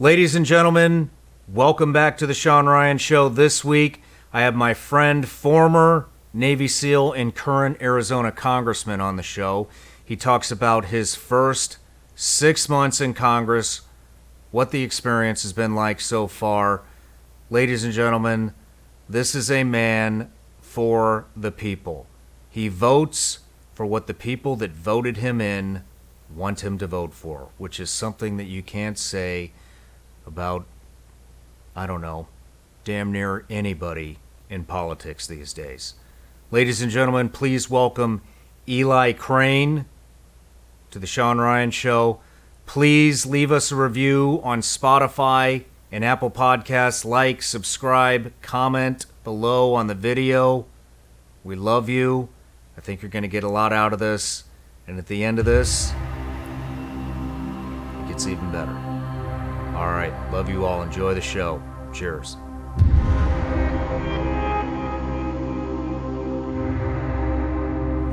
Ladies and gentlemen, welcome back to the Shawn Ryan Show. This week, I have my friend, former Navy SEAL and current Arizona Congressman on the show. He talks about his first 6 months in Congress, what the experience has been like so far. Ladies and gentlemen, this is a man for the people. He votes for what the people that voted him in want him to vote for, which is something that you can't say about, I don't know, damn near anybody in politics these days. Ladies and gentlemen, please welcome Eli Crane to the Shawn Ryan Show. Please leave us a review on Spotify and Apple Podcasts. Like, subscribe, comment below on the video. We love you. I think you're going to get a lot out of this. And at the end of this, it gets even better. All right. Love you all. Enjoy the show. Cheers.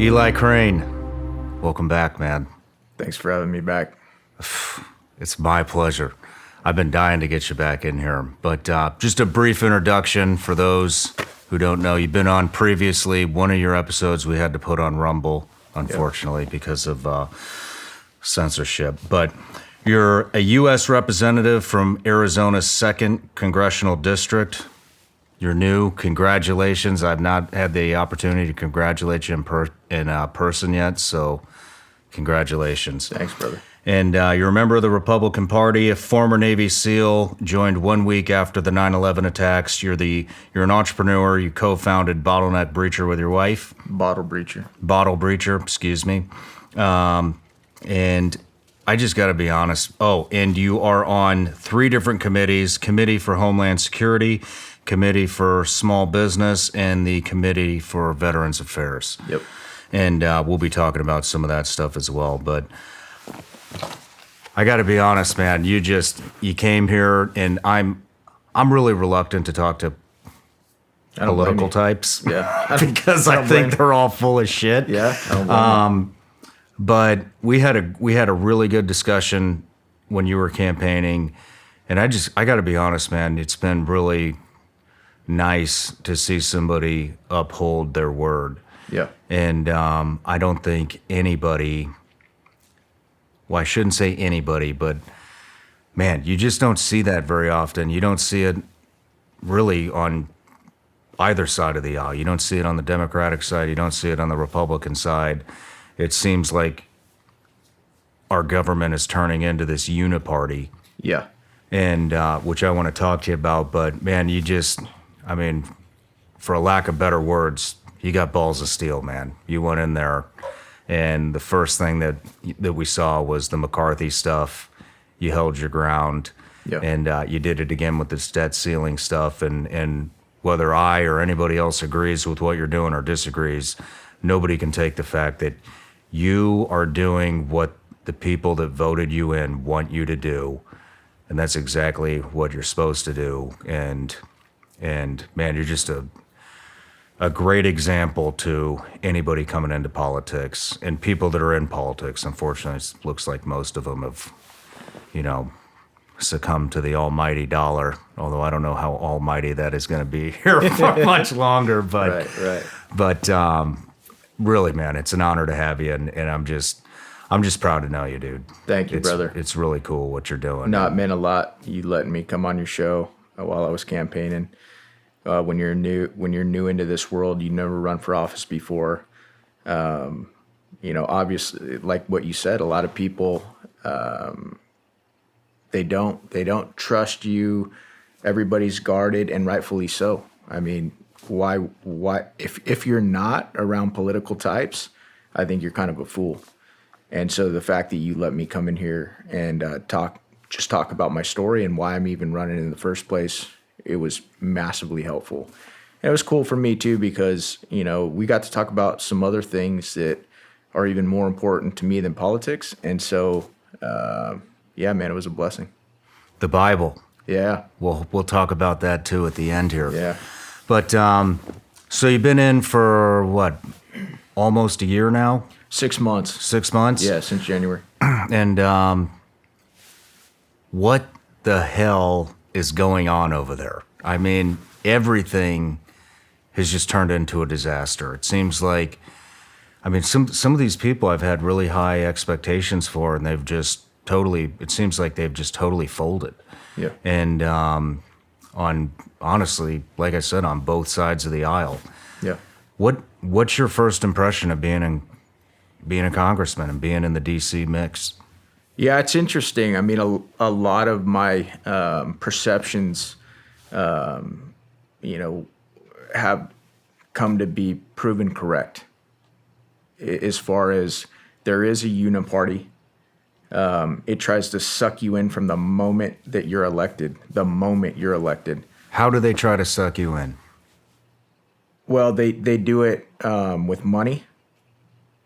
Eli Crane, welcome back, man. Thanks for having me back. It's my pleasure. I've been dying to get you back in here. But just a brief introduction for those who don't know. You've been on previously. One of your episodes we had to put on Rumble, unfortunately, because of censorship. But you're a U.S. representative from Arizona's 2nd Congressional District. You're new. Congratulations. I've not had the opportunity to congratulate you in person yet, so congratulations. Thanks, brother. And you're a member of the Republican Party, a former Navy SEAL, joined 1 week after the 9/11 attacks. You're an entrepreneur. You co-founded Bottleneck Breacher with your wife. Bottle Breacher, excuse me. And I just got to be honest. Oh, and you are on 3 different committees: Committee for Homeland Security, Committee for Small Business, and the Committee for Veterans Affairs. Yep. And we'll be talking about some of that stuff as well. But I got to be honest, man. You came here, and I'm really reluctant to talk to political types. Yeah. Because I think they're all full of shit. Yeah. I don't blame you. But we had a really good discussion when you were campaigning, and I got to be honest, man. It's been really nice to see somebody uphold their word. Yeah. And I don't think anybody. Well, I shouldn't say anybody, but man, you just don't see that very often. You don't see it really on either side of the aisle. You don't see it on the Democratic side. You don't see it on the Republican side. It seems like our government is turning into this Uniparty. Yeah. And which I want to talk to you about. But man, for a lack of better words, you got balls of steel, man. You went in there. And the first thing that we saw was the McCarthy stuff. You held your ground, and you did it again with this debt ceiling stuff. And whether I or anybody else agrees with what you're doing or disagrees, nobody can take the fact that you are doing what the people that voted you in want you to do, and that's exactly what you're supposed to do. And man, you're just a great example to anybody coming into politics and people that are in politics. Unfortunately, it looks like most of them have, succumbed to the almighty dollar, although I don't know how almighty that is going to be here for much longer. But, Right. But really, man, it's an honor to have you, and I'm just proud to know you, dude. Thank you, brother. It's really cool what you're doing. No, it meant a lot. You letting me come on your show while I was campaigning. When you're new into this world, you never run for office before. Obviously, like what you said, a lot of people they don't trust you. Everybody's guarded, and rightfully so. I mean, why if you're not around political types, I think you're kind of a fool. And so the fact that you let me come in here and talk about my story and why I'm even running in the first place, it was massively helpful. And it was cool for me too, because, we got to talk about some other things that are even more important to me than politics. And so, man, it was a blessing. The Bible. Yeah. We'll talk about that too at the end here. Yeah. But so you've been in for what, almost a year now? 6 months. 6 months? Yeah, since January. And what the hell is going on over there? I mean, everything has just turned into a disaster. It seems like, I mean, some of these people I've had really high expectations for, and they've just totally, it seems like they've just totally folded. Yeah. And on, honestly, like I said, on both sides of the aisle. Yeah. What's your first impression of being a congressman and being in the DC mix? Yeah, it's interesting. I mean, a lot of my perceptions, have come to be proven correct. As far as there is a Uniparty, it tries to suck you in from the moment that you're elected. The moment you're elected. How do they try to suck you in? Well, they do it with money.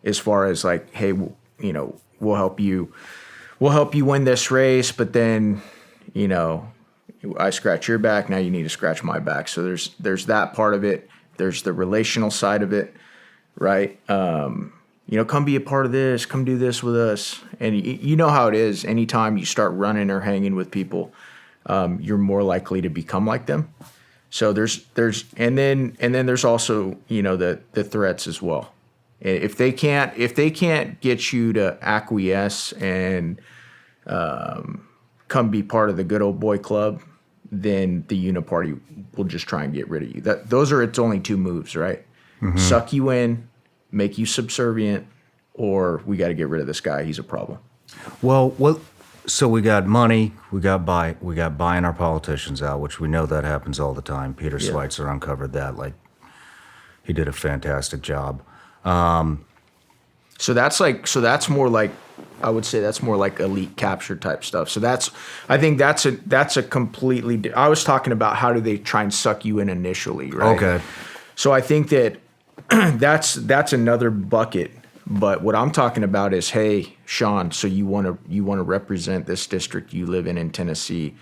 As far as like, hey, we'll help you win this race, but then, I scratch your back, now you need to scratch my back. So there's that part of it. There's the relational side of it, right? Come be a part of this, come do this with us. And you know how it is. Anytime you start running or hanging with people, you're more likely to become like them. So there's there's also, the threats as well. If they can't get you to acquiesce and come be part of the good old boy club, then the Uniparty will just try and get rid of you. Those are its only two moves, right? Mm-hmm. Suck you in, make you subservient, or we got to get rid of this guy. He's a problem. Well, so we got money, we got buying our politicians out, which we know that happens all the time. Peter Schweitzer uncovered that. Like, he did a fantastic job. So that's more like, I would say that's more like elite capture type stuff. So I think that's a completely, I was talking about how do they try and suck you in initially, right? Okay. So I think that that's another bucket. But what I'm talking about is, hey, Shawn, so you want to represent this district you live in Tennessee.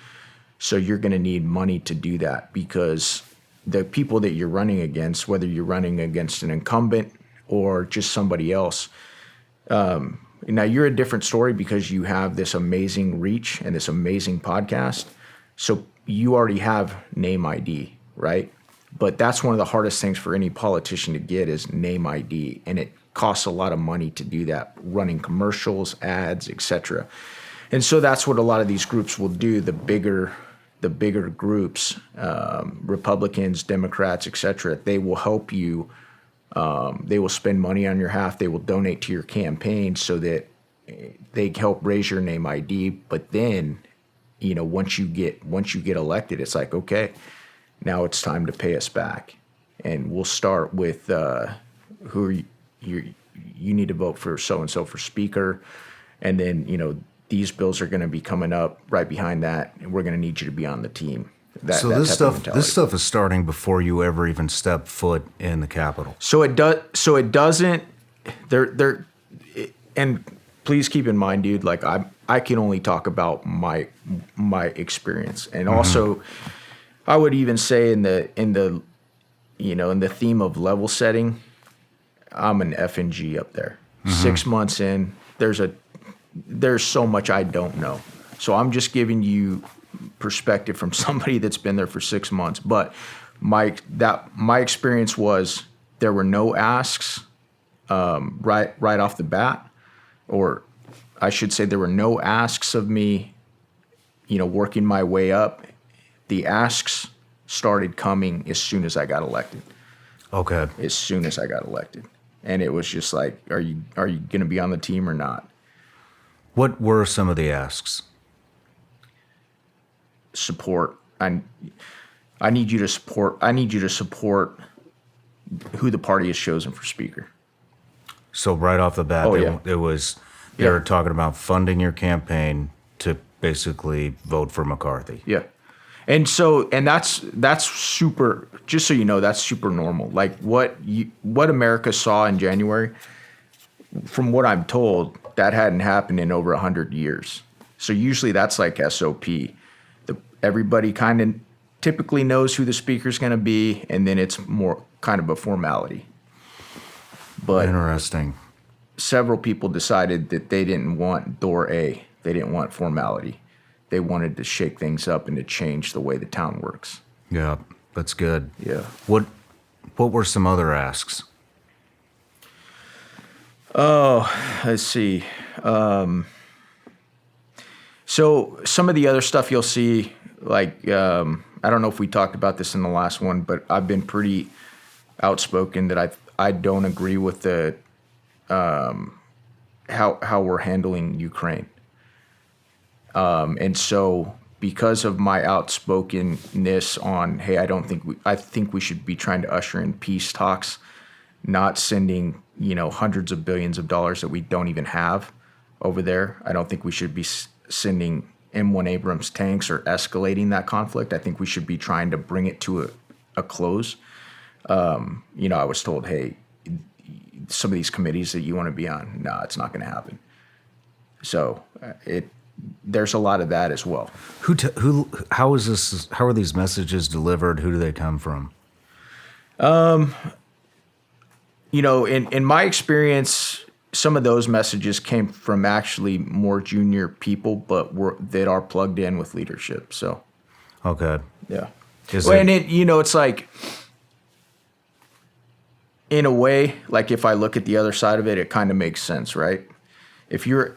So you're going to need money to do that, because the people that you're running against, whether you're running against an incumbent or just somebody else, now you're a different story because you have this amazing reach and this amazing podcast. So you already have name ID, right? But that's one of the hardest things for any politician to get is name ID. And it costs a lot of money to do that, running commercials, ads, etc. And so that's what a lot of these groups will do. The bigger groups, Republicans, Democrats, etc. They will help you. They will spend money on your behalf. They will donate to your campaign so that they help raise your name ID. But then, once you get elected, it's like, okay, now it's time to pay us back, and we'll start with who are you need to vote for so and so for speaker, and then these bills are going to be coming up right behind that, and we're going to need you to be on the team. So this stuff is starting before you ever even step foot in the Capitol. So it doesn't. And please keep in mind, dude. Like I can only talk about my experience, and also, I would even say in the theme of level setting, I'm an F and G up there. 6 months in, there's so much I don't know. So I'm just giving you perspective from somebody that's been there for 6 months. But my experience was there were no asks right off the bat, or I should say there were no asks of me, working my way up. The asks started coming as soon as I got elected. Okay. As soon as I got elected. And it was just like, are you going to be on the team or not? What were some of the asks? Support. I need you to support who the party has chosen for speaker. So right off the bat, they were talking about funding your campaign to basically vote for McCarthy. Yeah. And that's super, just so you know, that's super normal. Like what America saw in January, from what I'm told, that hadn't happened in over 100 years. So usually that's like SOP. Everybody kind of typically knows who the speaker's going to be, and then it's more kind of a formality. But interesting. Several people decided that they didn't want door A. They didn't want formality. they wanted to shake things up and to change the way the town works. Yeah, that's good. Yeah. What were some other asks? Let's see. So some of the other stuff you'll see, like, I don't know if we talked about this in the last one, but I've been pretty outspoken that I don't agree with the how we're handling Ukraine. And so because of my outspokenness on, hey, I think we should be trying to usher in peace talks, not sending, hundreds of billions of dollars that we don't even have over there. I don't think we should be sending M1 Abrams tanks or escalating that conflict. I think we should be trying to bring it to a close. I was told, hey, some of these committees that you want to be on, no, it's not going to happen. So there's a lot of that as well. How is this? How are these messages delivered? Who do they come from? In my experience, some of those messages came from actually more junior people, but that are plugged in with leadership. So, okay, yeah. It's like, in a way, like if I look at the other side of it, it kind of makes sense, right? If you're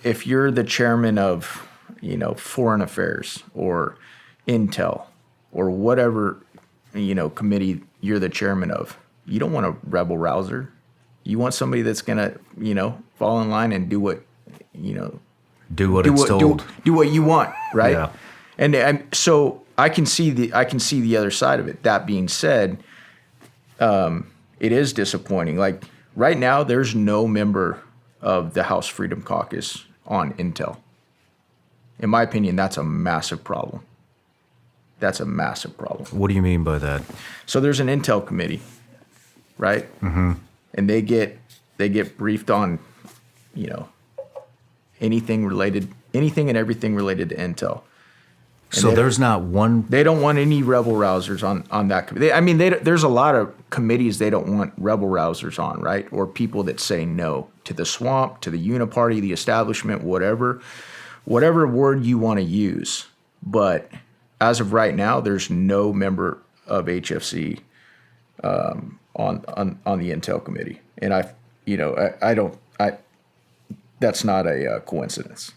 the chairman of, foreign affairs or intel or whatever, committee you're the chairman of, you don't want a rebel rouser. You want somebody that's gonna, fall in line and do what it's told. Do what you want, right? Yeah. And so I can see the other side of it. That being said, it is disappointing. Like right now, there's no member of the House Freedom Caucus on Intel. In my opinion, that's a massive problem. That's a massive problem. What do you mean by that? So there's an Intel committee, right? Mm-hmm. And they get briefed on, anything and everything related to Intel. And so there's not one. They don't want any rebel rousers on that committee. There's a lot of committees they don't want rebel rousers on, right? Or people that say no to the swamp, to the Uniparty, the establishment, whatever word you want to use. But as of right now, there's no member of HFC on the Intel committee, and that's not a coincidence.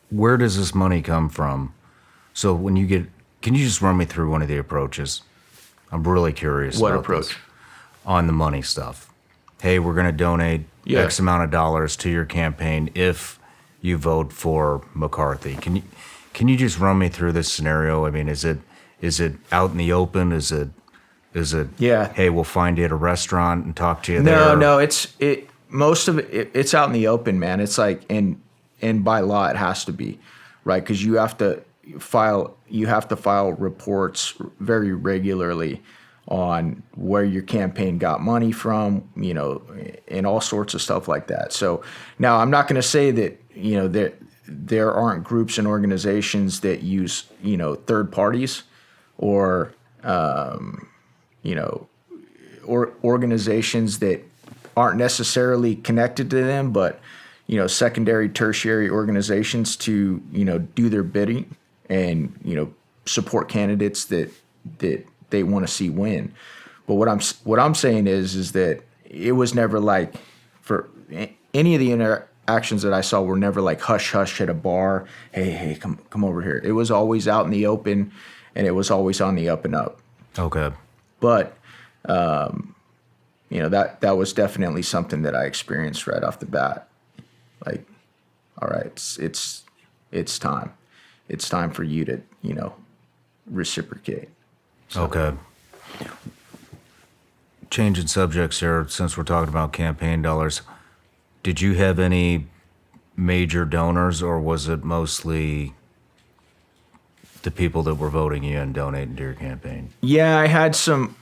Where does this money come from? So can you just run me through one of the approaches? I'm really curious. What about approach? This, on the money stuff. Hey, we're going to donate X amount of dollars to your campaign if you vote for McCarthy. Can you just run me through this scenario? I mean, is it out in the open? Is it? Yeah. Hey, we'll find you at a restaurant and talk to you there. No. Most of it's out in the open, man. It's like and by law it has to be, right? Because you have to file reports very regularly on where your campaign got money from, and all sorts of stuff like that. So now I'm not going to say that there aren't groups and organizations that use third parties or or organizations that aren't necessarily connected to them, but secondary, tertiary organizations to do their bidding and support candidates that they want to see win. But what I'm saying is that it was never like, for any of the interactions that I saw were never like hush hush at a bar. Hey, come over here. It was always out in the open, and it was always on the up and up. Okay. But that was definitely something that I experienced right off the bat. Like, all right, it's time. It's time for you to reciprocate. So. Okay. Changing subjects here, since we're talking about campaign dollars, did you have any major donors, or was it mostly the people that were voting you and donating to your campaign? Yeah, I had some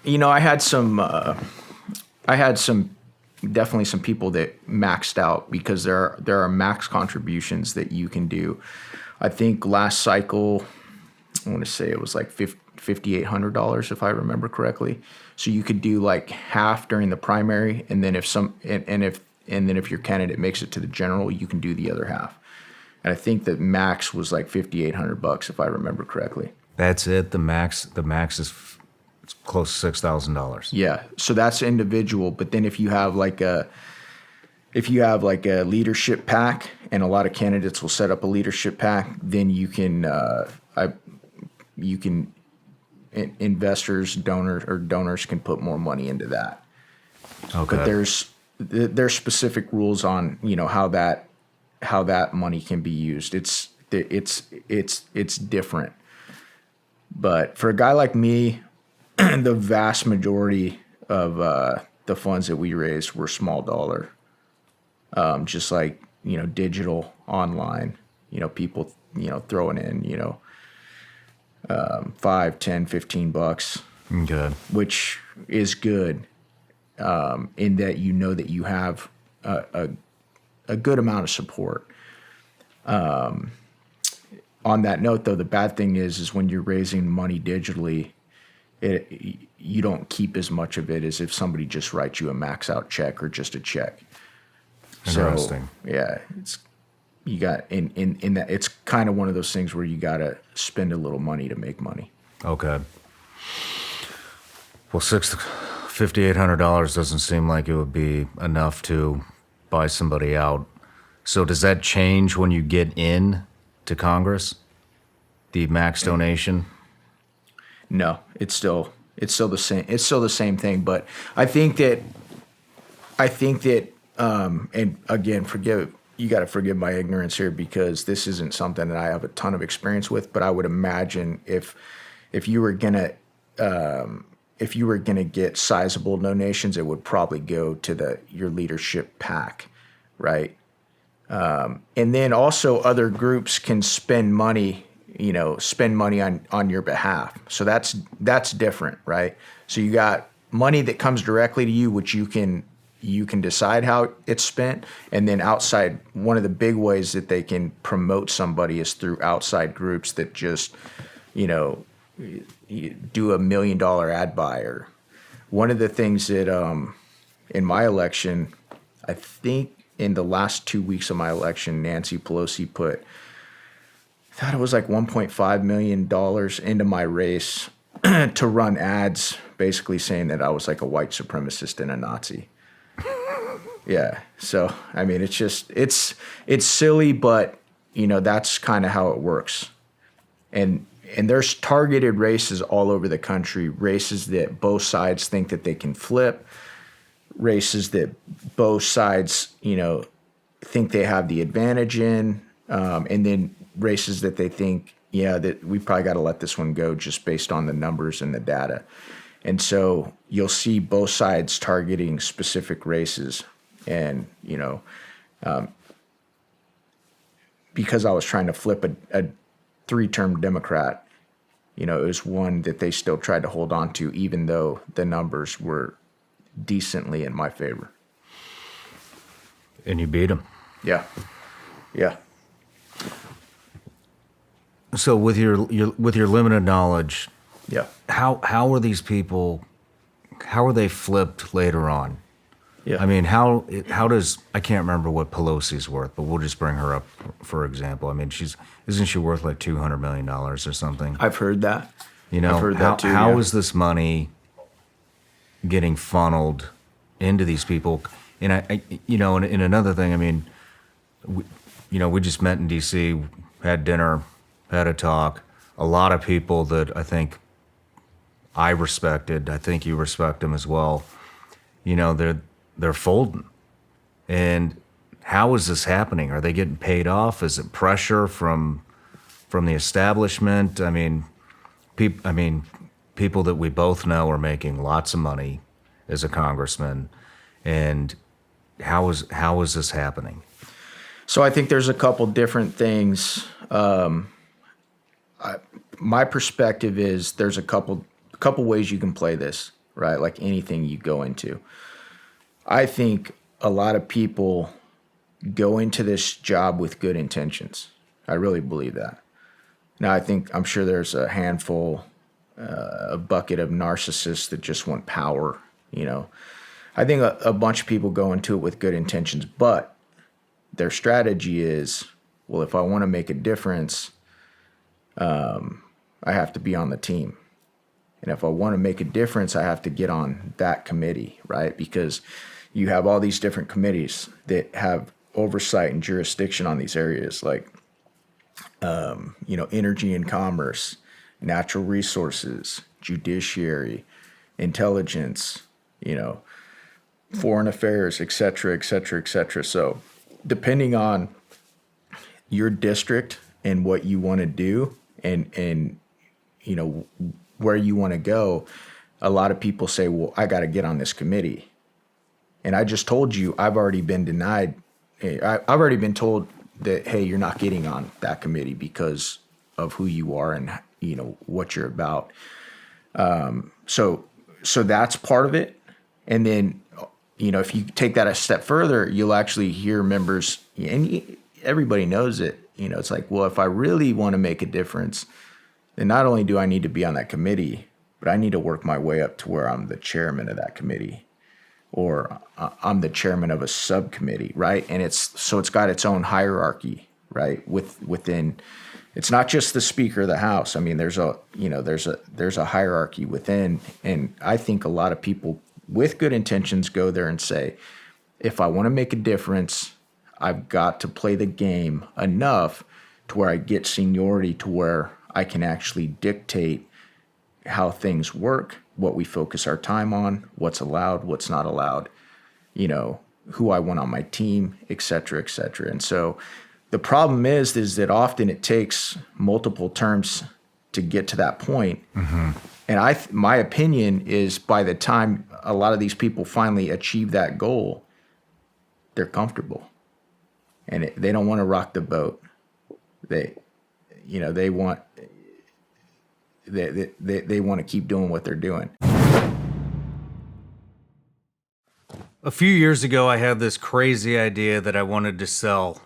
definitely some people that maxed out, because there are max contributions that you can do. I think last cycle, I want to say it was like $5,800 if I remember correctly. So you could do like half during the primary, and then if and then if your candidate makes it to the general, you can do the other half. And I think the max was like $5,800 if I remember correctly. That's it. The max is it's close to $6,000. Yeah, so that's individual. But then if you have like a leadership pack, and a lot of candidates will set up a leadership pack, then you can investors, donors can put more money into that. Okay. But there's specific rules on how that money can be used. It's different. But for a guy like me, the vast majority of the funds that we raised were small dollar, just like digital, online. People throwing in $5, $10, $15, Okay. which is good, in that that you have a good amount of support. On that note, though, the bad thing is when you're raising money digitally, you don't keep as much of it as if somebody just writes you a max out check or just a check. Interesting. So, yeah, you got in that, it's kind of one of those things where you got to spend a little money to make money. Okay. Well, $5,800 doesn't seem like it would be enough to buy somebody out. So does that change when you get in to Congress? The max donation? No, it's still the same. It's still the same thing. But I think that, and again, you got to forgive my ignorance here, because this isn't something that I have a ton of experience with. But I would imagine if you were gonna get sizable donations, it would probably go to your leadership pack, right? And then also other groups can spend money on your behalf. So that's different, right? So you got money that comes directly to you, which you can decide how it's spent. And then outside, one of the big ways that they can promote somebody is through outside groups that just, do $1 million ad buy. Or one of the things that, in my election, I think in the last 2 weeks of my election, Nancy Pelosi put, I thought it was like $1.5 million into my race to run ads, basically saying that I was like a white supremacist and a Nazi. Yeah. So, I mean, it's silly, but that's kind of how it works. And there's targeted races all over the country, races that both sides think that they can flip, races that both sides, think they have the advantage in, and then races that they think, that we probably got to let this one go just based on the numbers and the data. And so you'll see both sides targeting specific races. And, because I was trying to flip a 3-term Democrat, it was one that they still tried to hold on to, even though the numbers were decently in my favor. And you beat them. Yeah. Yeah. So with your limited knowledge, Yeah. how are these people? How are they flipped later on? Yeah. I mean, how does, I can't remember what Pelosi's worth, but we'll just bring her up for example. I mean, isn't she worth like $200 million or something? I've heard that. I've heard that too. How yeah. is this money getting funneled into these people? And and another thing, I mean, we just met in D.C., had dinner, had a talk. A lot of people that I think I respected, I think you respect them as well. They're folding. And how is this happening? Are they getting paid off? Is it pressure from the establishment? I mean, people that we both know are making lots of money as a congressman. And how is this happening? So I think there's a couple different things. My perspective is there's a couple ways you can play this, right? Like anything you go into. I think a lot of people go into this job with good intentions. I really believe that. Now, I'm sure there's a handful, a bucket of narcissists that just want power, I think a bunch of people go into it with good intentions, but their strategy is, well, if I want to make a difference, I have to be on the team. And if I want to make a difference, I have to get on that committee, right? Because you have all these different committees that have oversight and jurisdiction on these areas, like, energy and commerce, natural resources, judiciary, intelligence, foreign affairs, et cetera, et cetera, et cetera. So depending on your district and what you want to do and where you want to go, a lot of people say, well, I got to get on this committee. And I just told you, I've already been denied. I've already been told that, hey, you're not getting on that committee because of who you are and, what you're about. So that's part of it. And then, if you take that a step further, you'll actually hear members, and everybody knows it, it's like, well, if I really want to make a difference, then not only do I need to be on that committee, but I need to work my way up to where I'm the chairman of that committee, or I'm the chairman of a subcommittee, right? And it's got its own hierarchy, right? Within, it's not just the Speaker of the House. I mean, there's a hierarchy within, and I think a lot of people with good intentions go there and say, if I want to make a difference, I've got to play the game enough to where I get seniority to where I can actually dictate how things work, what we focus our time on, what's allowed, what's not allowed, who I want on my team, et cetera, et cetera. And so the problem is that often it takes multiple terms to get to that point. Mm-hmm. And my opinion is by the time a lot of these people finally achieve that goal, they're comfortable and they don't want to rock the boat. They want to keep doing what they're doing. A few years ago, I had this crazy idea that I wanted to sell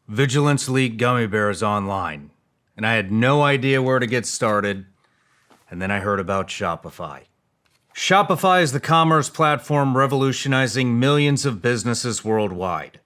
Vigilance Elite gummy bears online, and I had no idea where to get started, and then I heard about Shopify. Shopify is the commerce platform revolutionizing millions of businesses worldwide.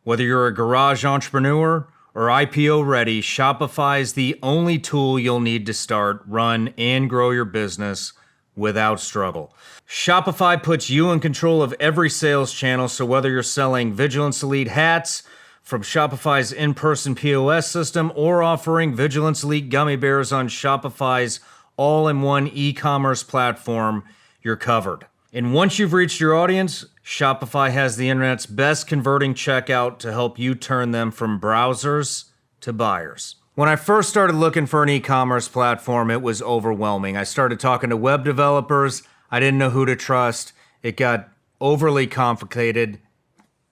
Whether you're a garage entrepreneur or IPO ready, Shopify is the only tool you'll need to start, run, and grow your business without struggle. Shopify puts you in control of every sales channel, so whether you're selling Vigilance Elite hats from Shopify's in-person POS system or offering Vigilance Elite gummy bears on Shopify's all-in-one e-commerce platform, you're covered. And once you've reached your audience, Shopify has the internet's best converting checkout to help you turn them from browsers to buyers. When I first started looking for an e-commerce platform, it was overwhelming. I started talking to web developers. I didn't know who to trust. It got overly complicated,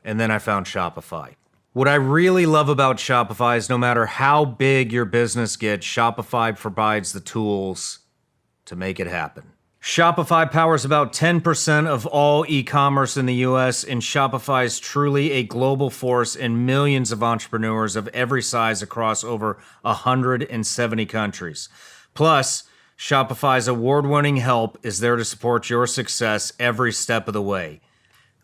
and then I found Shopify. What I really love about Shopify is no matter how big your business gets, Shopify provides the tools to make it happen. Shopify powers about 10% of all e-commerce in the US, and Shopify is truly a global force in millions of entrepreneurs of every size across over 170 countries. Plus, Shopify's award-winning help is there to support your success every step of the way.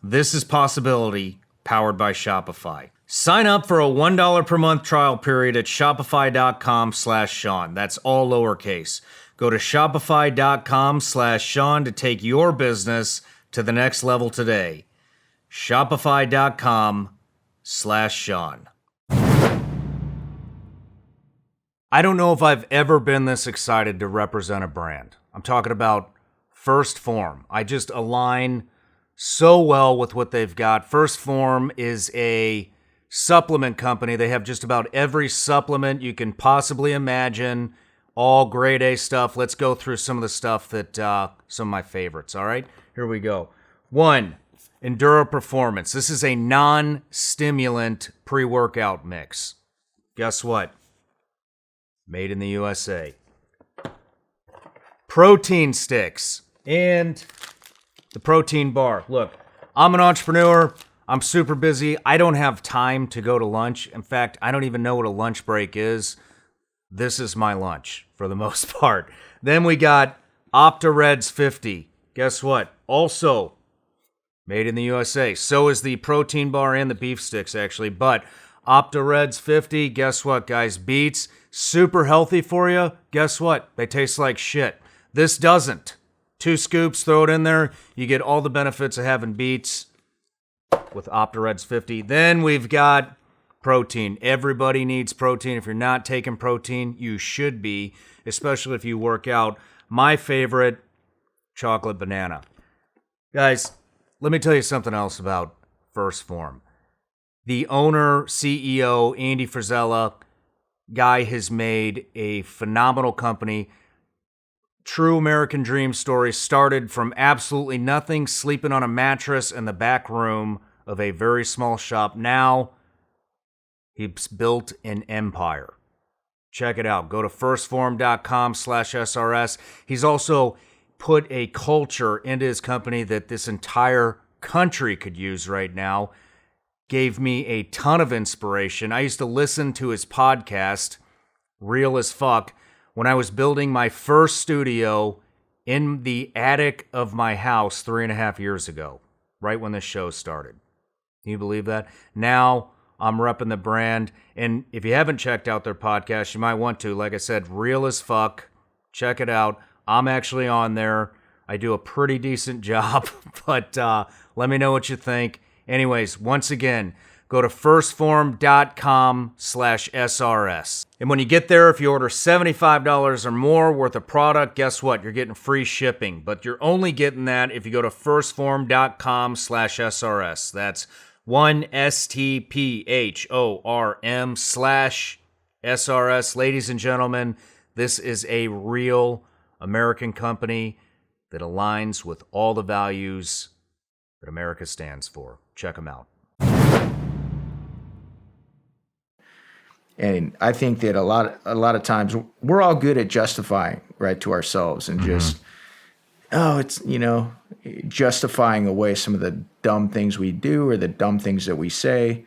This is Possibility, powered by Shopify. Sign up for a $1 per month trial period at shopify.com/Shawn. That's all lowercase. Go to shopify.com/Shawn to take your business to the next level today. Shopify.com/Shawn. I don't know if I've ever been this excited to represent a brand. I'm talking about First Form. I just align so well with what they've got. First Form is a supplement company. They have just about every supplement you can possibly imagine. All grade A stuff. Let's go through some of the stuff that, some of my favorites, all right? Here we go. 1, Enduro Performance. This is a non-stimulant pre-workout mix. Guess what? Made in the USA. Protein sticks and the protein bar. Look, I'm an entrepreneur. I'm super busy. I don't have time to go to lunch. In fact, I don't even know what a lunch break is. This is my lunch for the most part. Then we got Opta Reds 50. guess what? Also made in the USA. So is the protein bar and the beef sticks, actually. But Opta-Reds 50, guess what, guys? Beets, super healthy for you. Guess what? They taste like shit. This doesn't. 2 scoops, throw it in there. You get all the benefits of having beets with Opta-Reds 50. Then we've got protein. Everybody needs protein. If you're not taking protein, you should be, especially if you work out. My favorite, chocolate banana. Guys, let me tell you something else about First Form. The owner, CEO, Andy Frisella, guy has made a phenomenal company. True American dream story, started from absolutely nothing, sleeping on a mattress in the back room of a very small shop. Now, he's built an empire. Check it out. Go to firstform.com/SRS. He's also put a culture into his company that this entire country could use right now. Gave me a ton of inspiration. I used to listen to his podcast, Real as Fuck, when I was building my first studio in the attic of my house 3.5 years ago, right when this show started. Can you believe that? Now I'm repping the brand. And if you haven't checked out their podcast, you might want to. Like I said, Real as Fuck. Check it out. I'm actually on there. I do a pretty decent job, but let me know what you think. Anyways, once again, go to firstform.com/SRS. And when you get there, if you order $75 or more worth of product, guess what? You're getting free shipping. But you're only getting that if you go to firstform.com/SRS. That's 1STPHORM/SRS. Ladies and gentlemen, this is a real American company that aligns with all the values that America stands for. Check them out. And I think that a lot of times we're all good at justifying, right, to ourselves and just, it's, justifying away some of the dumb things we do or the dumb things that we say.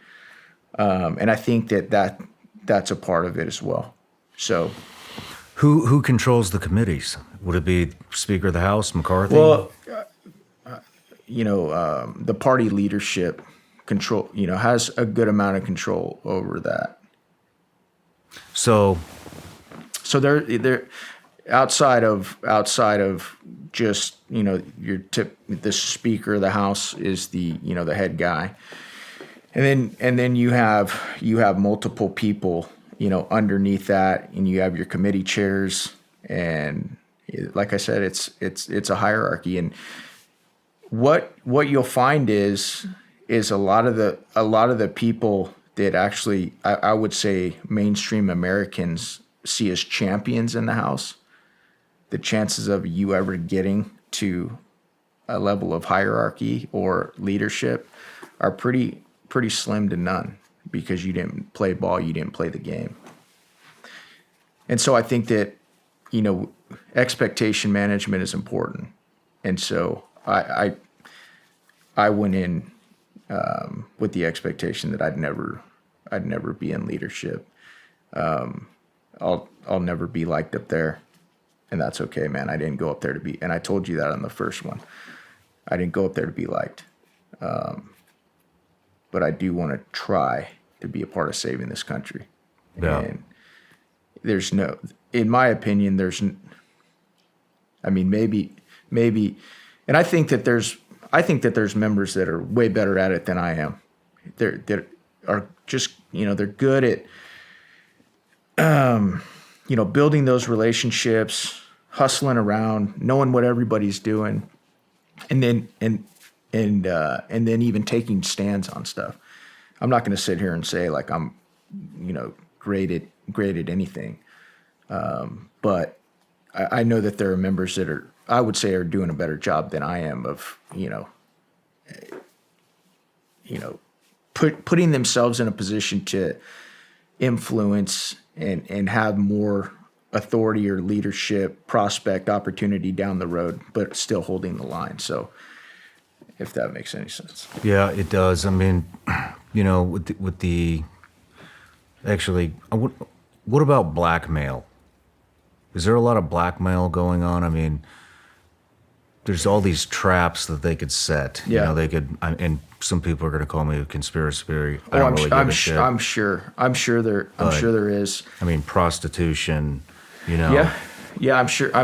And I think that's a part of it as well. So who controls the committees? Would it be Speaker of the House, McCarthy? Well, the party leadership control, has a good amount of control over that. So they're outside of just, the Speaker of the House is the head guy. And then you have multiple people, underneath that, and you have your committee chairs, and like I said, it's a hierarchy. And what you'll find is a lot of the people that actually I would say mainstream Americans see as champions in the House, the chances of you ever getting to a level of hierarchy or leadership are pretty slim to none, because you didn't play ball, you didn't play the game. And so I think that, expectation management is important. And so I went in with the expectation that I'd never be in leadership. I'll never be liked up there, and that's okay, man. I didn't go up there to be, and I told you that on the first one. I didn't go up there to be liked. But I do want to try to be a part of saving this country. Yeah. And in my opinion, maybe, and I think that there's members that are way better at it than I am. That are just, they're good at, building those relationships, hustling around, knowing what everybody's doing, and then even taking stands on stuff. I'm not going to sit here and say like I'm, great at anything. But I know that there are members that I would say are doing a better job than I am of, putting themselves in a position to influence and have more authority or leadership, prospect, opportunity down the road, but still holding the line. So if that makes any sense. Yeah, it does. I mean, with the actually, what about blackmail? Is there a lot of blackmail going on? I mean, there's all these traps that they could set. Yeah. You know, they could, and some people are going to call me a conspiracy theory. I Oh, don't really give a shit. I'm sure there is. I mean, prostitution, you know. Yeah, I'm sure there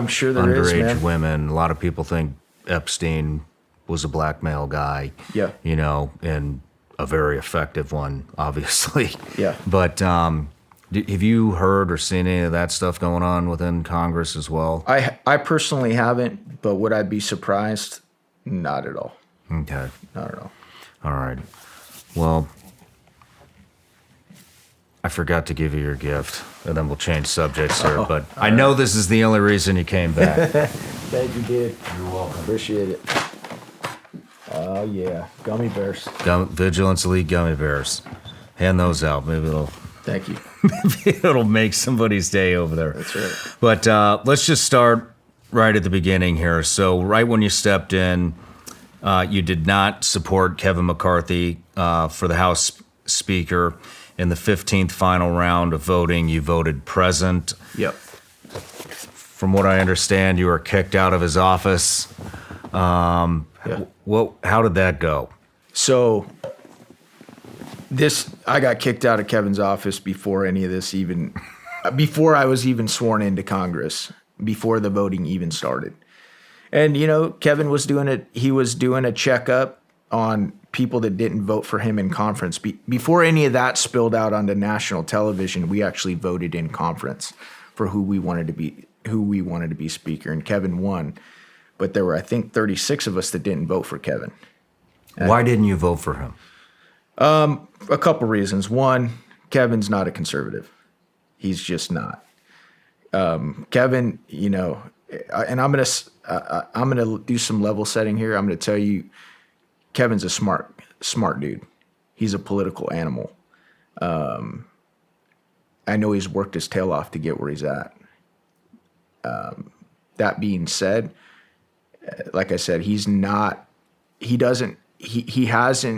is, man. Underage women. A lot of people think Epstein was a blackmail guy. Yeah. You know, and a very effective one, obviously. Yeah. But have you heard or seen any of that stuff going on within Congress as well? I personally haven't, but would I be surprised? Not at all. Okay. Not at all. All right. Well, I forgot to give you your gift, and then we'll change subjects here. But I know this is the only reason you came back. Thank you, dude. You're welcome. Appreciate it. Oh, yeah. Gummy bears. Vigilance Elite gummy bears. Hand those out. Maybe Thank you. it'll make somebody's day over there. That's right. But let's just start right at the beginning here. So right when you stepped in, you did not support Kevin McCarthy for the House Speaker. In the 15th final round of voting, you voted present. Yep. From what I understand, you were kicked out of his office. Yeah. How did that go? So I got kicked out of Kevin's office before any of this before I was even sworn into Congress, before the voting even started. And, you know, Kevin was doing a checkup on people that didn't vote for him in conference. Before any of that spilled out onto national television, we actually voted in conference for who we wanted to be speaker, and Kevin won. But there were, I think, 36 of us that didn't vote for Kevin. Why didn't you vote for him? A couple reasons. One, Kevin's not a conservative. He's just not. Kevin, you know, and I'm gonna do some level setting here. I'm gonna tell you, Kevin's a smart dude. He's a political animal. I know he's worked his tail off to get where he's at. That being said, like I said, he hasn't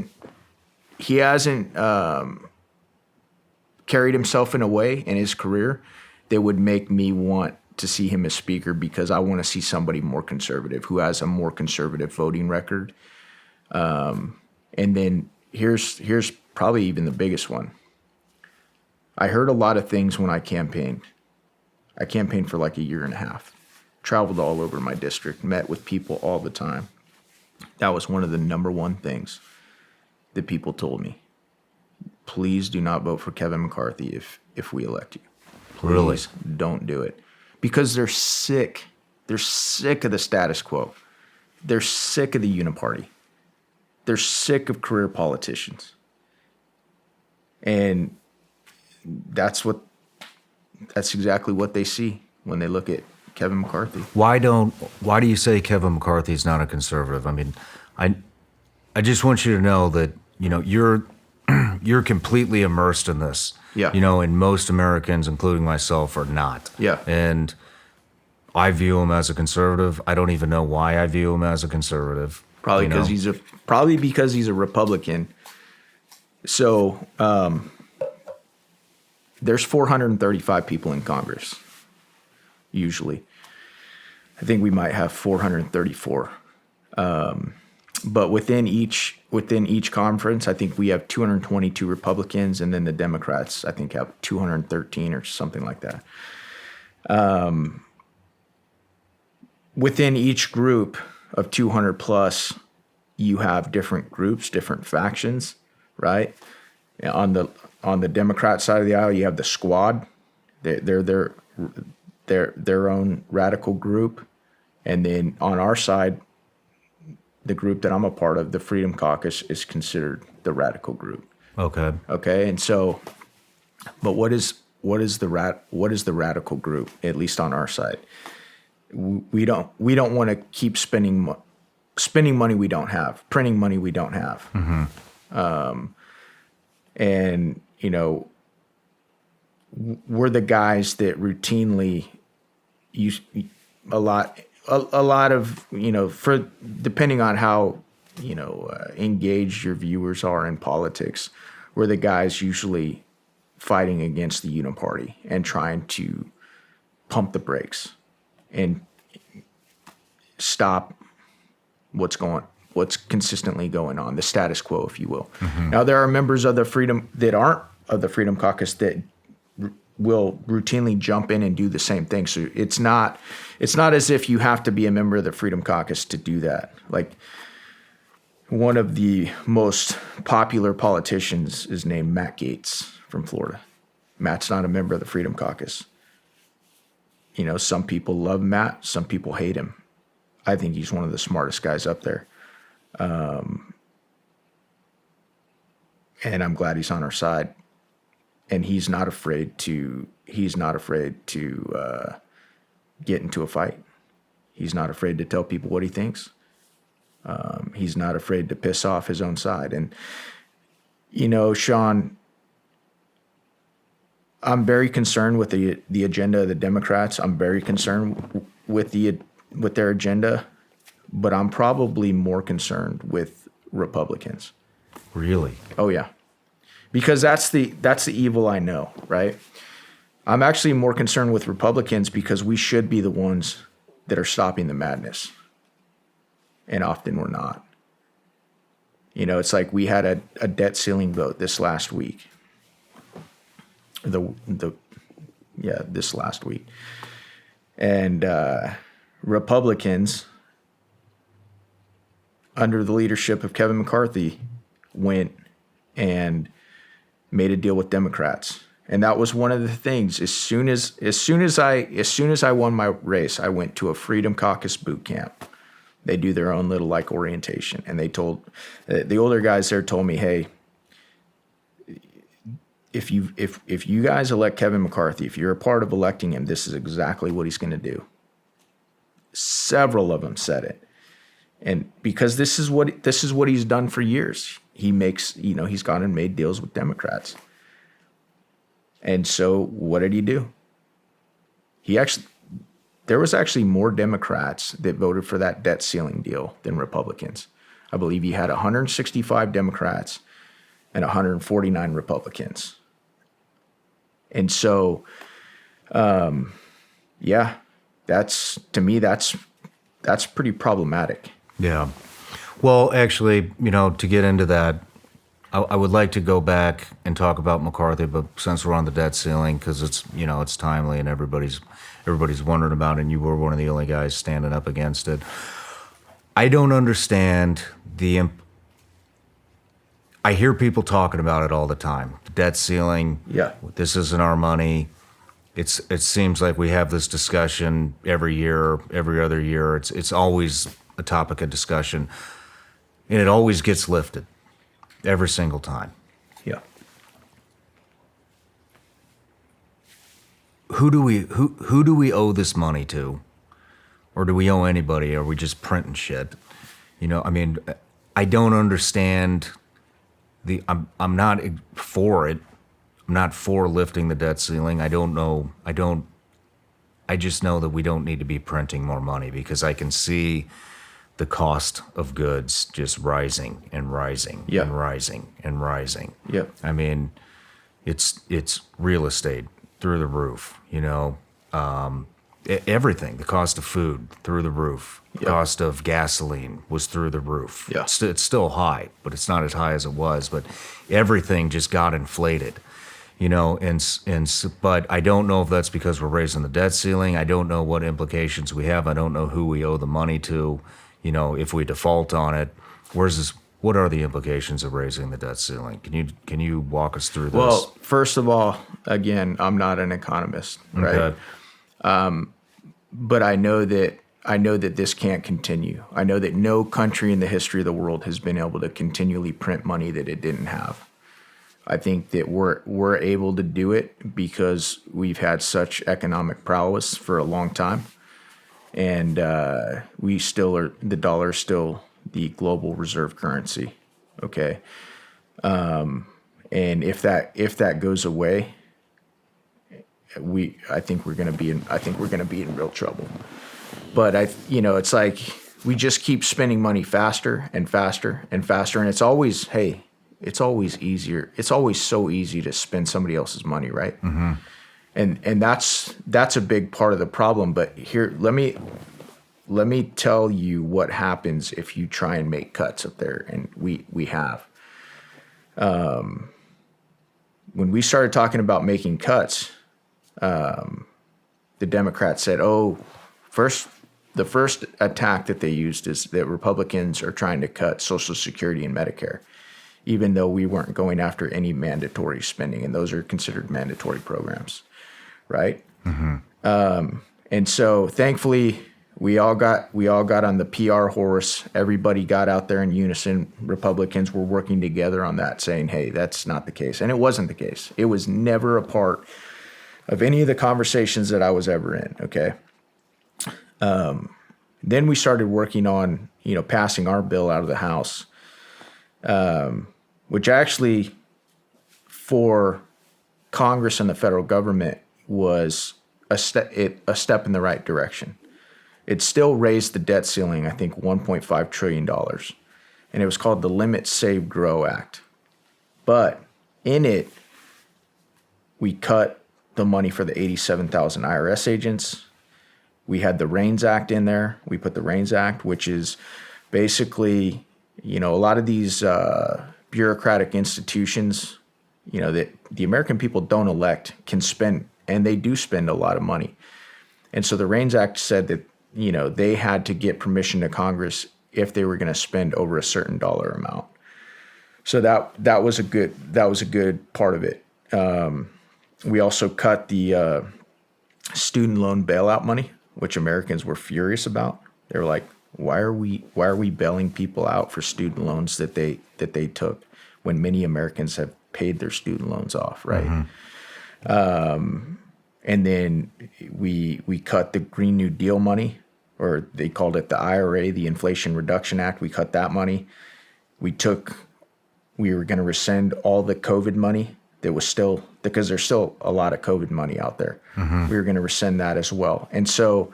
carried himself in a way in his career that would make me want to see him as speaker, because I want to see somebody more conservative, who has a more conservative voting record. And then here's probably even the biggest one. I heard a lot of things when I campaigned. I campaigned for like a year and a half, traveled all over my district, met with people all the time. That was one of the number one things that people told me. Please do not vote for Kevin McCarthy if we elect you. Please Really? Don't do it. Because they're sick. They're sick of the status quo. They're sick of the Uniparty. They're sick of career politicians. And that's exactly what they see when they look at Kevin McCarthy. Why do you say Kevin McCarthy is not a conservative? I mean, I just want you to know that, you know, you're completely immersed in this. Yeah. You know, and most Americans, including myself, are not. Yeah. And I view him as a conservative. I don't even know why I view him as a conservative. Probably because he's a Republican. So there's 435 people in Congress. Usually, I think we might have 434. But within each conference, I think we have 222 Republicans, and then the Democrats, I think, have 213 or something like that. Within each group of 200 plus, you have different groups, different factions, right? On the Democrat side of the aisle, you have the Squad. They're their own radical group, and then on our side, the group that I'm a part of, the Freedom Caucus, is considered the radical group. Okay, and so, but what is the radical group? At least on our side, we don't want to keep spending money we don't have, printing money we don't have. Mm-hmm. And you know, we're the guys that routinely use a lot of, you know, for depending on how, you know, engaged your viewers are in politics, we're the guys usually fighting against the Uniparty and trying to pump the brakes and stop what's consistently going on, the status quo, if you will. Now, there are members of the Freedom that aren't of the Freedom Caucus that will routinely jump in and do the same thing. So it's not as if you have to be a member of the Freedom Caucus to do that. Like, one of the most popular politicians is named Matt Gaetz from Florida. Matt's not a member of the Freedom Caucus. You know, some people love Matt, some people hate him. I think he's one of the smartest guys up there. And I'm glad he's on our side. And he's not afraid to get into a fight. He's not afraid to tell people what he thinks. He's not afraid to piss off his own side. And, you know, Shawn, I'm very concerned with the agenda of the Democrats. I'm very concerned with their agenda, but I'm probably more concerned with Republicans. Really? Oh yeah, because that's the evil I know, right? I'm actually more concerned with Republicans because we should be the ones that are stopping the madness, and often we're not. You know, it's like we had a debt ceiling vote this last week. This last week. And Republicans, under the leadership of Kevin McCarthy, went and made a deal with Democrats. And that was one of the things. As soon as I won my race, I went to a Freedom Caucus boot camp. They do their own little like orientation. And they told the older guys there told me, hey, if you guys elect Kevin McCarthy, if you're a part of electing him, this is exactly what he's going to do. Several of them said it. And because this is what he's done for years. He's gone and made deals with Democrats. And so what did he do? There was actually more Democrats that voted for that debt ceiling deal than Republicans. I believe he had 165 Democrats and 149 Republicans. And so, that's pretty problematic. Yeah. Well, actually, you know, to get into that, I would like to go back and talk about McCarthy, but since we're on the debt ceiling, because it's timely and everybody's wondering about it, and you were one of the only guys standing up against it. I don't understand I hear people talking about it all the time. The debt ceiling. Yeah. This isn't our money. It seems like we have this discussion every year, every other year. It's always a topic of discussion, and it always gets lifted every single time. Yeah. Who do we owe this money to? Or do we owe anybody? Are we just printing shit? You know, I mean, I don't understand I'm not for it. I'm not for lifting the debt ceiling. I just know that we don't need to be printing more money because I can see the cost of goods just rising and rising and rising and rising. Yeah. I mean, it's real estate through the roof, you know, everything, the cost of food through the roof, the cost of gasoline was through the roof. Yeah. It's still high, but it's not as high as it was, but everything just got inflated. You know, but I don't know if that's because we're raising the debt ceiling. I don't know what implications we have. I don't know who we owe the money to. You know, if we default on it, what are the implications of raising the debt ceiling? Can you walk us through this? Well, first of all, again, I'm not an economist, right? Okay. But I know that this can't continue. I know that no country in the history of the world has been able to continually print money that it didn't have. I think that we're able to do it because we've had such economic prowess for a long time, and the dollar is still the global reserve currency. Okay, and if that goes away, I think we're gonna be in real trouble. But it's like we just keep spending money faster and faster and faster, and it's always easier. It's always so easy to spend somebody else's money, right? Mm-hmm. And that's a big part of the problem. But here, let me let me tell you what happens if you try and make cuts up there. And we have. When we started talking about making cuts, the Democrats said, the first attack that they used is that Republicans are trying to cut Social Security and Medicare, even though we weren't going after any mandatory spending, and those are considered mandatory programs, right? And so thankfully, we all got on the PR horse. Everybody got out there in unison. Republicans were working together on that, saying, hey, that's not the case. And it wasn't the case. It was never a part of any of the conversations that I was ever in, okay? Then we started working on, passing our bill out of the House, which actually, for Congress and the federal government, was a step in the right direction. It still raised the debt ceiling, I think, $1.5 trillion. And it was called the Limit, Save, Grow Act. But in it, we cut the money for the 87,000 IRS agents. We had the REINS Act in there. We put the REINS Act, which is basically, a lot of these bureaucratic institutions, that the American people don't elect can spend, and they do spend a lot of money. And so the REINS Act said that, they had to get permission to Congress if they were going to spend over a certain dollar amount. So that was a good part of it. We also cut the student loan bailout money, which Americans were furious about. They were like, why are we bailing people out for student loans that they took when many Americans have paid their student loans off, right? And then we cut the Green New Deal money, or they called it the IRA, the Inflation Reduction Act. We cut that money. We were going to rescind all the COVID money that was still, because there's still a lot of COVID money out there. We were going to rescind that as well. And so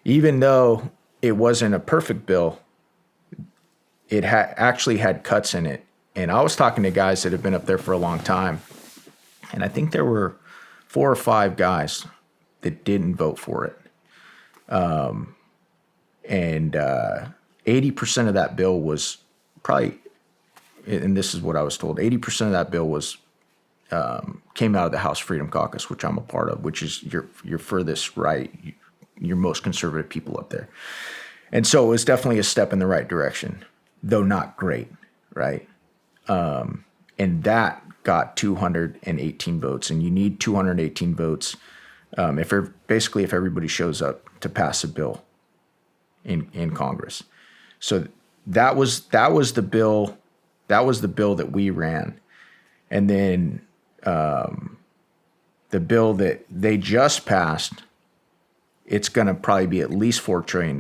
even though it wasn't a perfect bill, it actually had cuts in it. And I was talking to guys that have been up there for a long time, and I think there were 4 or 5 guys that didn't vote for it. And 80% of that bill was probably, and this is what I was told, 80% of that bill was came out of the House Freedom Caucus, which I'm a part of, which is your furthest right, your most conservative people up there. And so it was definitely a step in the right direction, though not great, right? And that got 218 votes, and you need 218 votes if everybody shows up to pass a bill in Congress. So that was the bill. That was the bill that we ran. And then the bill that they just passed, it's going to probably be at least $4 trillion.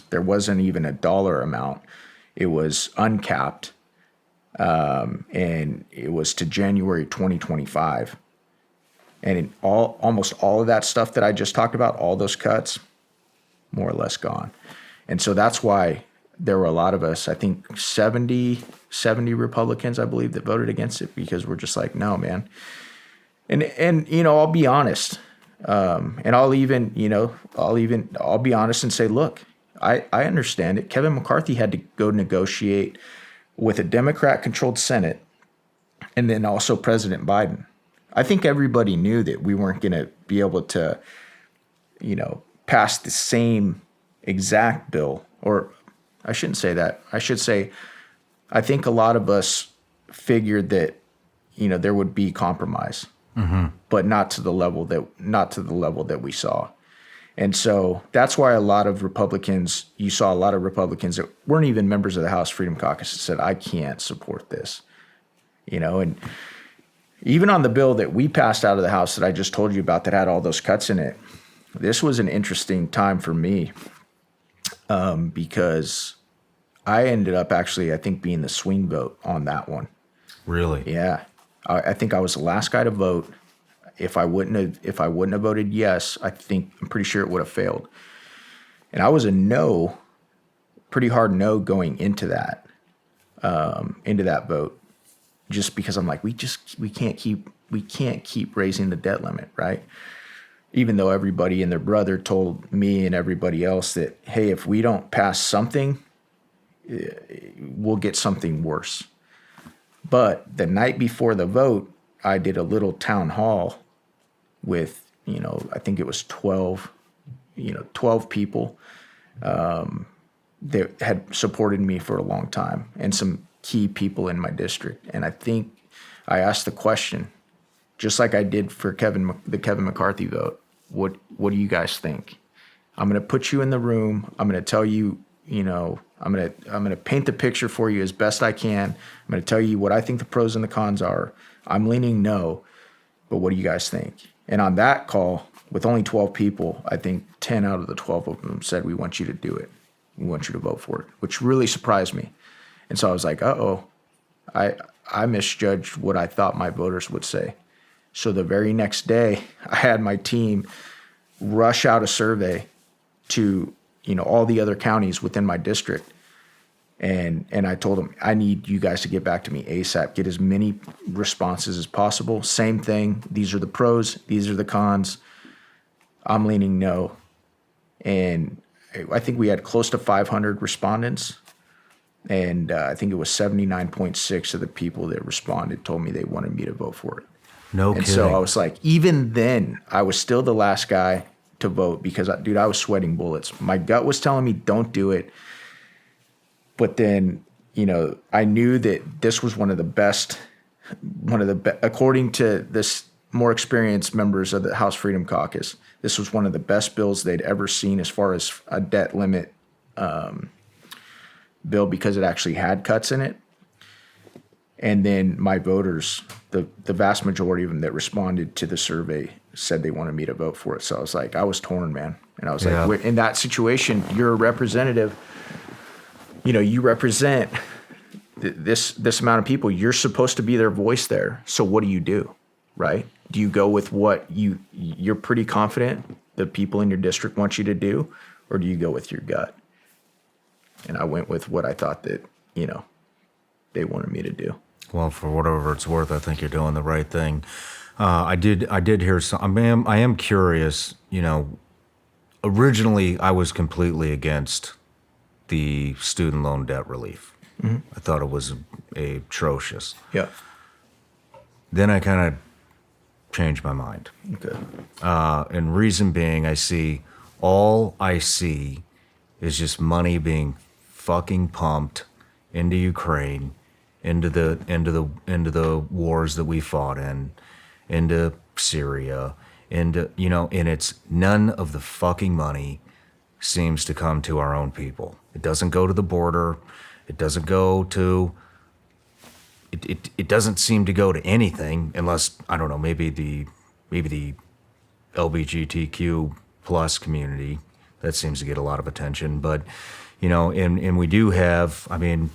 There wasn't even a dollar amount. It was uncapped. And it was to January 2025. And almost all of that stuff that I just talked about, all those cuts, more or less gone. And so that's why there were a lot of us, I think 70 Republicans, I believe, that voted against it, because we're just like, no, man. And I'll be honest. And I'll be honest and say, look, I understand it. Kevin McCarthy had to go negotiate with a Democrat-controlled Senate, and then also President Biden. I think everybody knew that we weren't going to be able to, pass the same exact bill. Or I shouldn't say that. I should say, I think a lot of us figured that, there would be compromise, but not to the level that we saw. And so that's why you saw a lot of Republicans that weren't even members of the House Freedom Caucus that said, I can't support this, and even on the bill that we passed out of the House that I just told you about that had all those cuts in it, this was an interesting time for me because I ended up actually, I think, being the swing vote on that one. Really? Yeah. I think I was the last guy to vote. If I wouldn't have voted yes, I'm pretty sure it would have failed. And I was a pretty hard no going into that vote, just because I'm like, we can't keep raising the debt limit, right? even though everybody and their brother told me and everybody else that, hey, if we don't pass something, we'll get something worse. But the night before the vote, I did a little town hall with, I think it was 12 people that had supported me for a long time and some key people in my district. And I think I asked the question, just like I did for the Kevin McCarthy vote, what do you guys think? I'm going to put you in the room. I'm going to tell you, I'm going to paint the picture for you as best I can. I'm going to tell you what I think the pros and the cons are. I'm leaning no, but what do you guys think? And on that call, with only 12 people, I think 10 out of the 12 of them said, we want you to do it. We want you to vote for it, which really surprised me. And so I was like, I misjudged what I thought my voters would say. So the very next day, I had my team rush out a survey to, all the other counties within my district. And I told them, I need you guys to get back to me ASAP, get as many responses as possible. Same thing. These are the pros. These are the cons. I'm leaning no. And I think we had close to 500 respondents. And I think it was 79.6 of the people that responded told me they wanted me to vote for it. No and kidding. So I was like, even then, I was still the last guy to vote because, I was sweating bullets. My gut was telling me, don't do it. But then, I knew that this was one of the best, according to this more experienced members of the House Freedom Caucus, this was one of the best bills they'd ever seen as far as a debt limit bill because it actually had cuts in it. And then my voters, the vast majority of them that responded to the survey said they wanted me to vote for it. So I was like, I was torn, man. And I was like, in that situation, you're a representative. You represent this amount of people. You're supposed to be their voice there. So what do? Right? Do you go with what you're pretty confident the people in your district want you to do, or do you go with your gut? And I went with what I thought that, they wanted me to do. Well, for whatever it's worth, I think you're doing the right thing. I did hear some. I am curious. Originally I was completely against the student loan debt relief. Mm-hmm. I thought it was atrocious. Yeah. Then I kind of changed my mind. Okay. And reason being, all I see is just money being fucking pumped into Ukraine, into the wars that we fought in, into Syria, and it's none of the fucking money seems to come to our own people. It doesn't go to the border. It doesn't go to. It doesn't seem to go to anything unless, I don't know, maybe the LGBTQ plus community that seems to get a lot of attention. But and we do have. I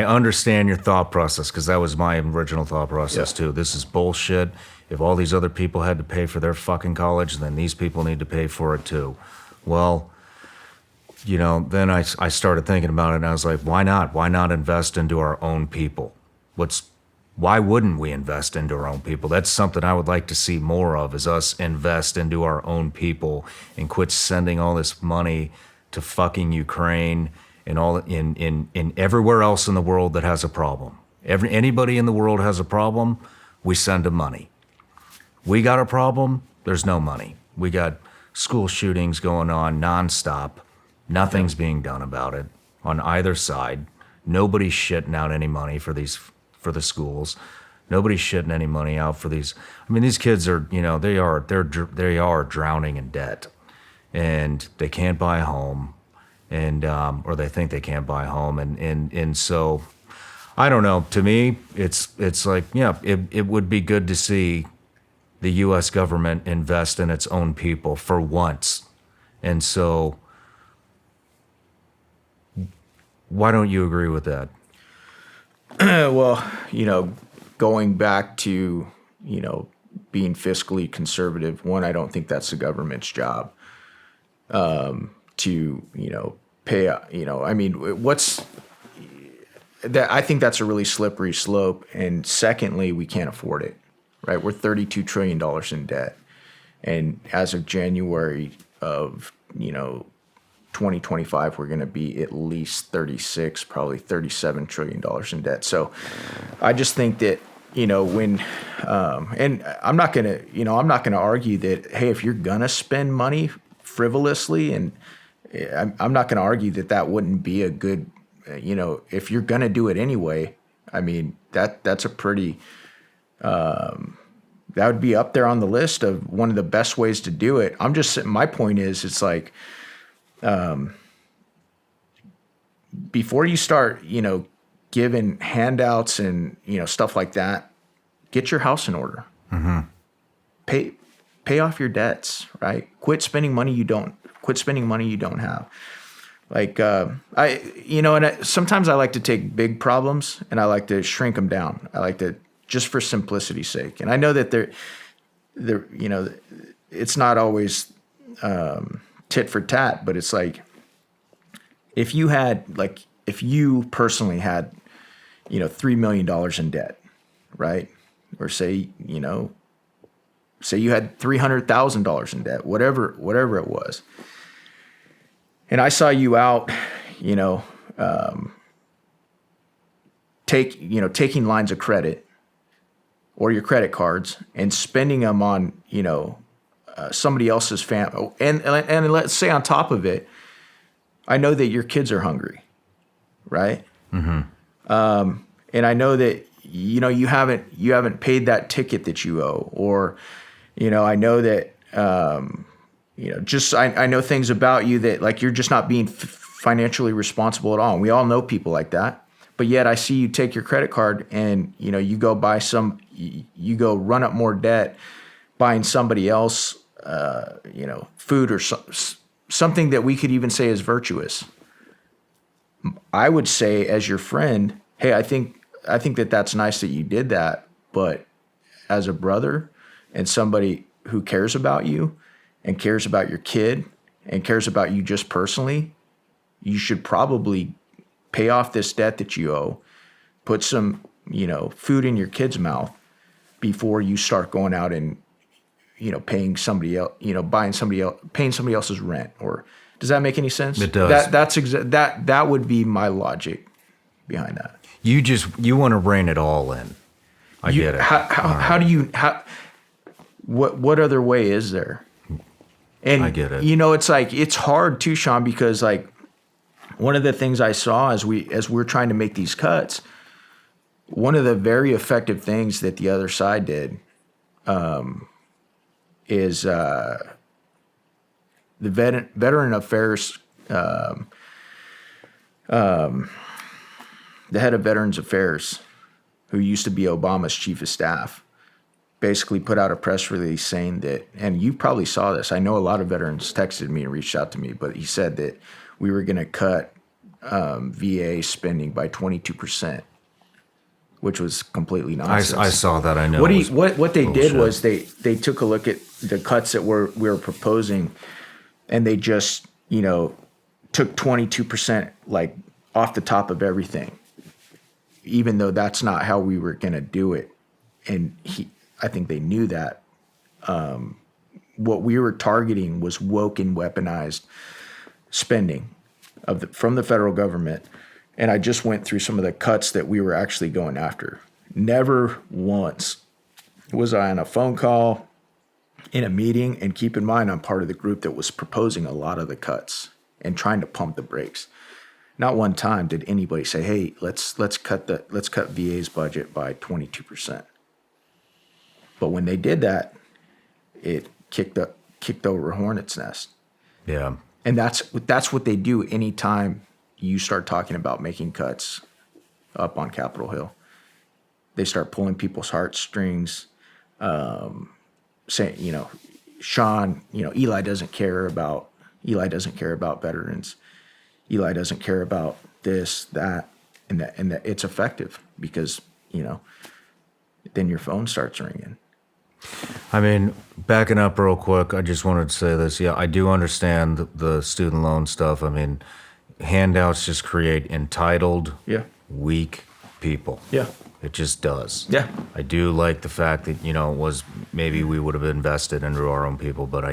understand your thought process because that was my original thought process too. This is bullshit. If all these other people had to pay for their fucking college, then these people need to pay for it too. Well, then I started thinking about it and I was like, why not? Why not invest into our own people? Why wouldn't we invest into our own people? That's something I would like to see more of, is us invest into our own people and quit sending all this money to fucking Ukraine and all in everywhere else in the world that has a problem. Anybody in the world has a problem, we send them money. We got a problem, there's no money. We got school shootings going on nonstop. Nothing's being done about it on either side. Nobody's shitting out any money for the schools. Nobody's shitting any money out for these. These kids are, they are drowning in debt, and they can't buy a home, and or they think they can't buy a home, and so I don't know. To me, it's like, it would be good to see the U.S. government invest in its own people for once, and so. Why don't you agree with that? Well, going back to, being fiscally conservative, one, I don't think that's the government's job to, pay, what's that? I think that's a really slippery slope. And secondly, we can't afford it, right? We're $32 trillion in debt. And as of January of, 2025, we're going to be at least 36, probably $37 trillion in debt. So I just think that, when, and I'm not going to argue that, hey, if you're going to spend money frivolously, and I'm not going to argue that wouldn't be a good, if you're going to do it anyway, I mean, that's a pretty, that would be up there on the list of one of the best ways to do it. My point is, it's like, before you start, giving handouts and, stuff like that, get your house in order. Mm-hmm. Pay off your debts, right? Quit spending money you don't have. Like, sometimes I like to take big problems and I like to shrink them down. I like to, just for simplicity's sake. And I know that it's not always, tit for tat, but it's like, if you personally had, $3 million in debt, right? Or say you had $300,000 in debt, whatever it was. And I saw you out, taking lines of credit or your credit cards and spending them on, somebody else's family. And let's say on top of it, I know that your kids are hungry, right? Mm-hmm. And I know that, you haven't paid that ticket that you owe, or, I know that, I know things about you that, like, you're just not being financially responsible at all. And we all know people like that. But yet I see you take your credit card and, you go you go run up more debt buying somebody else, food or something that we could even say is virtuous. I would say, as your friend, hey, I think that's nice that you did that. But as a brother and somebody who cares about you and cares about your kid and cares about you just personally, you should probably pay off this debt that you owe, put some, food in your kid's mouth before you start going out and, paying somebody else, paying somebody else's rent. Or does that make any sense? It does. That would be my logic behind that. You want to rein it all in. I get it. What other way is there? And I get it. It's like, it's hard too, Shawn, because like one of the things I saw as we're trying to make these cuts, one of the very effective things that the other side did, is the Veteran Affairs, the head of Veterans Affairs, who used to be Obama's chief of staff, basically put out a press release saying that, and you probably saw this, I know a lot of veterans texted me and reached out to me, but he said that we were going to cut VA spending by 22%. Which was completely nonsense. I saw that. I know. What they did was they took a look at the cuts that we were proposing, and they just took 22% like off the top of everything, even though that's not how we were going to do it. And I think they knew that. What we were targeting was woke and weaponized spending from the federal government. And I just went through some of the cuts that we were actually going after. Never once was I on a phone call, in a meeting, and keep in mind I'm part of the group that was proposing a lot of the cuts and trying to pump the brakes. Not one time did anybody say, "Hey, let's cut VA's budget by 22%." But when they did that, it kicked over a hornet's nest. Yeah, and that's what they do anytime you start talking about making cuts up on Capitol Hill. They start pulling people's heartstrings, saying, Shawn, Eli doesn't care about veterans. Eli doesn't care about this, that, and that it's effective because, then your phone starts ringing. I mean, backing up real quick, I just wanted to say this. Yeah, I do understand the student loan stuff. I mean, handouts just create entitled, weak people. Yeah. It just does. Yeah. I do like the fact that, it was maybe we would have invested into our own people, but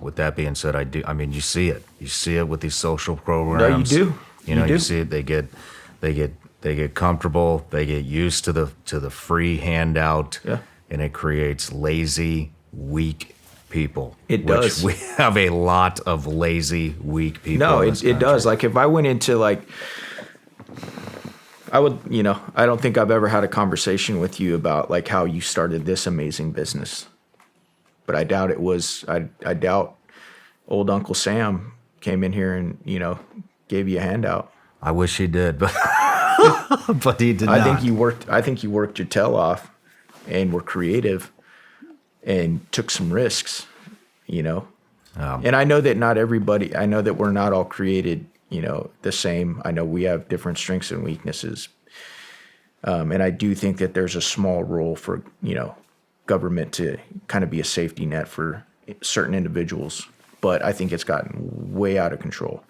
with that being said, I mean, you see it. You see it with these social programs. No, you do. You see it. They get comfortable. They get used to the free handout. Yeah. And it creates lazy, weak people. It does. Which we have a lot of lazy, weak people. No, in this it does. country. Like if I went into I would, I don't think I've ever had a conversation with you about like how you started this amazing business. But I doubt it was, I doubt old Uncle Sam came in here and, gave you a handout. I wish he did, but but he did not. I think you worked your tail off and were creative and took some risks, And I know that not everybody, I know that we're not all created the same. I know we have different strengths and weaknesses. And I do think that there's a small role for, government to kind of be a safety net for certain individuals. But I think it's gotten way out of control.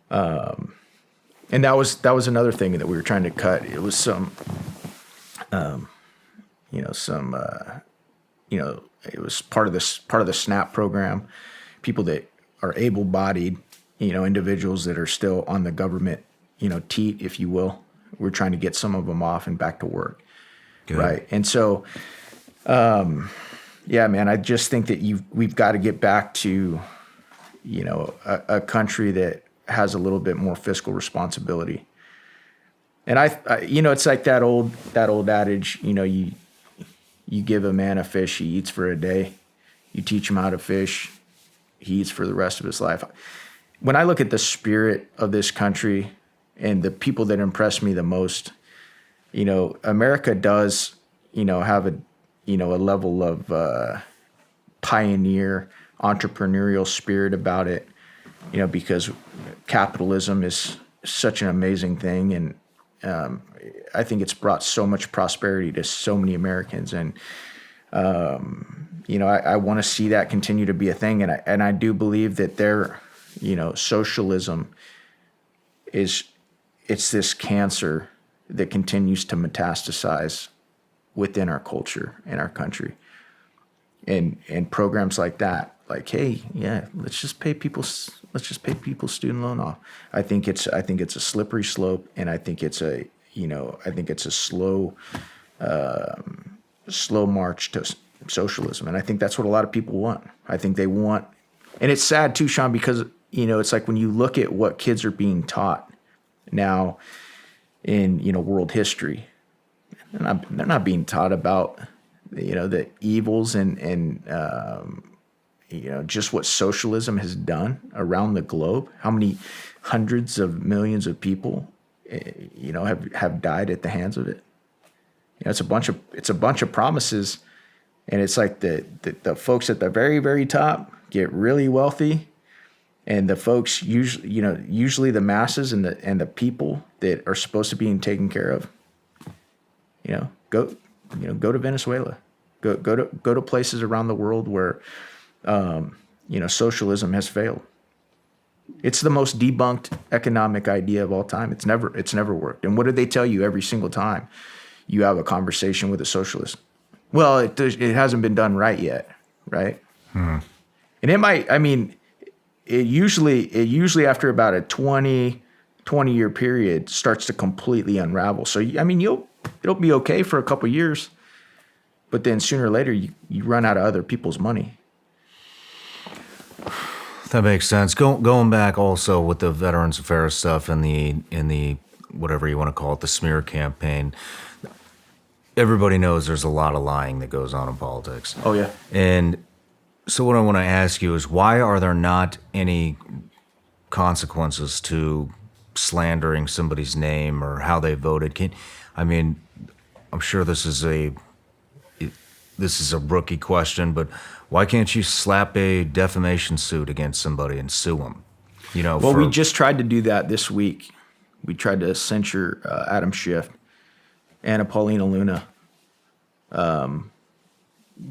And that was another thing that we were trying to cut. It was it was part of the SNAP program, people that are able-bodied, individuals that are still on the government, teat, if you will. We're trying to get some of them off and back to work. Good. Right. And so, yeah, man, I just think that we've got to get back to, a country that has a little bit more fiscal responsibility. And I it's like that old adage, you give a man a fish, he eats for a day. You teach him how to fish, he eats for the rest of his life. When I look at the spirit of this country and the people that impress me the most, America does, have a level of pioneer entrepreneurial spirit about it, because capitalism is such an amazing thing. And I think it's brought so much prosperity to so many Americans. And, I want to see that continue to be a thing. And I do believe that socialism it's this cancer that continues to metastasize within our culture and our country. And programs like that, like, hey, yeah, let's just pay people's student loan off. I think it's a slippery slope, and I think it's a slow march to socialism. And I think that's what a lot of people want. I think they want, and it's sad too, Shawn, because it's like when you look at what kids are being taught now in world history, they're not being taught about the evils and just what socialism has done around the globe. How many hundreds of millions of people have died at the hands of it. It's a bunch of promises, and it's like the folks at the very, very top get really wealthy, and the folks usually the masses and the people that are supposed to be taken care of, go to Venezuela, go to places around the world where socialism has failed. It's the most debunked economic idea of all time. It's never worked. And what do they tell you every single time you have a conversation with a socialist? Well, it hasn't been done right yet, right? And it might. I mean, it usually after about a 20-year period starts to completely unravel. So I mean, it'll be okay for a couple of years, but then sooner or later you run out of other people's money. That makes sense. Going back also with the Veterans Affairs stuff and the whatever you want to call it, the smear campaign. Everybody knows there's a lot of lying that goes on in politics. Oh yeah. And so what I want to ask you is, why are there not any consequences to slandering somebody's name or how they voted? I'm sure this is a rookie question, but why can't you slap a defamation suit against somebody and sue them? Well, we just tried to do that this week. We tried to censure Adam Schiff. Anna Paulina Luna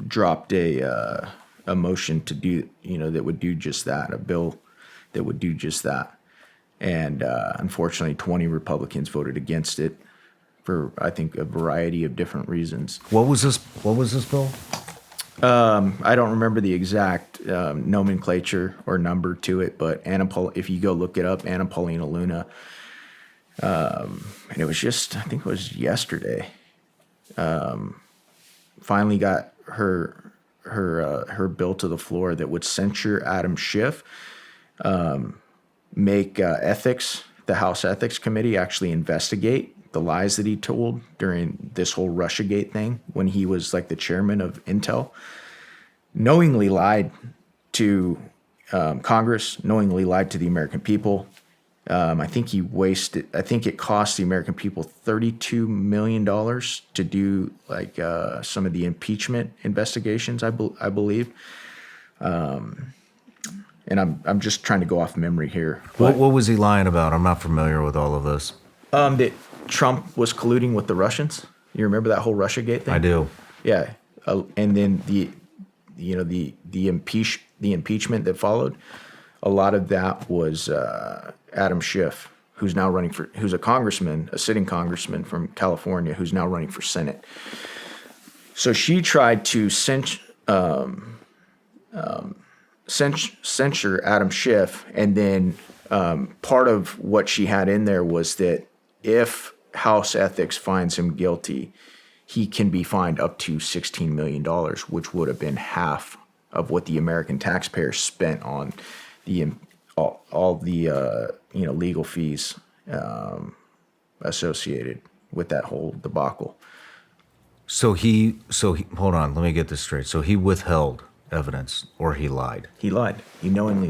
dropped a motion to do, that would do just that, a bill that would do just that. And unfortunately, 20 Republicans voted against it. for, I think, a variety of different reasons. What was this bill? I don't remember the exact nomenclature or number to it, but if you go look it up, Anna Paulina Luna, and it was just, I think it was yesterday, finally got her bill to the floor that would censure Adam Schiff, make the House Ethics Committee actually investigate the lies that he told during this whole Russiagate thing when he was like the chairman of Intel. Knowingly lied to Congress, knowingly lied to the American people. I think it cost the American people $32 million to do like some of the impeachment investigations, I believe. And I'm just trying to go off memory here. What was he lying about? I'm not familiar with all of this. That Trump was colluding with the Russians. You remember that whole Russiagate thing? I do. Yeah, and then the impeachment that followed. A lot of that was Adam Schiff, who's a congressman, a sitting congressman from California, who's now running for Senate. So she tried to censure Adam Schiff, and then part of what she had in there was that if House Ethics finds him guilty, he can be fined up to $16 million, which would have been half of what the American taxpayers spent on all the legal fees associated with that whole debacle. So hold on, let me get this straight. So he withheld evidence, or he lied? He lied. He knowingly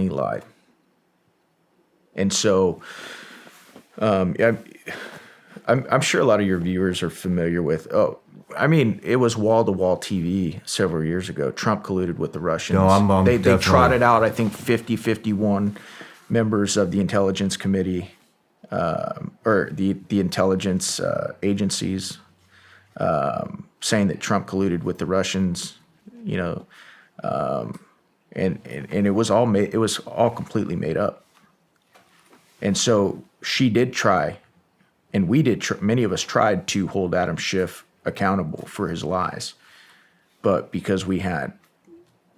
lied. And so, I'm sure a lot of your viewers are familiar with, it was wall-to-wall TV several years ago. Trump colluded with the Russians. No, they trotted out, I think, 51 members of the intelligence committee, or the intelligence agencies, saying that Trump colluded with the Russians, and it was all completely made up. And so she did try, and many of us tried to hold Adam Schiff accountable for his lies. But because we had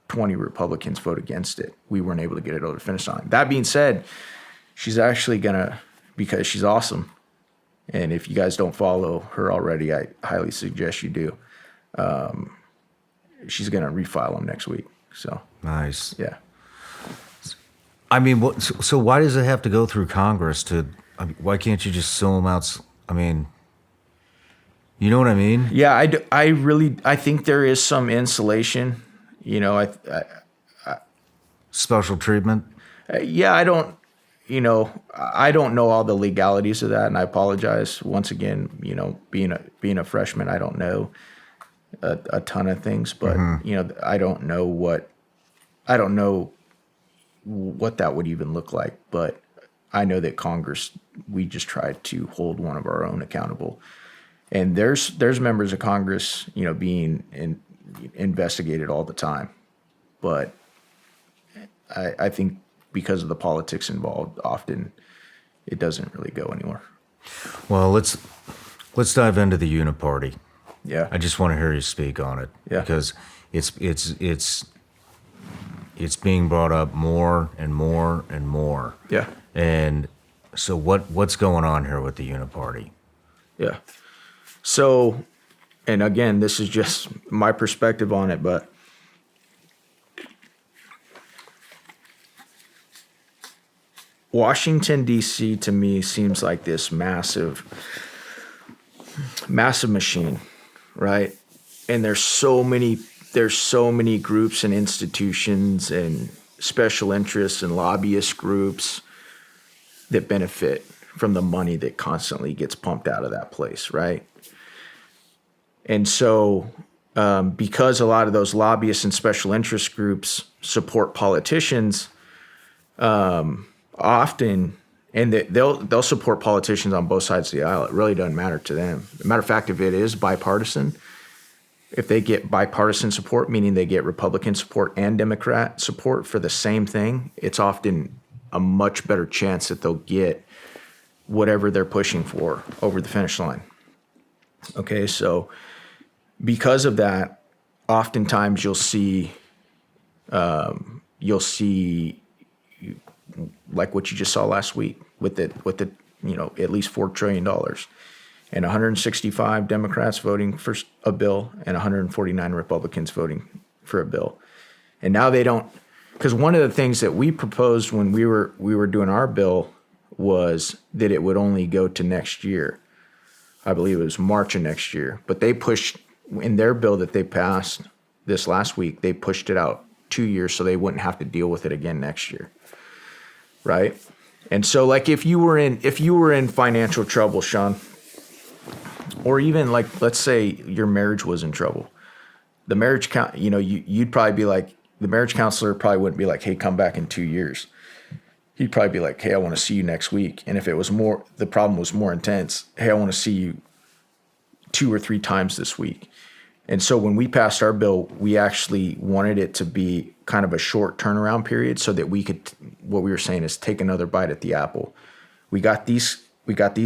20 Republicans vote against it, we weren't able to get it over the finish line. That being said, she's actually because she's awesome, and if you guys don't follow her already, I highly suggest you do. She's going to refile him next week. So nice. Yeah. I mean, so why does it have to go through Congress why can't you just sue him out? I mean, you know what I mean? Yeah, I think there is some insulation, special treatment. Yeah, I don't know all the legalities of that, and I apologize once again. Being a freshman, I don't know a ton of things, but I don't know what that would even look like. But I know that Congress, we just tried to hold one of our own accountable, and there's members of Congress, being investigated all the time, but I think because of the politics involved, often it doesn't really go anywhere. Well, let's dive into the Uniparty. Yeah, I just want to hear you speak on it. Yeah, because it's being brought up more and more and more. Yeah. And so what's going on here with the Uniparty? Yeah. So, and again, this is just my perspective on it, but Washington, D.C. to me seems like this massive machine, right? And there's so many groups and institutions and special interests and lobbyist groups that benefit from the money that constantly gets pumped out of that place, right? And so because a lot of those lobbyists and special interest groups support politicians, often, and they'll support politicians on both sides of the aisle. It really doesn't matter to them. As a matter of fact, if it is bipartisan, if they get bipartisan support, meaning they get Republican support and Democrat support for the same thing, it's often a much better chance that they'll get whatever they're pushing for over the finish line. Okay, so because of that, oftentimes you'll see like what you just saw last week with the at least $4 trillion and 165 Democrats voting for a bill and 149 Republicans voting for a bill. And now they don't, because one of the things that we proposed when we were doing our bill was that it would only go to next year. I believe it was March of next year. But they pushed, in their bill that they passed this last week, they pushed it out 2 years so they wouldn't have to deal with it again next year. Right? And so like if you were in financial trouble, Shawn, or even like let's say your marriage was in trouble, the marriage you'd probably be like, the marriage counselor probably wouldn't be like, hey, come back in 2 years. He'd probably be like, hey, I want to see you next week. And if it was the problem was more intense, hey, I want to see you 2 or 3 times this week. And so when we passed our bill, we actually wanted it to be kind of a short turnaround period so that we could, what we were saying is take another bite at the apple. We got these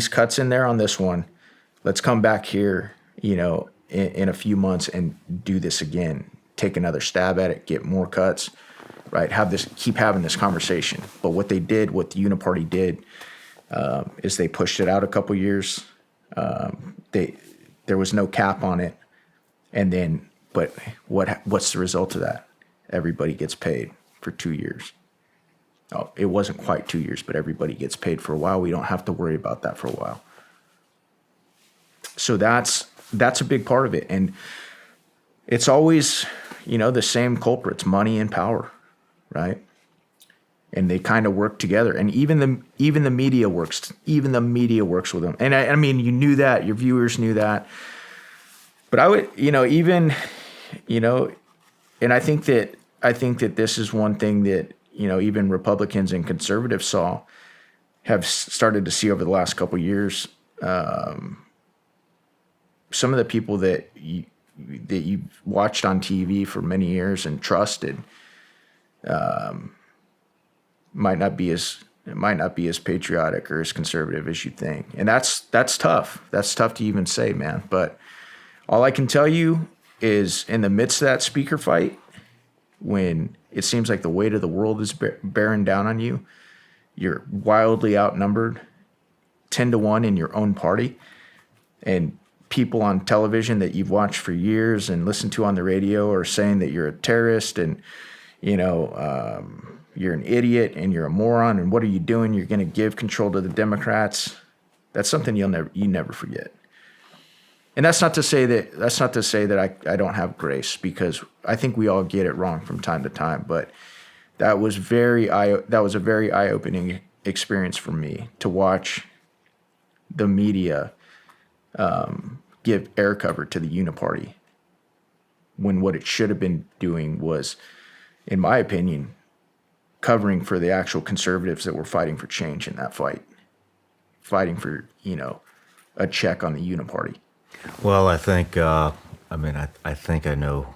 cuts in there on this one. Let's come back here, in a few months and do this again. Take another stab at it, get more cuts, right? Keep having this conversation. But what the Uniparty did, is they pushed it out a couple years. There was no cap on it. And then, but what's the result of that? Everybody gets paid for 2 years. Oh, it wasn't quite 2 years, but everybody gets paid for a while. We don't have to worry about that for a while. So that's a big part of it. And it's always, the same culprits, money and power, right? And they kind of work together. And even the media works. Even the media works with them. And I mean, you knew that. Your viewers knew that. But I would, and I think that this is one thing that, even Republicans and conservatives have started to see over the last couple of years. Some of the people that you watched on TV for many years and trusted, might not be as patriotic or as conservative as you think. And that's tough. That's tough to even say, man. But all I can tell you is in the midst of that speaker fight, when it seems like the weight of the world is bearing down on you, you're wildly outnumbered 10-1 in your own party, and people on television that you've watched for years and listened to on the radio are saying that you're a terrorist and, you're an idiot and you're a moron and what are you doing? You're going to give control to the Democrats. That's something you never forget. And that's not to say that I don't have grace, because I think we all get it wrong from time to time. But that was a very eye-opening experience for me to watch the media give air cover to the Uniparty, when what it should have been doing was, in my opinion, covering for the actual conservatives that were fighting for change in that fight, fighting for a check on the Uniparty. Well, I think, I think I know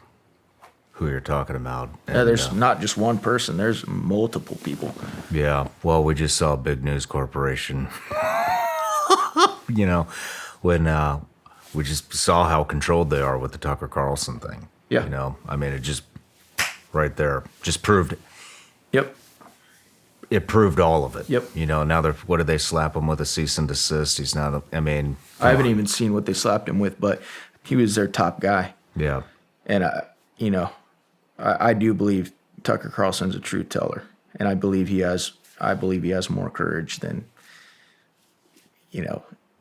who you're talking about. And, there's not just one person. There's multiple people. Yeah. Well, we just saw a big news corporation, when we just saw how controlled they are with the Tucker Carlson thing. Yeah. It just, right there, just proved it. Yep. It proved all of it. Yep. Now what did they slap him with? A cease and desist? He's not, I haven't even seen what they slapped him with, but he was their top guy. Yeah. And, I do believe Tucker Carlson's a truth teller. And I believe he has more courage than,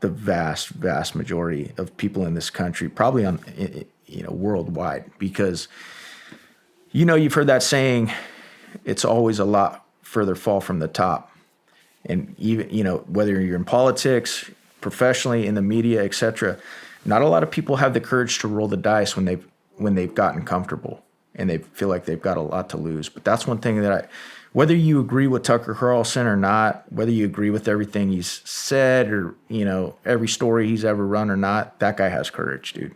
the vast, vast majority of people in this country, probably worldwide, because, you've heard that saying, it's always a lot further fall from the top. And even, whether you're in politics, professionally, in the media, etc., not a lot of people have the courage to roll the dice when they've gotten comfortable and they feel like they've got a lot to lose. But that's one thing that whether you agree with Tucker Carlson or not, whether you agree with everything he's said or, every story he's ever run or not, that guy has courage, dude.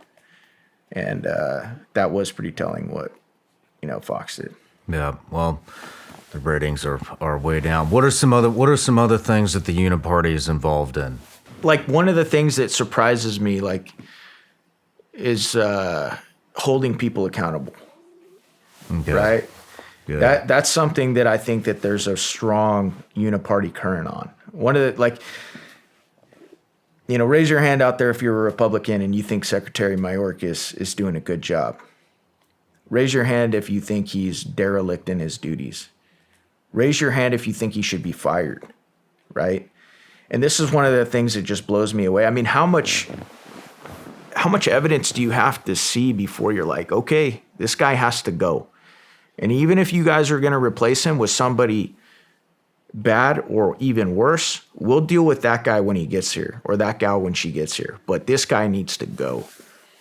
And that was pretty telling what, Fox did. Yeah, well, The ratings are way down. What are some other things that the Uniparty is involved in? Like one of the things that surprises me, like, is holding people accountable. Okay. Right? Yeah. That's something that I think that there's a strong Uniparty current on. One of the, like, raise your hand out there if you're a Republican and you think Secretary Mayorkas is doing a good job. Raise your hand if you think he's derelict in his duties. Raise your hand if you think he should be fired, right? And this is one of the things that just blows me away. I mean, how much evidence do you have to see before you're like, okay, this guy has to go? And even if you guys are going to replace him with somebody bad or even worse, we'll deal with that guy when he gets here, or that gal when she gets here. But this guy needs to go,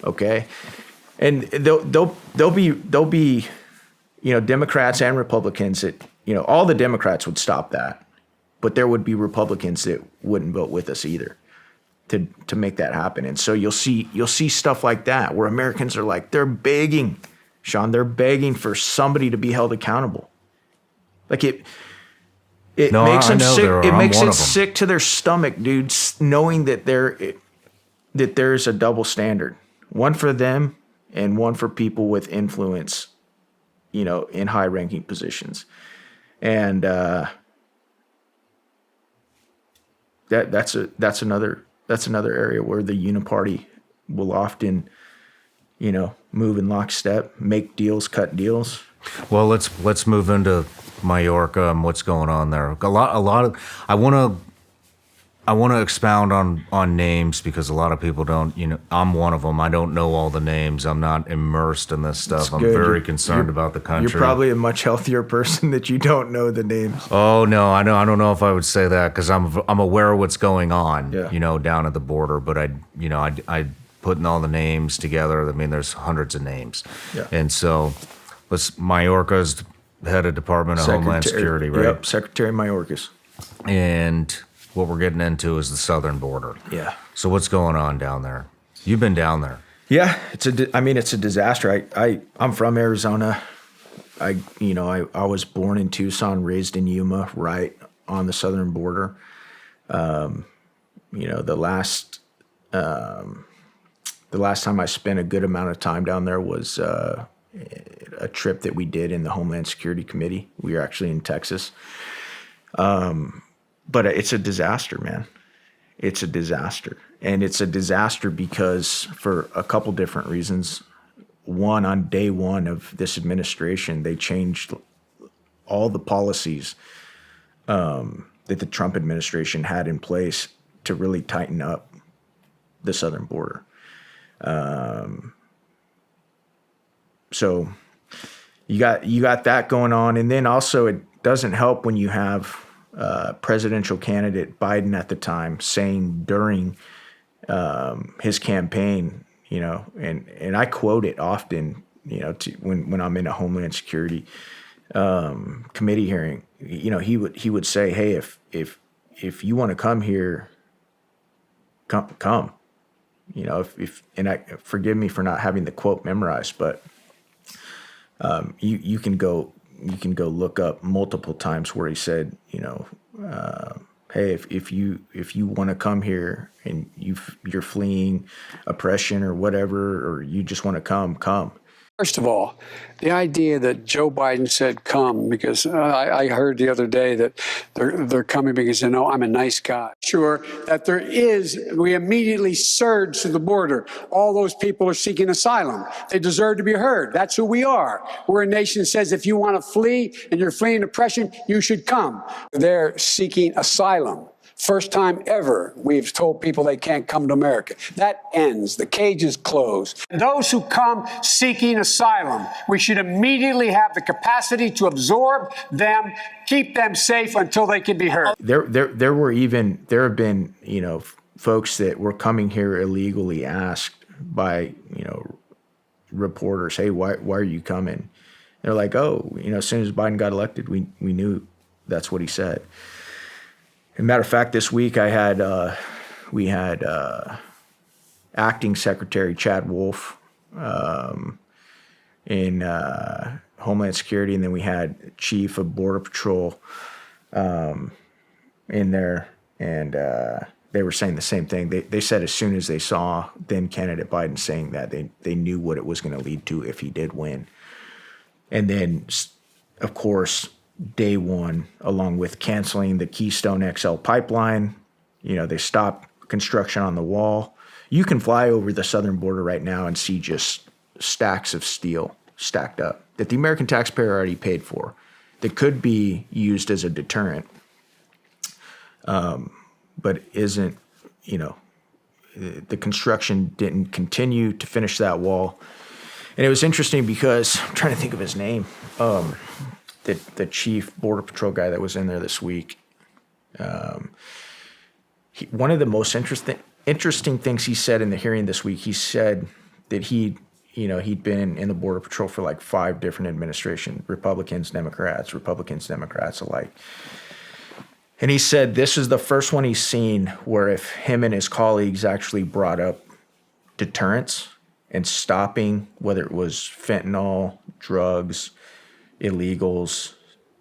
okay? And there'll be Democrats and Republicans that, all the Democrats would stop that, but there would be Republicans that wouldn't vote with us either to make that happen. And so you'll see stuff like that where Americans are like, they're begging, Shawn, they're begging for somebody to be held accountable. Like it makes them sick. It makes it sick to their stomach, dude, knowing that there's a double standard, one for them and one for people with influence, in high-ranking positions. And that's another area where the Uniparty will often, move in lockstep, make deals, cut deals. Well, let's move into Mallorca and what's going on there. A lot of I want to expound on names because a lot of people don't, I'm one of them. I don't know all the names. I'm not immersed in this stuff. I'm very concerned about the country. You're probably a much healthier person that you don't know the names. Oh, no, I don't know if I would say that because I'm aware of what's going on, down at the border. But I putting all the names together. I mean, there's hundreds of names. Yeah. And so Mallorca's head of Department of Homeland Security, right? Yep, Secretary Mayorkas. And what we're getting into is the southern border. Yeah. So what's going on down there? You've been down there. Yeah, it's a disaster. I'm from Arizona. I was born in Tucson, raised in Yuma, right on the southern border. The last time I spent a good amount of time down there was a trip that we did in the Homeland Security Committee. We were actually in Texas. But it's a disaster, man. It's a disaster. And it's a disaster because for a couple different reasons. One, on day one of this administration, they changed all the policies that the Trump administration had in place to really tighten up the southern border. So you got that going on. And then also it doesn't help when you have presidential candidate Biden at the time saying during his campaign, and I quote it often, when I'm in a Homeland Security committee hearing, he would say, hey, if you want to come here, come. And forgive me for not having the quote memorized, but you can go look up multiple times where he said, hey, if you want to come here and you're fleeing oppression or whatever, or you just want to come. First of all, the idea that Joe Biden said come, because I heard the other day that they're coming because they know I'm a nice guy. Sure, that we immediately surge to the border. All those people are seeking asylum. They deserve to be heard. That's who we are. We're a nation that says if you want to flee and you're fleeing oppression, you should come. They're seeking asylum. First time ever we've told people they can't come to America. That ends. The cage is closed. Those who come seeking asylum, we should immediately have the capacity to absorb them, keep them safe until they can be heard. There have been, folks that were coming here illegally asked by, reporters, hey, why are you coming? They're like, oh, as soon as Biden got elected, we knew that's what he said. As a matter of fact, this week we had Acting Secretary Chad Wolf in Homeland Security, and then we had Chief of Border Patrol in there, and they were saying the same thing. They said as soon as they saw then candidate Biden saying that, they knew what it was going to lead to if he did win. And then, of course, day one, along with canceling the Keystone XL pipeline, they stopped construction on the wall. You can fly over the southern border right now and see just stacks of steel stacked up that the American taxpayer already paid for that could be used as a deterrent, but isn't, the construction didn't continue to finish that wall. And it was interesting because I'm trying to think of his name, the chief border patrol guy that was in there this week. One of the most interesting things he said in the hearing this week, he said that he'd been in the border patrol for like 5 different administrations, Republicans, Democrats alike. And he said this is the first one he's seen where if him and his colleagues actually brought up deterrence and stopping, whether it was fentanyl, drugs, illegals,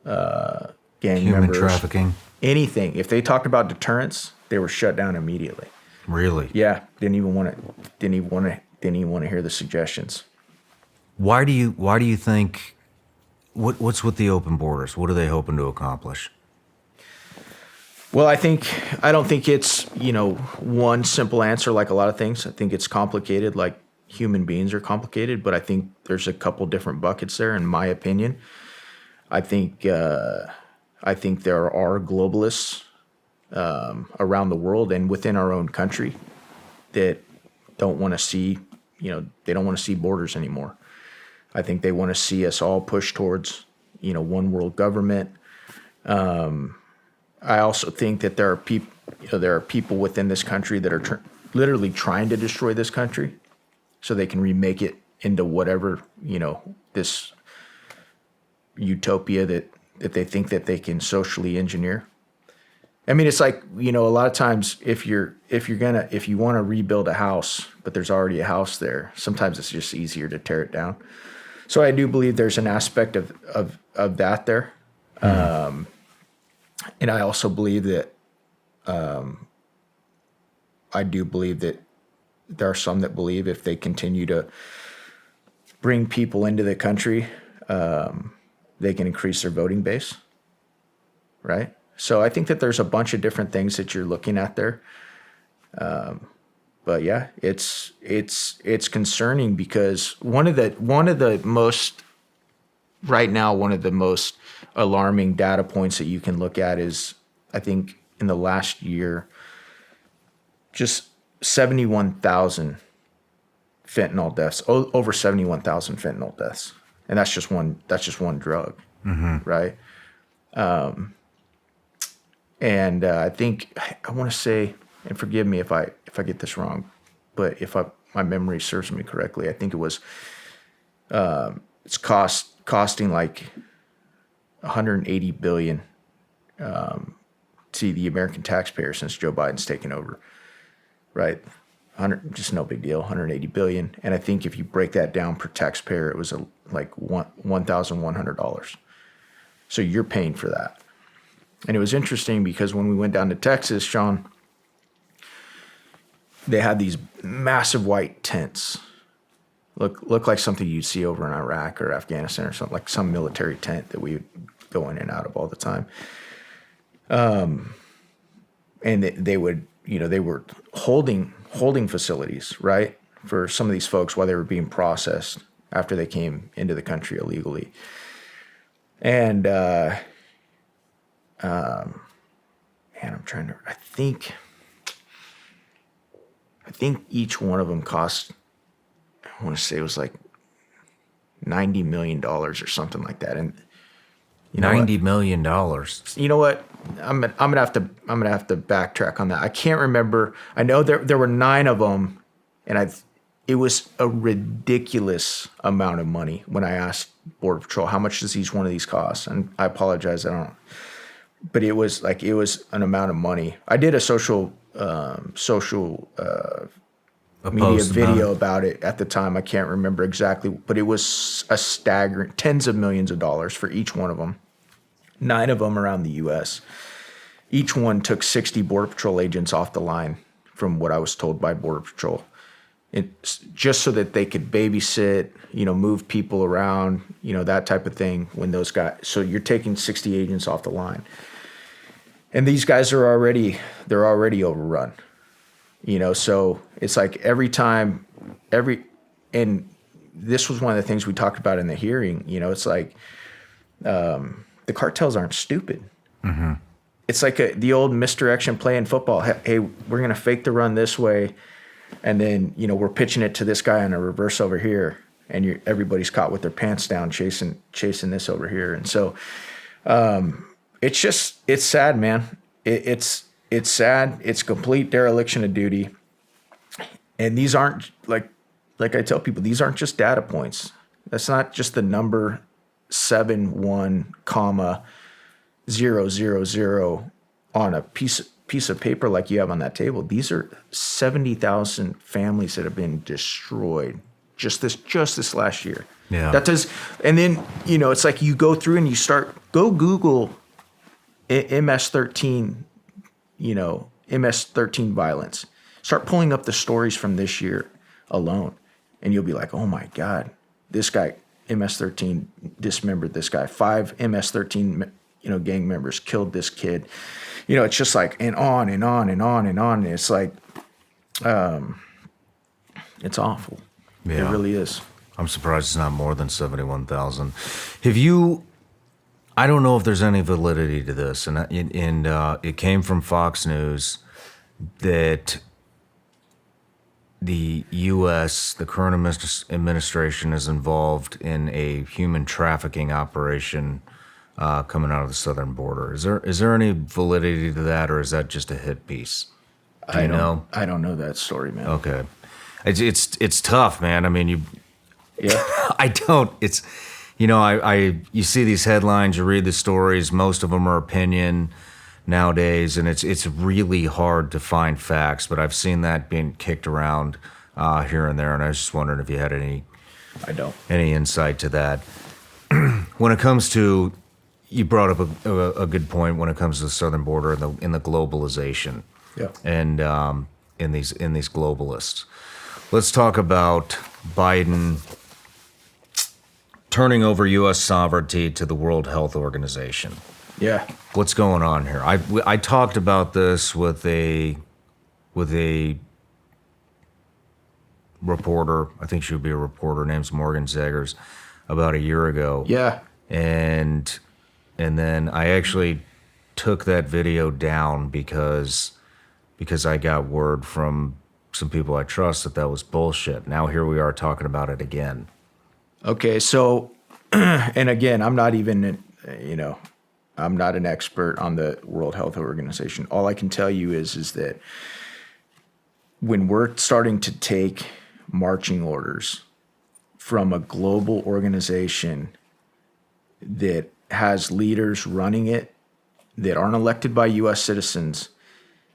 gang human members, trafficking, anything. If they talked about deterrence, they were shut down immediately. Really? Yeah, didn't even want to hear the suggestions. Why do you think? What's with the open borders? What are they hoping to accomplish? Well, I don't think it's, one simple answer like a lot of things. I think it's complicated, like human beings are complicated, but I think there's a couple different buckets there, in my opinion. I think there are globalists around the world and within our own country that don't want to see, they don't want to see borders anymore. I think they want to see us all push towards, one world government. I also think that there are people within this country that are literally trying to destroy this country so they can remake it into whatever, this utopia that they think that they can socially engineer. I mean, it's like, a lot of times if you want to rebuild a house, but there's already a house there, sometimes it's just easier to tear it down. So I do believe there's an aspect of that there. And I also believe that, there are some that believe if they continue to bring people into the country, they can increase their voting base, right? So I think that there's a bunch of different things that you're looking at there. But yeah, it's concerning because one of the most alarming data points that you can look at is, I think in the last year, just 71,000 fentanyl deaths, over 71,000 fentanyl deaths. And that's just one drug, right? And I think, I want to say, and forgive me if I get this wrong, but if my memory serves me correctly, I think it was, it's costing like $180 billion to the American taxpayer since Joe Biden's taken over, right? Just no big deal, $180 billion. And I think if you break that down per taxpayer, it was like $1,100. So you're paying for that. And it was interesting because when we went down to Texas, Shawn, they had these massive white tents. Look like something you'd see over in Iraq or Afghanistan or something, like some military tent that we would go in and out of all the time. And they would, they were holding facilities, right, for some of these folks while they were being processed after they came into the country illegally. And man, I think each one of them cost, I want to say it was like $90 million or something like that. And $90 million. You know what? I'm gonna have to backtrack on that. I can't remember. I know there were 9 of them, and it was a ridiculous amount of money when I asked Border Patrol how much does each one of these cost, and I apologize, I don't. But it was an amount of money. I did a social media video about it at the time. I can't remember exactly, but it was a staggering tens of millions of dollars for each one of them. 9 of them around the U.S. Each one took 60 Border Patrol agents off the line, from what I was told by Border Patrol. It's just so that they could babysit, move people around, that type of thing when those guys. So you're taking 60 agents off the line. And these guys they're already overrun. So it's like and this was one of the things we talked about in the hearing, it's like the cartels aren't stupid. Mm-hmm. It's like the old misdirection play in football. Hey, we're going to fake the run this way. And then, we're pitching it to this guy on a reverse over here, and everybody's caught with their pants down chasing this over here. And so it's sad, man. It's sad. It's complete dereliction of duty. And these aren't, like I tell people, these aren't just data points. That's not just the number 71, 000 on a piece of paper like you have on that table. These are 70,000 families that have been destroyed just this last year. Yeah. That does, and then it's like you go through and you go Google MS-13, MS-13 violence. Start pulling up the stories from this year alone, and you'll be like, oh my God, this guy MS-13 dismembered this guy. 5 MS-13 gang members killed this kid. It's just like, and on and on and on and on. And it's like, it's awful. Yeah. It really is. I'm surprised it's not more than 71,000. I don't know if there's any validity to this, and it came from Fox News that the U.S., the current administration, is involved in a human trafficking operation coming out of the southern border. Is there any validity to that, or is that just a hit piece? Do you know? I don't know that story, man. Okay, it's tough, man. I mean, Yeah. I don't. It's you see these headlines, you read the stories. Most of them are opinion nowadays, and it's really hard to find facts. But I've seen that being kicked around here and there, and I was just wondering if you had any insight to that. When it comes to, you brought up a good point when it comes to the southern border and in the globalization, and in these globalists. Let's talk about Biden turning over U.S. sovereignty to the World Health Organization. Yeah. What's going on here? I talked about this with a reporter. I think she would be a reporter. Name's Morgan Zegers, about a year ago. Yeah. And then I actually took that video down because I got word from some people I trust that was bullshit. Now here we are talking about it again. Okay, so, and again, I'm not even, I'm not an expert on the World Health Organization. All I can tell you is that when we're starting to take marching orders from a global organization that has leaders running it that aren't elected by U.S. citizens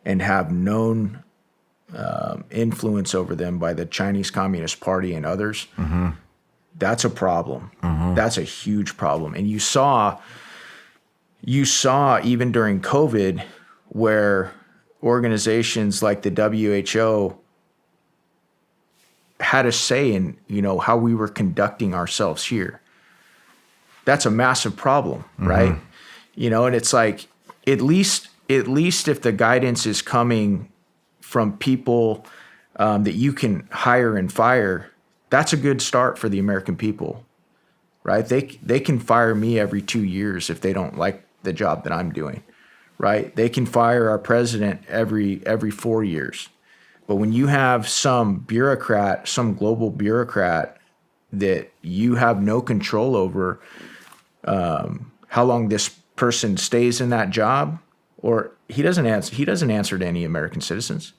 and have known influence over them by the Chinese Communist Party and others, that's a problem. That's a huge problem. And you saw even during COVID where organizations like the WHO had a say in, how we were conducting ourselves here. That's a massive problem, right? And it's like, at least if the guidance is coming from people that you can hire and fire, that's a good start for the American people, right? They can fire me every 2 years if they don't like the job that I'm doing, right? They can fire our president every 4 years. But when you have some bureaucrat, some global bureaucrat that you have no control over how long this person stays in that job, or he doesn't answer to any American citizens,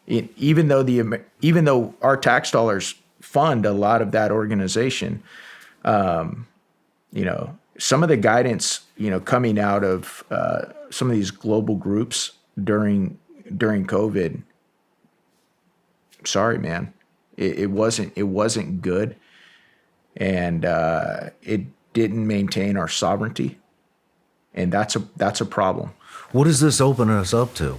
even though our tax dollars fund a lot of that organization. Some of the guidance, coming out of some of these global groups during COVID sorry, man, it wasn't good, and it didn't maintain our sovereignty, and that's a problem. What is this opening us up to?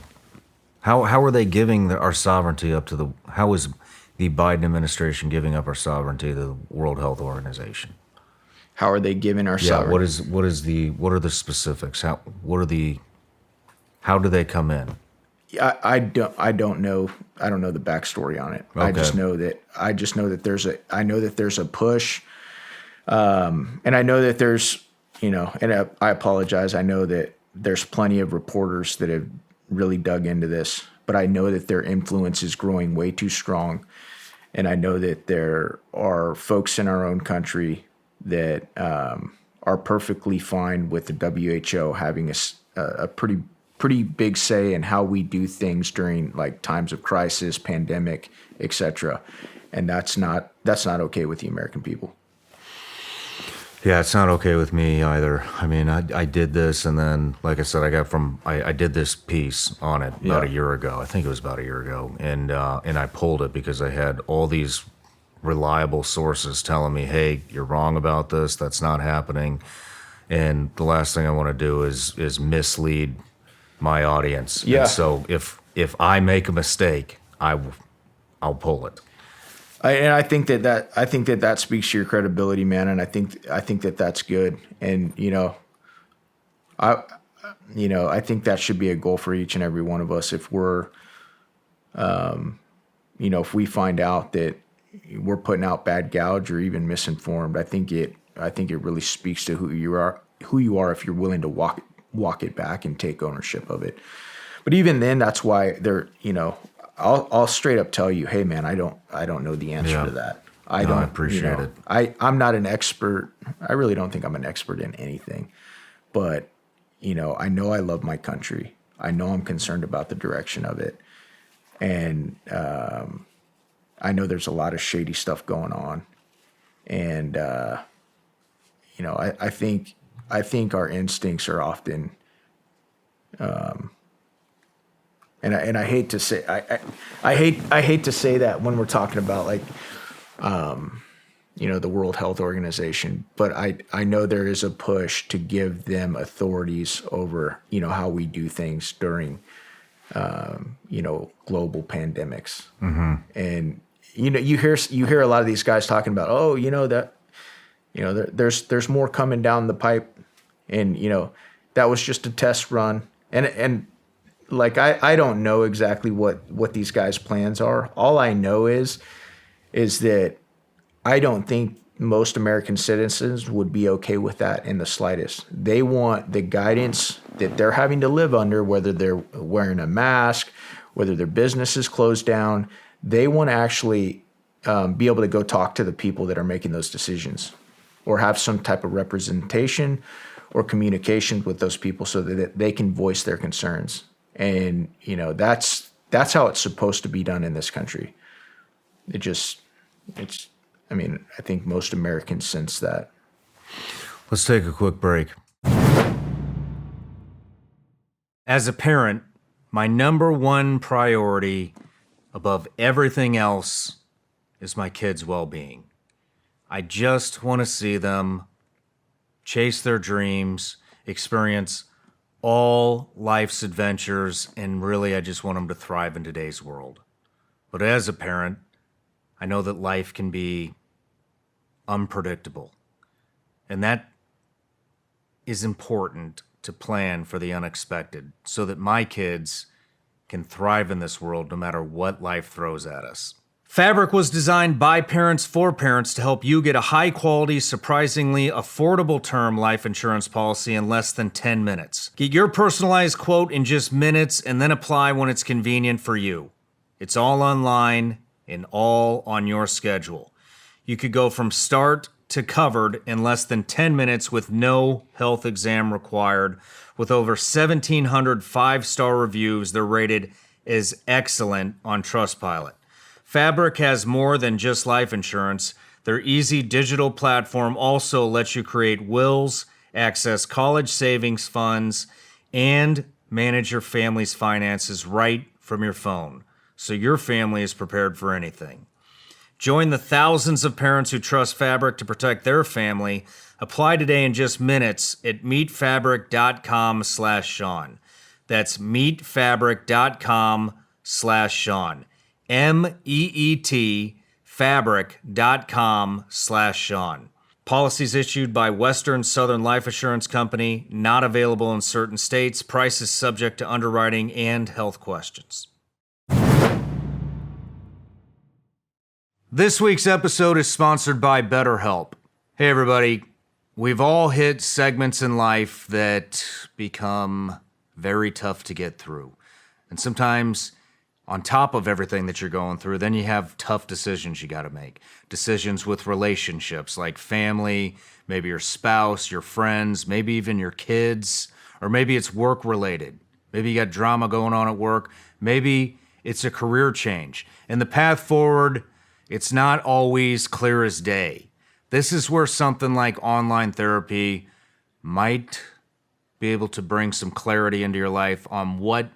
How are they giving our sovereignty up to how is the Biden administration giving up our sovereignty to the World Health Organization? How are they giving our Yeah, sovereignty? what are the specifics? How do they come in? I don't know. I don't know the backstory on it. Okay. I just know that there's a push, and I know that there's, and I apologize. I know that there's plenty of reporters that have really dug into this, but I know that their influence is growing way too strong, and I know that there are folks in our own country that are perfectly fine with the WHO having a pretty big say in how we do things during like times of crisis, pandemic, etc. And that's not okay with the American people. Yeah, it's not okay with me either. I mean, I did this, and then, like I said, I did this piece on it about a year ago. I think it was about a year ago, and I pulled it because I had all these reliable sources telling me, "Hey, you're wrong about this. That's not happening." And the last thing I want to do is mislead my audience. Yeah. And so if I make a mistake, I'll pull it. I think that speaks to your credibility, man. And I think that that's good. And I think that should be a goal for each and every one of us. If we're, if we find out that we're putting out bad gouge or even misinformed, I think it really speaks to who you are if you're willing to walk it back and take ownership of it. But even then, that's why I'll straight up tell you, hey man, I don't know the answer to that. I appreciate it. I'm not an expert. I really don't think I'm an expert in anything, but I know I love my country. I know I'm concerned about the direction of it. And, I know there's a lot of shady stuff going on. And, I think our instincts are often, and I hate to say I hate to say that when we're talking about like the World Health Organization, but I know there is a push to give them authorities over how we do things during global pandemics. Mm-hmm. And you hear a lot of these guys talking about there's more coming down the pipe, and that was just a test run, and like I don't know exactly what these guys' plans are. All I know is that I don't think most American citizens would be okay with that in the slightest. They want the guidance that they're having to live under, whether they're wearing a mask, whether their business is closed down. They want to actually be able to go talk to the people that are making those decisions, or have some type of representation or communication with those people so that they can voice their concerns. And that's how it's supposed to be done in this country. I think most Americans sense that. Let's take a quick break. As a parent, my number one priority above everything else is my kids' well-being. I just want to see them chase their dreams, experience all life's adventures, and really I just want them to thrive in today's world. But as a parent, I know that life can be unpredictable, and that is important to plan for the unexpected so that my kids can thrive in this world no matter what life throws at us. Fabric was designed by parents for parents to help you get a high-quality, surprisingly affordable term life insurance policy in less than 10 minutes. Get your personalized quote in just minutes and then apply when it's convenient for you. It's all online and all on your schedule. You could go from start to covered in less than 10 minutes with no health exam required. With over 1,700 five-star reviews, they're rated as excellent on Trustpilot. Fabric has more than just life insurance. Their easy digital platform also lets you create wills, access college savings funds, and manage your family's finances right from your phone. so your family is prepared for anything. Join the thousands of parents who trust Fabric to protect their family. Apply today in just minutes at meetfabric.com/Shawn. That's meetfabric.com/Shawn. MEET fabric.com/Shawn. Policies issued by Western Southern Life Assurance Company, not available in certain states. Prices subject to underwriting and health questions. This week's episode is sponsored by BetterHelp. Hey everybody, we've all hit segments in life that become very tough to get through. And sometimes on top of everything that you're going through, then you have tough decisions you got to make. Decisions with relationships like family, maybe your spouse, your friends, maybe even your kids, or maybe it's work related. Maybe you got drama going on at work. Maybe it's a career change. And the path forward, it's not always clear as day. This is where something like online therapy might be able to bring some clarity into your life on what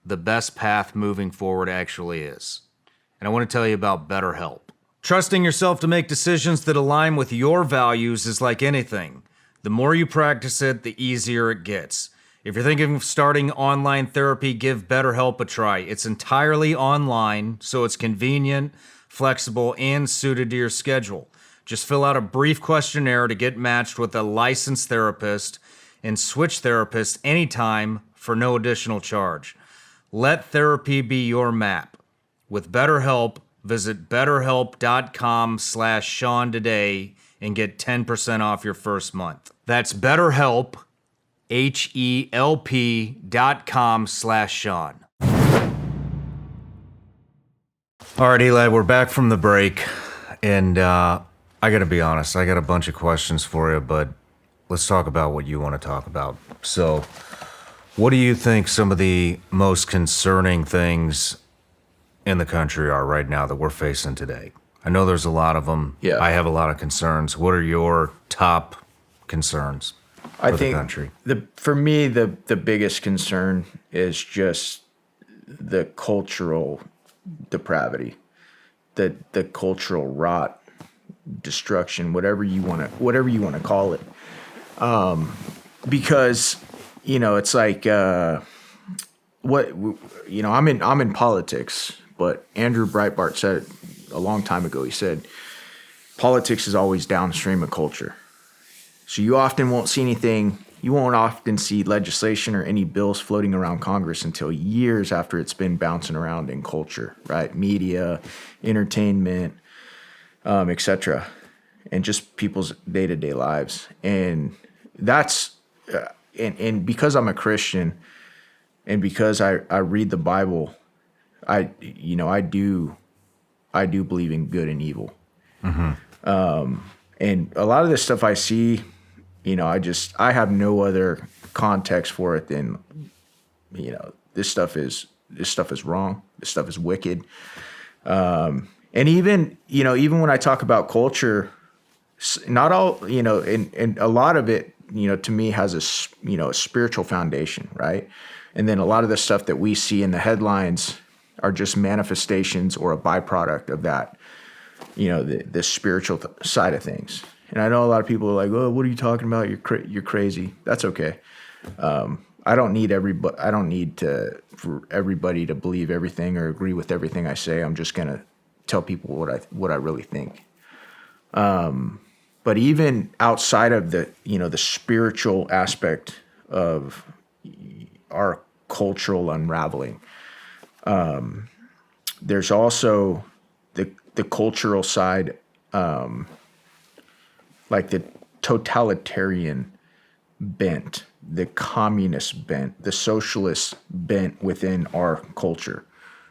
the best path moving forward actually is. And I want to tell you about BetterHelp. Trusting yourself to make decisions that align with your values is like anything. The more you practice it, the easier it gets. If you're thinking of starting online therapy, give BetterHelp a try. It's entirely online, so it's convenient, flexible, and suited to your schedule. Just fill out a brief questionnaire to get matched with a licensed therapist and switch therapists anytime for no additional charge. Let therapy be your map. With BetterHelp, visit betterhelp.com/Shawn today and get 10% off your first month. That's BetterHelp, HELP.com/Shawn. All right, Eli, we're back from the break, and I got to be honest, I got a bunch of questions for you, but let's talk about what you want to talk about. So, what do you think some of the most concerning things in the country are right now that we're facing today? I know there's a lot of them. Yeah. I have a lot of concerns. What are your top concerns for the country? For me, the biggest concern is just the cultural depravity, the cultural rot, destruction, whatever you want to call it. Because it's like I'm in politics, but Andrew Breitbart said a long time ago. He said politics is always downstream of culture. So you often won't see anything. You won't often see legislation or any bills floating around Congress until years after it's been bouncing around in culture, right? Media, entertainment, etc., and just people's day-to-day lives. And that's and because I'm a Christian and because I read the Bible, I do believe in good and evil. Mm-hmm. And a lot of this stuff I see, I have no other context for it than, this stuff is wrong. This stuff is wicked. And even when I talk about culture, not all, and a lot of it, to me has a spiritual foundation, right? And then a lot of the stuff that we see in the headlines are just manifestations or a byproduct of that, the spiritual side of things. And I know a lot of people are like, "Oh, what are you talking about? You're crazy." That's okay. I don't need for everybody to believe everything or agree with everything I say. I'm just gonna tell people what I really think. But even outside of the spiritual aspect of our cultural unraveling, there's also the cultural side, like the totalitarian bent, the communist bent, the socialist bent within our culture,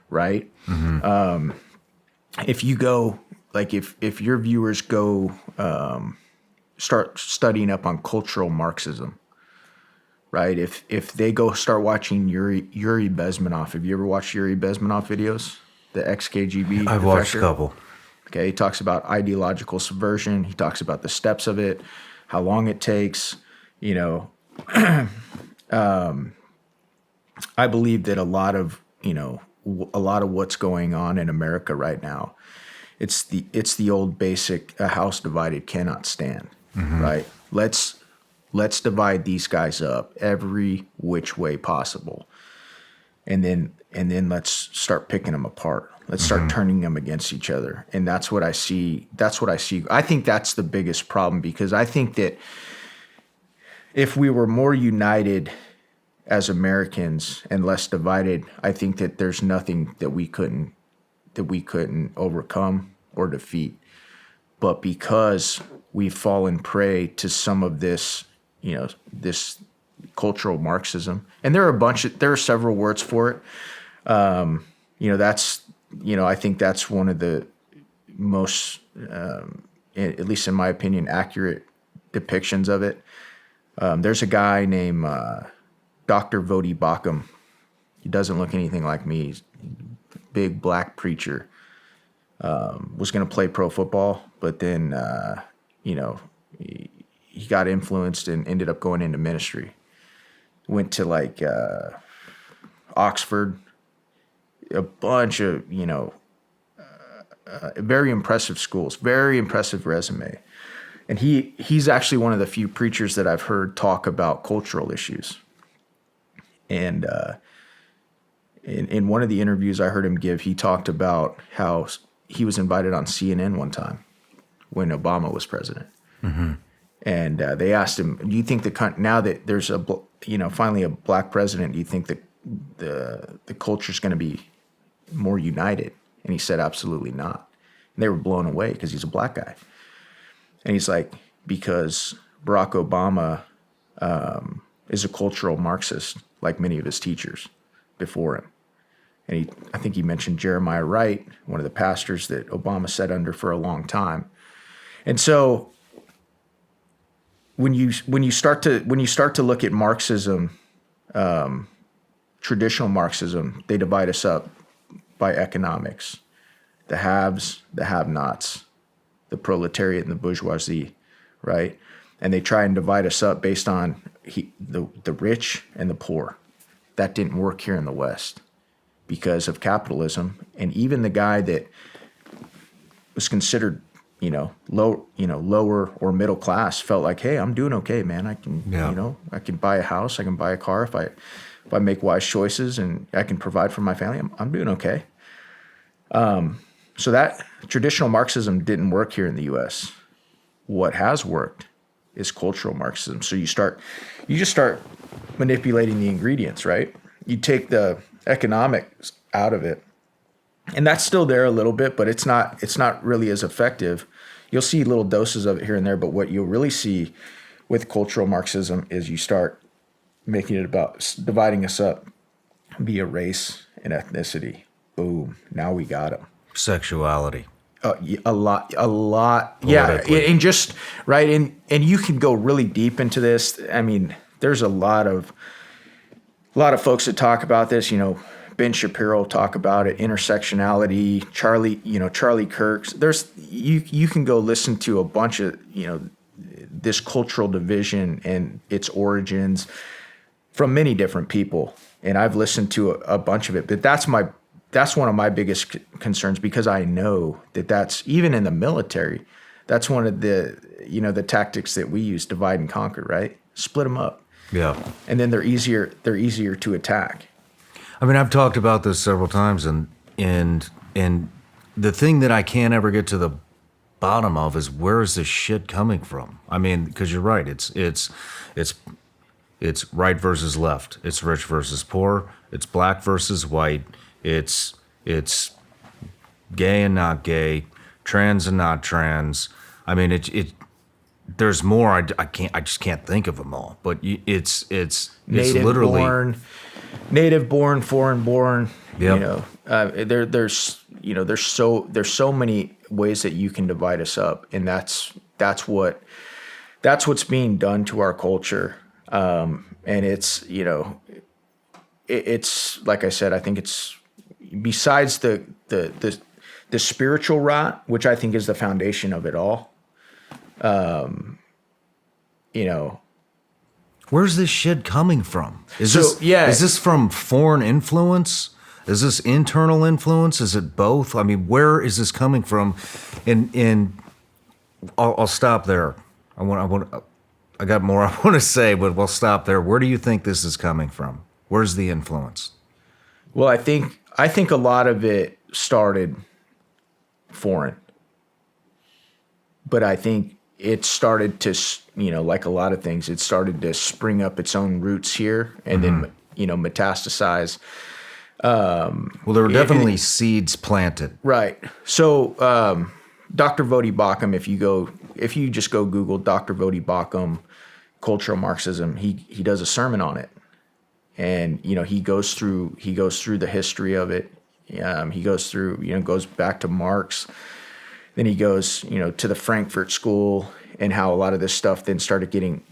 right? Mm-hmm. If you go, like if your viewers go start studying up on cultural Marxism, right? If they go start watching Yuri Bezmenov, have you ever watched Yuri Bezmenov videos? The ex-KGB I've watched a couple. Okay, he talks about ideological subversion. He talks about the steps of it, how long it takes. I believe that a lot of a lot of what's going on in America right now. It's the old basic: a house divided cannot stand. Right? Let's divide these guys up every which way possible, and then let's start picking them apart. Let's start turning them against each other. And that's what I see. I think that's the biggest problem, because I think that if we were more united as Americans and less divided, I think that there's nothing that we couldn't overcome or defeat. But because we've fallen prey to some of this, this cultural Marxism, and there are several words for it. I think that's one of the most, at least in my opinion, accurate depictions of it. There's a guy named Dr. Vodi Bakum. He doesn't look anything like me. He's a big black preacher. Was going to play pro football, but then, he got influenced and ended up going into ministry. Went to Oxford, a bunch of, very impressive schools, very impressive resume. And he's actually one of the few preachers that I've heard talk about cultural issues. And in one of the interviews I heard him give, he talked about how he was invited on CNN one time when Obama was president. And they asked him, do you think now that there's finally a black president, do you think that the culture is going to be more united? And he said, absolutely not. And they were blown away because he's a black guy. And he's like, because Barack Obama is a cultural Marxist, like many of his teachers before him. And I think he mentioned Jeremiah Wright, one of the pastors that Obama sat under for a long time. And so when you start to look at Marxism, traditional Marxism, they divide us up by economics: the haves, the have-nots, the proletariat and the bourgeoisie, right? And they try and divide us up based on the rich and the poor. That didn't work here in the West because of capitalism. And even the guy that was considered, lower or middle class felt like, hey, I'm doing okay, man. I can, I can buy a house, I can buy a car if I make wise choices, and I can provide for my family. I'm doing okay. So that traditional Marxism didn't work here in the U.S. What has worked is cultural Marxism. So you just start manipulating the ingredients, right? You take the economics out of it, and that's still there a little bit, but it's not really as effective. You'll see little doses of it here and there, but what you'll really see with cultural Marxism is you start making it about dividing us up via race and ethnicity. Boom, now we got them. Sexuality. A lot. Yeah, and just right, and you can go really deep into this. I mean, there's a lot of folks that talk about this. Ben Shapiro talk about it. Intersectionality. Charlie Kirk's. There's you can go listen to a bunch of this cultural division and its origins from many different people, and I've listened to a bunch of it. But that's one of my biggest concerns, because I know that's even in the military. That's one of the tactics that we use: divide and conquer, right? Split them up. Yeah. And then they're easier to attack. I mean, I've talked about this several times, and the thing that I can't ever get to the bottom of is, where is this shit coming from? I mean, because you're right, it's right versus left, it's rich versus poor, it's black versus white, it's gay and not gay, trans and not trans. I mean, there's more. I just can't think of them all. But it's literally native born, foreign born. Yep. There's so many ways that you can divide us up, and that's what's being done to our culture. And it's it's like I said, I think it's, besides the spiritual rot, which I think is the foundation of it all. Where's this shit coming from? Is this from foreign influence? Is this internal influence? Is it both? I mean, where is this coming from? I'll stop there. I got more I want to say, but we'll stop there. Where do you think this is coming from? Where's the influence? Well, I think a lot of it started foreign, but I think it started to, like a lot of things, it started to spring up its own roots here and then, metastasize. Well, there were definitely seeds planted. Right. So, Dr. Vodi Bakum, if you just go Google Dr. Vodi Bakum, cultural Marxism, he does a sermon on it. And, he goes through the history of it. He goes through, goes back to Marx. Then he goes, to the Frankfurt School and how a lot of this stuff then started getting,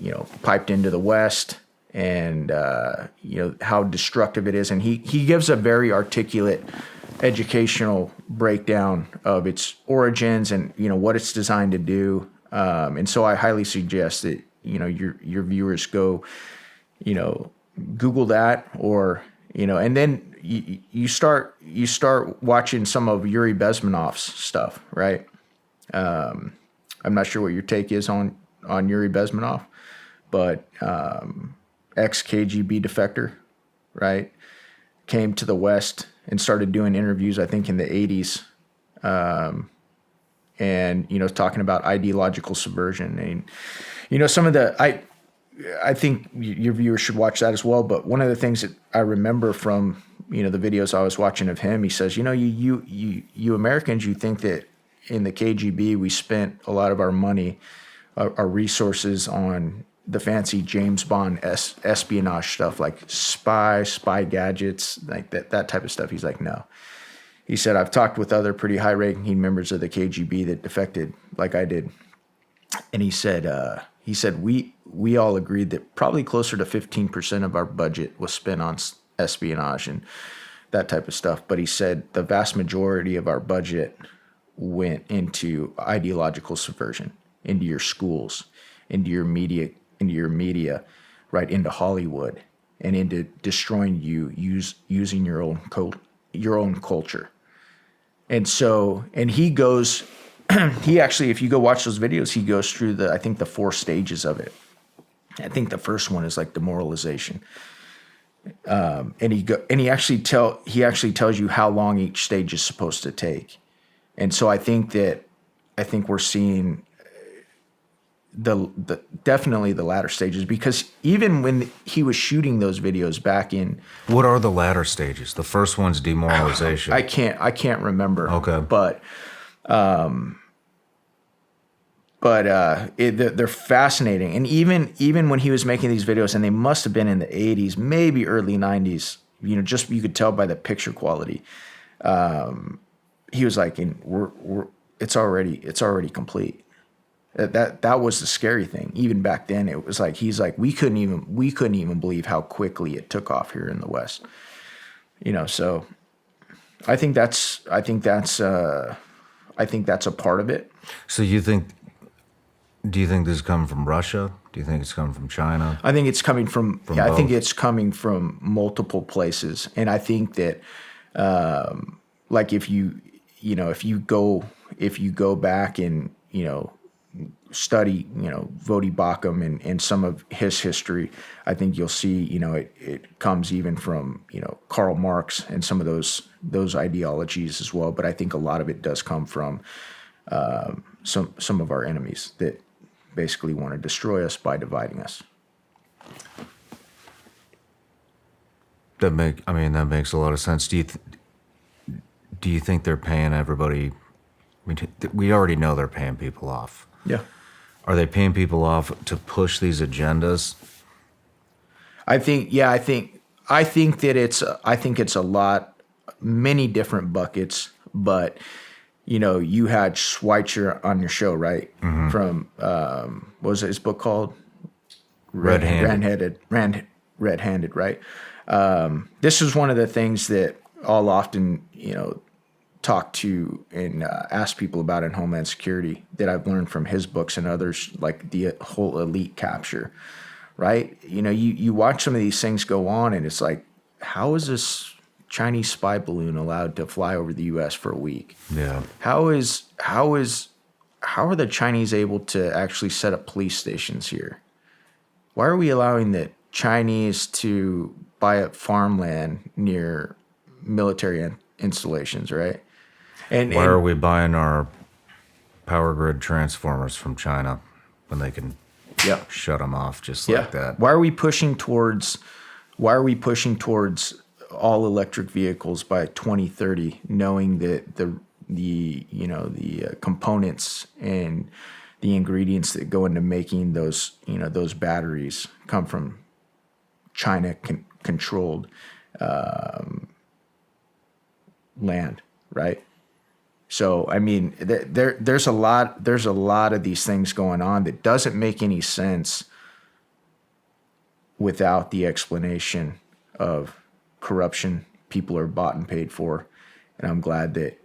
piped into the West and, how destructive it is. And he gives a very articulate educational breakdown of its origins and, what it's designed to do. And so I highly suggest that, your viewers go, Google that or, and then you start watching some of Yuri Bezmenov's stuff, right? I'm not sure what your take is on Yuri Bezmenov, but ex-KGB defector, right? Came to the West and started doing interviews, I think, in the 80s, and, talking about ideological subversion. And, some of the... I think your viewers should watch that as well. But one of the things that I remember from, the videos I was watching of him, he says, you Americans, you think that in the KGB, we spent a lot of our money, our resources on the fancy James Bond espionage stuff, like spy gadgets, like that type of stuff. He's like, no. He said, I've talked with other pretty high-ranking members of the KGB that defected like I did. And he said, we all agreed that probably closer to 15% of our budget was spent on espionage and that type of stuff. But he said the vast majority of our budget went into ideological subversion, into your schools, into your media, right, into Hollywood, and into destroying you using your own culture. And so, and he goes. He actually, if you go watch those videos, he goes through I think the 4 stages of it. I think the first one is like demoralization. And he actually tells you how long each stage is supposed to take. And so I think we're seeing definitely the latter stages, because even when he was shooting those videos back in, what are the latter stages? The first one's demoralization. I can't remember. Okay. But they're fascinating. And even when he was making these videos, and they must have been in the 80s, maybe early 90s, just you could tell by the picture quality. He was like, it's already complete. That was the scary thing. Even back then, it was like, he's like, we couldn't even believe how quickly it took off here in the West. So I think that's a part of it. So do you think this is coming from Russia? Do you think it's coming from China? I think it's coming from both? I think it's coming from multiple places. And I think that, like if you go back and, study, Vodi Bakum and some of his history, I think you'll see, it comes even from, Karl Marx and some of those ideologies as well. But I think a lot of it does come from some of our enemies that basically want to destroy us by dividing us. That makes a lot of sense. Do you think they're paying everybody? I mean, we already know they're paying people off. Yeah. Are they paying people off to push these agendas? I think that it's a lot, many different buckets, but you had Schweitzer on your show, right? Mm-hmm. From what was his book called? Red-handed, right? This is one of the things that I'll often, talk to and ask people about in Homeland Security that I've learned from his books and others, like the whole elite capture, right? You watch some of these things go on, and it's like, how is this Chinese spy balloon allowed to fly over the U.S. for a week? Yeah. How are the Chinese able to actually set up police stations here? Why are we allowing the Chinese to buy up farmland near military installations, right? And Why are we buying our power grid transformers from China when they can shut them off just like that? Why are we pushing towards all electric vehicles by 2030, knowing that the components and the ingredients that go into making those batteries come from China controlled land, right? So I mean, there's a lot of these things going on that doesn't make any sense without the explanation of corruption. People are bought and paid for, and I'm glad that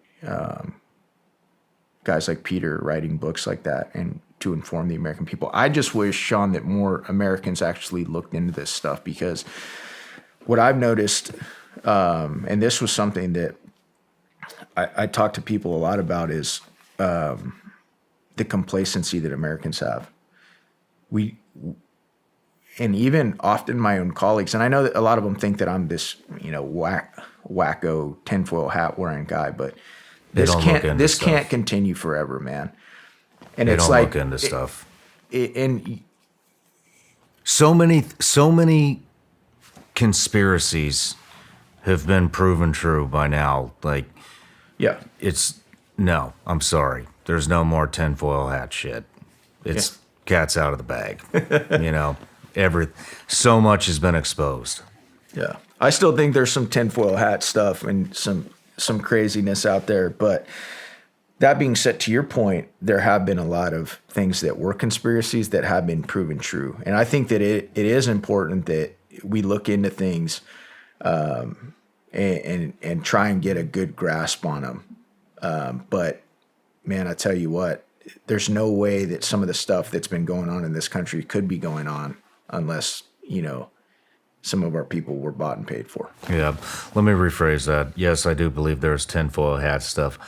guys like Peter are writing books like that and to inform the American people. I just wish, Shawn, that more Americans actually looked into this stuff, because what I've noticed, and this was something that I talk to people a lot about, is the complacency that Americans have. And even often my own colleagues, and I know that a lot of them think that I'm this, wacko tinfoil hat wearing guy, but this can't continue forever, man. And They it's don't like look into stuff. And So many conspiracies have been proven true by now. Like, yeah, no, I'm sorry. There's no more tinfoil hat shit. It's cat's out of the bag. So much has been exposed. yeah. I still think there's some tinfoil hat stuff and some craziness out there, but that being said, to your point, there have been a lot of things that were conspiracies that have been proven true. And I think that it is important that we look into things and try and get a good grasp on them. But, man, I tell you what, there's no way that some of the stuff that's been going on in this country could be going on unless, some of our people were bought and paid for. Yeah. Let me rephrase that. Yes, I do believe there's tinfoil hat stuff.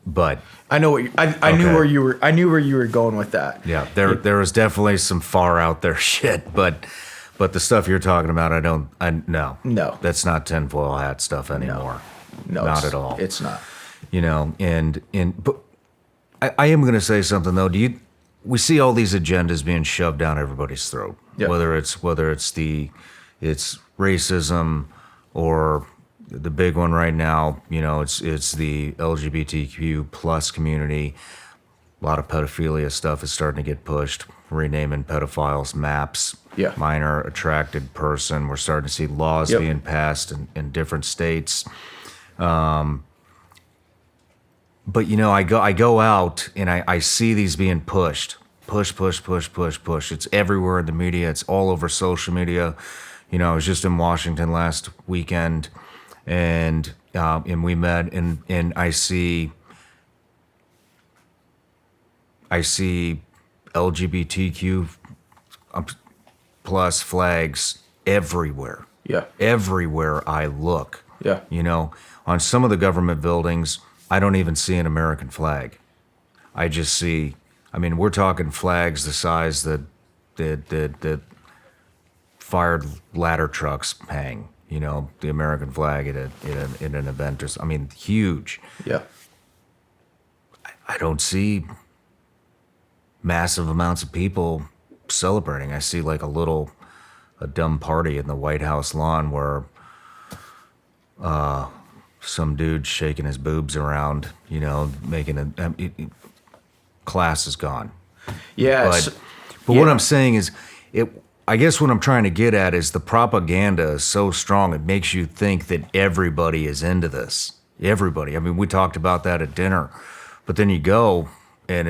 But I know I knew where you were going with that. yeah, there was definitely some far out there shit, but the stuff you're talking about, no, that's not tinfoil hat stuff anymore. No, not at all. It's not. But I am going to say something though. We see all these agendas being shoved down everybody's throat, whether it's racism or the big one right now, it's the LGBTQ plus community. A lot of pedophilia stuff is starting to get pushed, renaming pedophiles MAPS, minor attracted person. We're starting to see laws being passed in different states. But I go out and I see these being push. It's everywhere in the media. It's all over social media. I was just in Washington last weekend, and we met, and I see LGBTQ plus flags everywhere. Yeah. Everywhere I look. Yeah. On some of the government buildings, I don't even see an American flag. I just see, we're talking flags the size that fired ladder trucks hang, the American flag at an event or something. Huge. Yeah. I don't see massive amounts of people celebrating. I see like a dumb party in the White House lawn where some dude shaking his boobs around, making class is gone. Yeah. But what I'm saying is, I guess what I'm trying to get at is the propaganda is so strong, it makes you think that everybody is into this. Everybody. We talked about that at dinner, but then you go and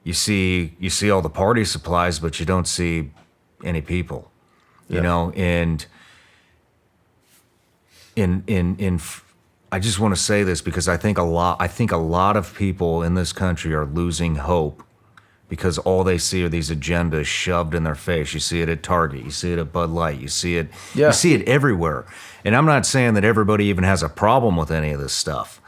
you see all the party supplies, but you don't see any people, and I just want to say this because I think a lot of people in this country are losing hope because all they see are these agendas shoved in their face. You see it at Target, you see it at Bud Light, you see it everywhere. And I'm not saying that everybody even has a problem with any of this stuff.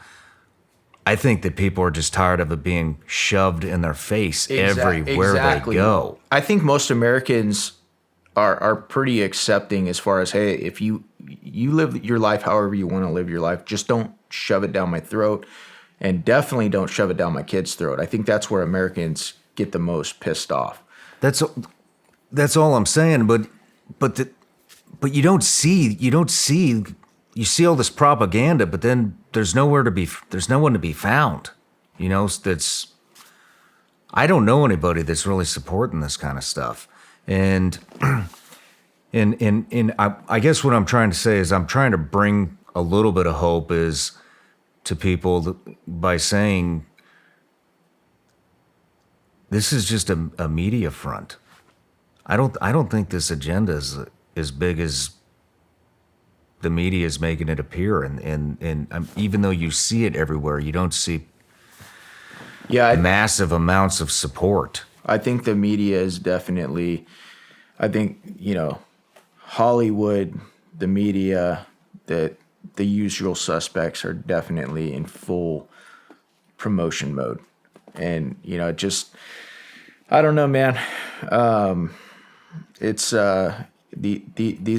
I think that people are just tired of it being shoved in their face everywhere they go. I think most Americans are pretty accepting as far as, hey, if you live your life however you want to live your life, just don't shove it down my throat, and definitely don't shove it down my kid's throat. I think that's where Americans get the most pissed off. That's all I'm saying. But you don't see you see all this propaganda, but then there's no one to be found. I don't know anybody that's really supporting this kind of stuff. And I guess what I'm trying to say is I'm trying to bring a little bit of hope to people by saying this is just a media front. I don't think this agenda is as big as the media is making it appear, and even though you see it everywhere, you don't see massive amounts of support. I think the media is definitely, Hollywood, the media, the usual suspects are definitely in full promotion mode. And, I don't know, man. These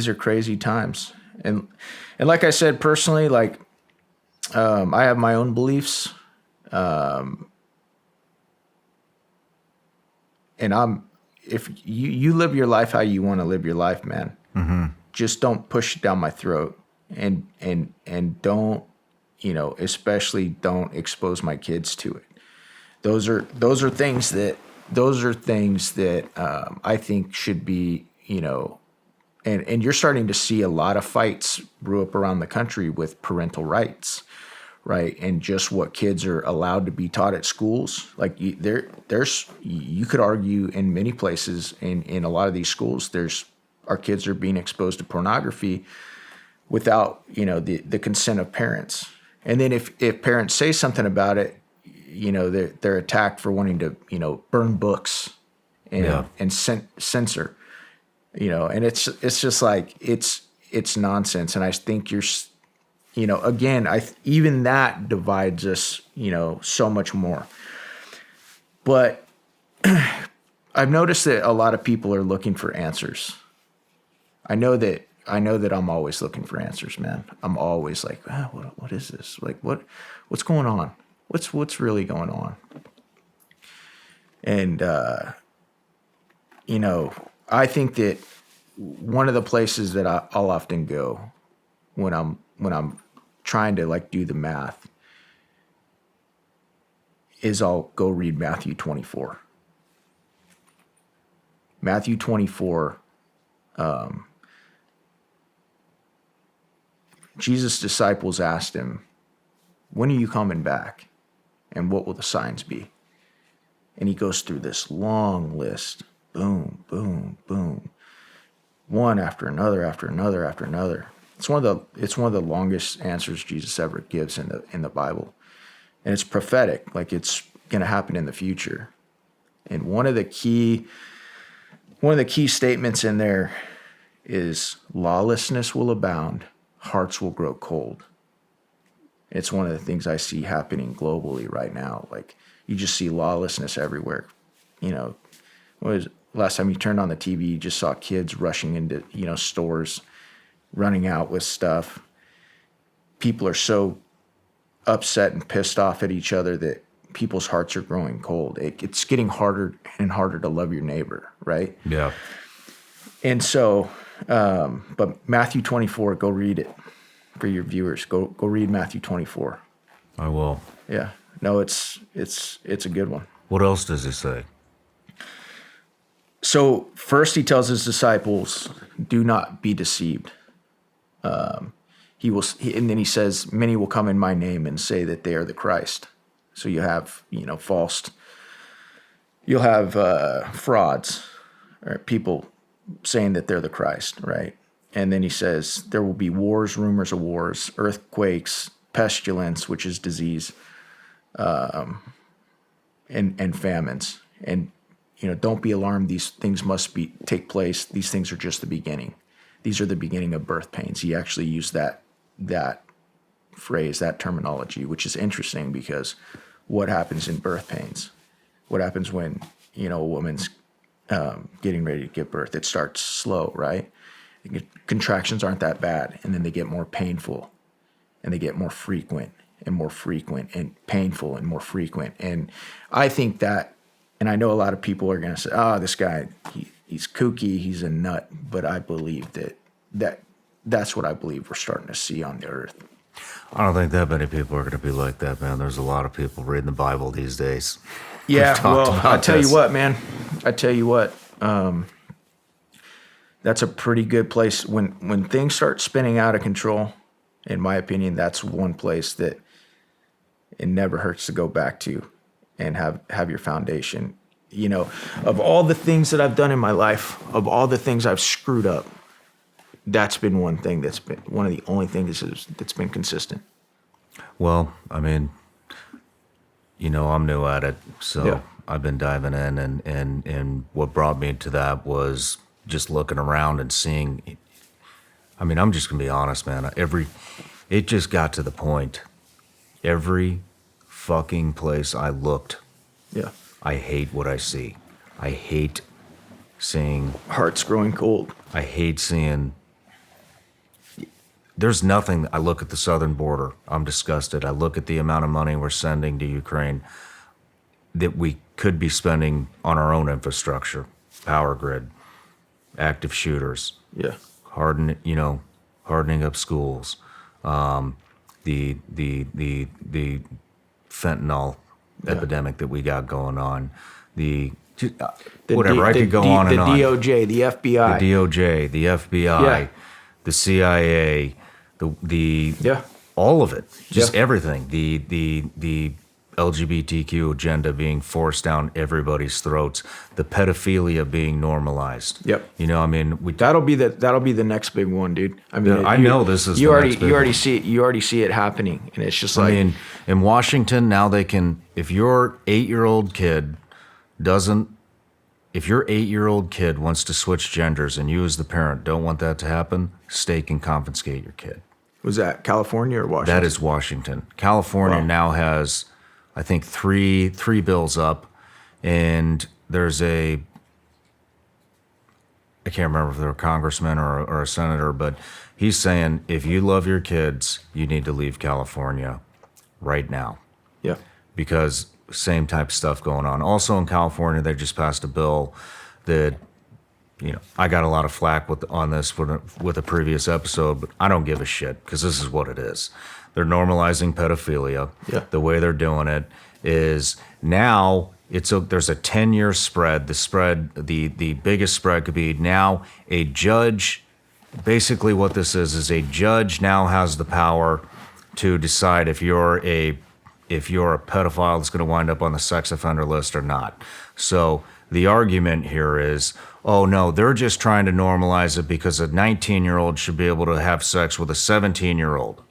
are crazy times. And like I said, personally, I have my own beliefs. And if you live your life how you want to live your life, man, just don't push it down my throat, and don't, especially don't expose my kids to it. Those are things that I think should be, and you're starting to see a lot of fights brew up around the country with parental rights, right? And just what kids are allowed to be taught at schools. You could argue in many places, in a lot of these schools, our kids are being exposed to pornography without, the consent of parents. And then if parents say something about it, they're attacked for wanting to, burn books and censor, and it's just it's nonsense. And I think again, even that divides us, so much more. But I've noticed that a lot of people are looking for answers. I know that I'm always looking for answers, man. I'm always like, what is this? What's going on? What's really going on? And I think that one of the places that I'll often go when I'm trying to do the math is I'll go read Matthew 24. Matthew 24. Jesus' disciples asked him, "When are you coming back? And what will the signs be?" And he goes through this long list. Boom, boom, boom. One after another, after another, after another. It's one of the longest answers Jesus ever gives in the Bible. And it's prophetic, it's going to happen in the future. And one of the key statements in there is lawlessness will abound, hearts will grow cold. It's one of the things I see happening globally right now. You just see lawlessness everywhere. Last time you turned on the TV, you just saw kids rushing into, stores, running out with stuff. People are so upset and pissed off at each other that people's hearts are growing cold. It's getting harder and harder to love your neighbor, right? Yeah. And so, but Matthew 24, go read it. For your viewers, go read Matthew 24. I will. Yeah. No, it's a good one. What else does it say? So first he tells his disciples, do not be deceived. And then he says, many will come in my name and say that they are the Christ. So you have, you'll have frauds, or people saying that they're the Christ, right? And then he says, there will be wars, rumors of wars, earthquakes, pestilence, which is disease, and famines. And don't be alarmed. These things must take place. These things are just the beginning. These are the beginning of birth pains. He actually used that phrase, that terminology, which is interesting because what happens in birth pains? What happens when, a woman's getting ready to give birth? It starts slow, right? Contractions aren't that bad, and then they get more painful, and they get more frequent and painful and more frequent. And I think that, and I know a lot of people are going to say, oh, this guy, he's kooky, he's a nut. But I believe that's what I believe we're starting to see on the earth. I don't think that many people are going to be like that, man. There's a lot of people reading the Bible these days. Yeah, well, I tell you what, man. I tell you what, that's a pretty good place. When things start spinning out of control, in my opinion, that's one place that it never hurts to go back to and have your foundation. Of all the things that I've done in my life, of all the things I've screwed up, that's been one thing that's been one of the only things that's been consistent. Well, I mean, I'm new at it, so Yeah. I've been diving in, and what brought me to that was just looking around and seeing. I mean, I'm just gonna be honest, man. It just got to the point. Every fucking place I looked, Yeah. I hate what I see. I hate seeing. Heart's growing cold. I hate seeing. There's nothing. I look at the southern border. I'm disgusted. I look at the amount of money we're sending to Ukraine that we could be spending on our own infrastructure, power grid, active shooters, Yeah. hardening up schools, the fentanyl epidemic that we got going on, whatever. I could go on and on. The DOJ, the FBI. The DOJ, the FBI, Yeah. the CIA, Yeah. all of it, just Yeah. everything. The LGBTQ agenda being forced down everybody's throats, the pedophilia being normalized. Yep. I mean, That'll be the next big one, dude. I mean, Yeah, I know this is you the already next big you already one. see it. You already see it happening, and it's just I like, mean, in Washington now they can, if your 8-year-old kid wants to switch genders and you as the parent don't want that to happen, state can confiscate your kid. was that California or Washington? That is Washington. California Wow. now has, I think, three bills up, and there's I can't remember if they're a congressman or a senator, but he's saying if you love your kids, you need to leave California right now Yeah. because same type of stuff going on. Also in California, they just passed a bill that, I got a lot of flack on this with a previous episode, but I don't give a shit because this is what it is. They're normalizing pedophilia. Yeah. The way they're doing it is now there's a 10-year spread. The biggest spread could be now a judge. Basically, what this is a judge now has the power to decide if you're a pedophile that's going to wind up on the sex offender list or not. So the argument here is, oh no, they're just trying to normalize it because a 19-year-old should be able to have sex with a 17-year-old.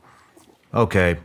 Okay,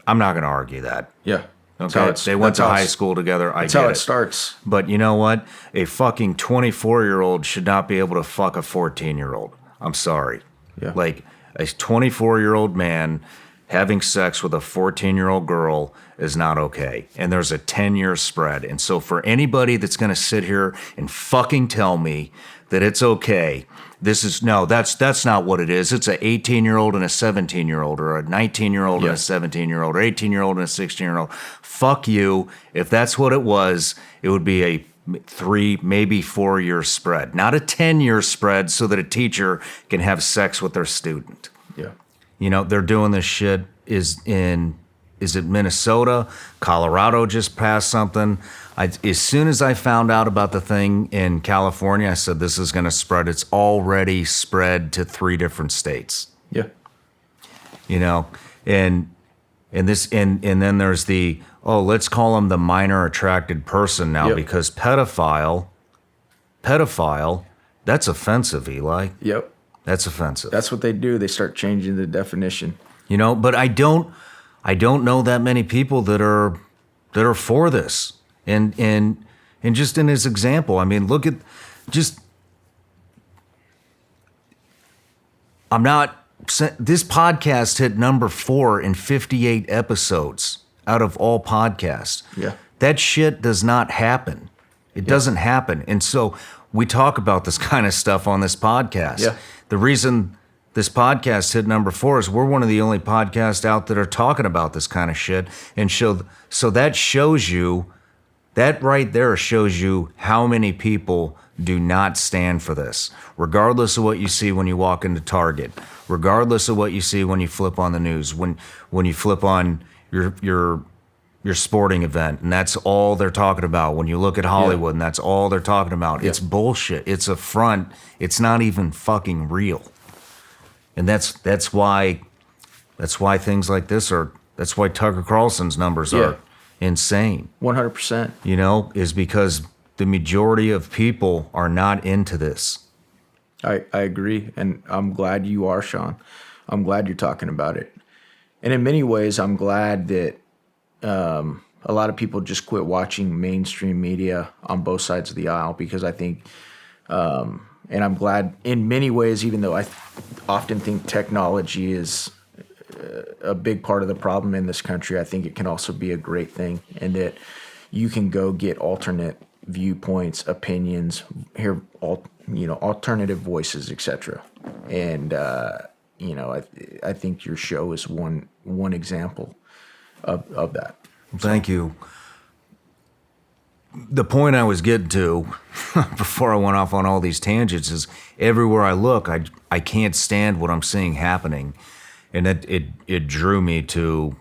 I'm not going to argue that. Yeah. Okay, they went to high school together. I That's get how it. it starts. But you know what? A fucking 24-year-old should not be able to fuck a 14-year-old. I'm sorry. Yeah. Like a 24-year-old man having sex with a 14-year-old girl is not okay. And there's a 10-year spread. And so for anybody that's going to sit here and fucking tell me that it's okay, that's not what it is. It's an 18-year-old and a 17-year-old, or a 19-year-old and a 17-year-old, or 18-year-old and a 16-year-old. Fuck you. If that's what it was, it would be a 3, maybe 4-year spread, not a 10-year spread so that a teacher can have sex with their student. Yeah. They're doing this shit is it Minnesota? Colorado just passed something. As soon as I found out about the thing in California, I said, this is going to spread. It's already spread to 3 different states. Yeah. And then there's let's call them the minor attracted person now, Yep. because pedophile, that's offensive, Eli. Yep. That's offensive. That's what they do. They start changing the definition. But I don't know that many people that are for this. And And just in his example, I mean, look at just, this podcast hit number 4 in 58 episodes out of all podcasts. Yeah. That shit does not happen. It doesn't happen. And so we talk about this kind of stuff on this podcast. Yeah. The reason this podcast hit number 4 is we're one of the only podcasts out that are talking about this kind of shit. And so that shows you, that right there shows you how many people do not stand for this, regardless of what you see when you walk into Target, regardless of what you see when you flip on the news, when you flip on your sporting event, and that's all they're talking about. When you look at Hollywood, and that's all they're talking about. It's bullshit. It's a front. It's not even fucking real. And that's why things like this are. That's why Tucker Carlson's numbers are insane. 100%. You know, is because the majority of people are not into this. I agree, and I'm glad you are, Shawn. I'm glad you're talking about it. And in many ways, I'm glad that a lot of people just quit watching mainstream media on both sides of the aisle, because I think, and I'm glad in many ways, even though I often think technology is a big part of the problem in this country, I think it can also be a great thing, and that you can go get alternate viewpoints, opinions, hear alternative voices, etc. And I think your show is one example of that. Thank you. The point I was getting to before I went off on all these tangents is everywhere I look, I can't stand what I'm seeing happening, and it drew me to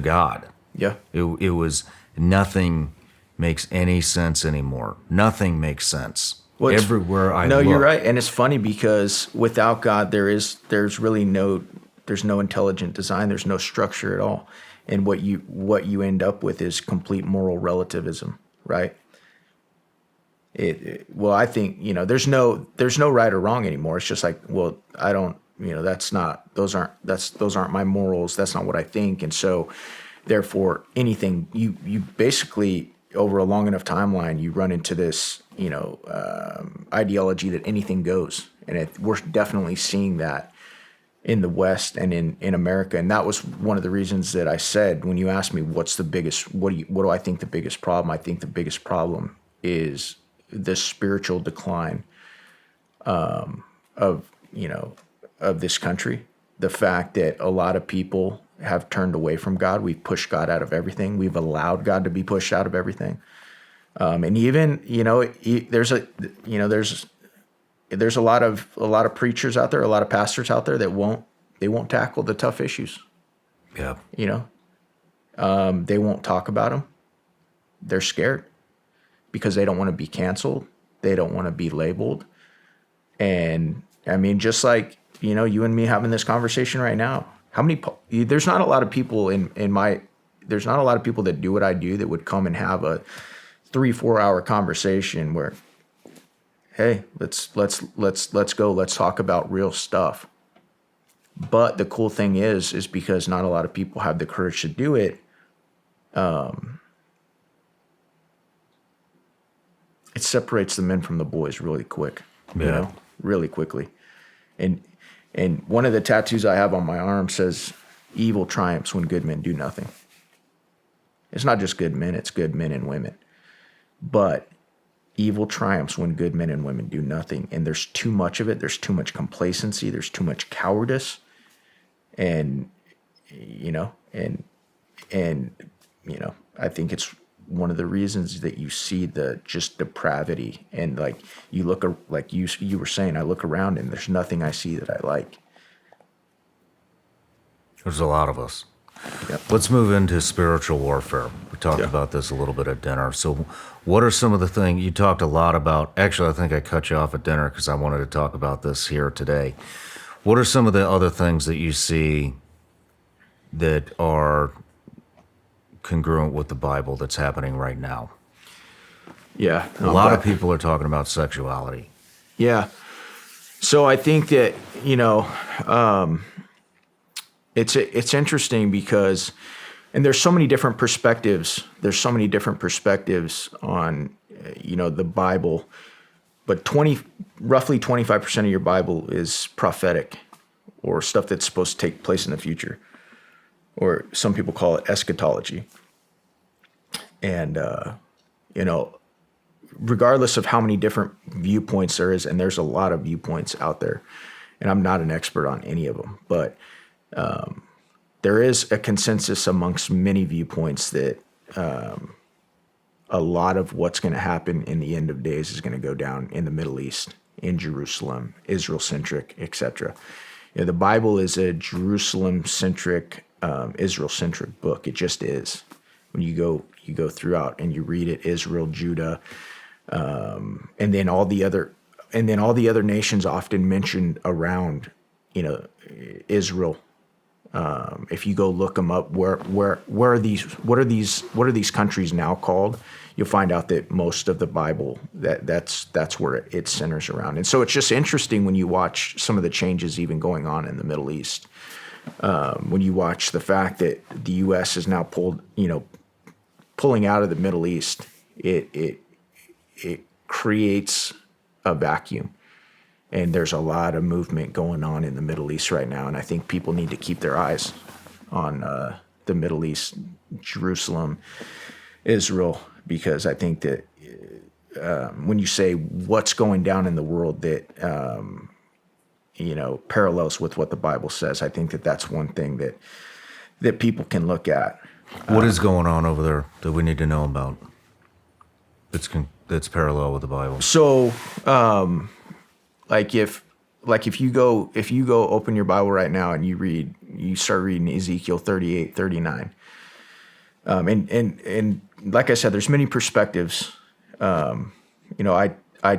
God. Yeah. It was nothing makes any sense anymore. Nothing makes sense. Well, everywhere I look. No, you're right, and it's funny because without God, there's really no intelligent design. There's no structure at all, and what you end up with is complete moral relativism, right? Well, I think there's no right or wrong anymore. It's just like, well, I don't, those aren't my morals. That's not what I think, and so therefore anything you basically, over a long enough timeline, you run into this ideology that anything goes, and we're definitely seeing that in the West and in America. And that was one of the reasons that I said, when you asked me what's the biggest, what do I think the biggest problem? I think the biggest problem is the spiritual decline of this country. The fact that a lot of people have turned away from God. We've pushed God out of everything. We've allowed God to be pushed out of everything. And even, there's a lot of preachers out there, a lot of pastors out there that won't tackle the tough issues. Yeah. They won't talk about them. They're scared because they don't want to be canceled. They don't want to be labeled. And I mean, just like, you and me having this conversation right now, there's not a lot of people there's not a lot of people that do what I do that would come and have a 3-4 hour conversation where, hey, let's go, let's talk about real stuff. But the cool thing is because not a lot of people have the courage to do it, it separates the men from the boys really quick, really quickly. And one of the tattoos I have on my arm says, evil triumphs when good men do nothing. It's not just good men, it's good men and women. But evil triumphs when good men and women do nothing. And there's too much of it. There's too much complacency. There's too much cowardice. And, I think it's one of the reasons that you see the just depravity. And like you look, like you were saying, I look around and there's nothing I see that I like. There's a lot of us. Yep. Let's move into spiritual warfare. We talked about this a little bit at dinner. So what are some of the things you talked a lot about? Actually, I think I cut you off at dinner because I wanted to talk about this here today. What are some of the other things that you see that are congruent with the Bible that's happening right now? Yeah. A lot of people are talking about sexuality. Yeah. So I think that, it's interesting because, and there's so many different perspectives. There's so many different perspectives on, the Bible, but roughly 25% of your Bible is prophetic, or stuff that's supposed to take place in the future, or some people call it eschatology. And, regardless of how many different viewpoints there is, and there's a lot of viewpoints out there, and I'm not an expert on any of them, but there is a consensus amongst many viewpoints that a lot of what's going to happen in the end of days is going to go down in the Middle East, in Jerusalem, Israel-centric, etc. The Bible is a Jerusalem-centric, Israel-centric book. It just is. When you go throughout and you read it, Israel, Judah, and then all the other nations often mentioned around, Israel. If you go look them up, what are these countries now called? You'll find out that most of the Bible that's where it centers around. And so it's just interesting when you watch some of the changes even going on in the Middle East. When you watch the fact that the U.S. is now pulling out of the Middle East, it creates a vacuum. And there's a lot of movement going on in the Middle East right now. And I think people need to keep their eyes on the Middle East, Jerusalem, Israel, because I think that when you say what's going down in the world that, parallels with what the Bible says, I think that that's one thing that people can look at. What is going on over there that we need to know about that's parallel with the Bible? So, if you go open your Bible right now and you start reading Ezekiel 38, 39. And like I said, there's many perspectives. I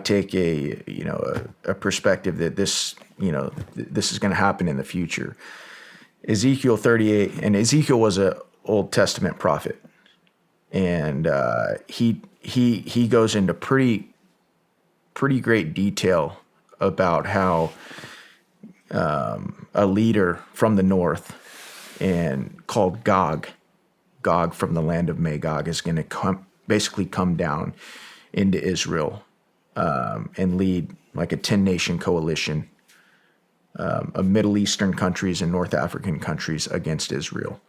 take a perspective that this is going to happen in the future. Ezekiel 38, and Ezekiel was a Old Testament prophet. And he goes into pretty great detail about how a leader from the north and called Gog from the land of Magog is going to basically come down into Israel and lead like a 10-nation coalition of Middle Eastern countries and North African countries against Israel,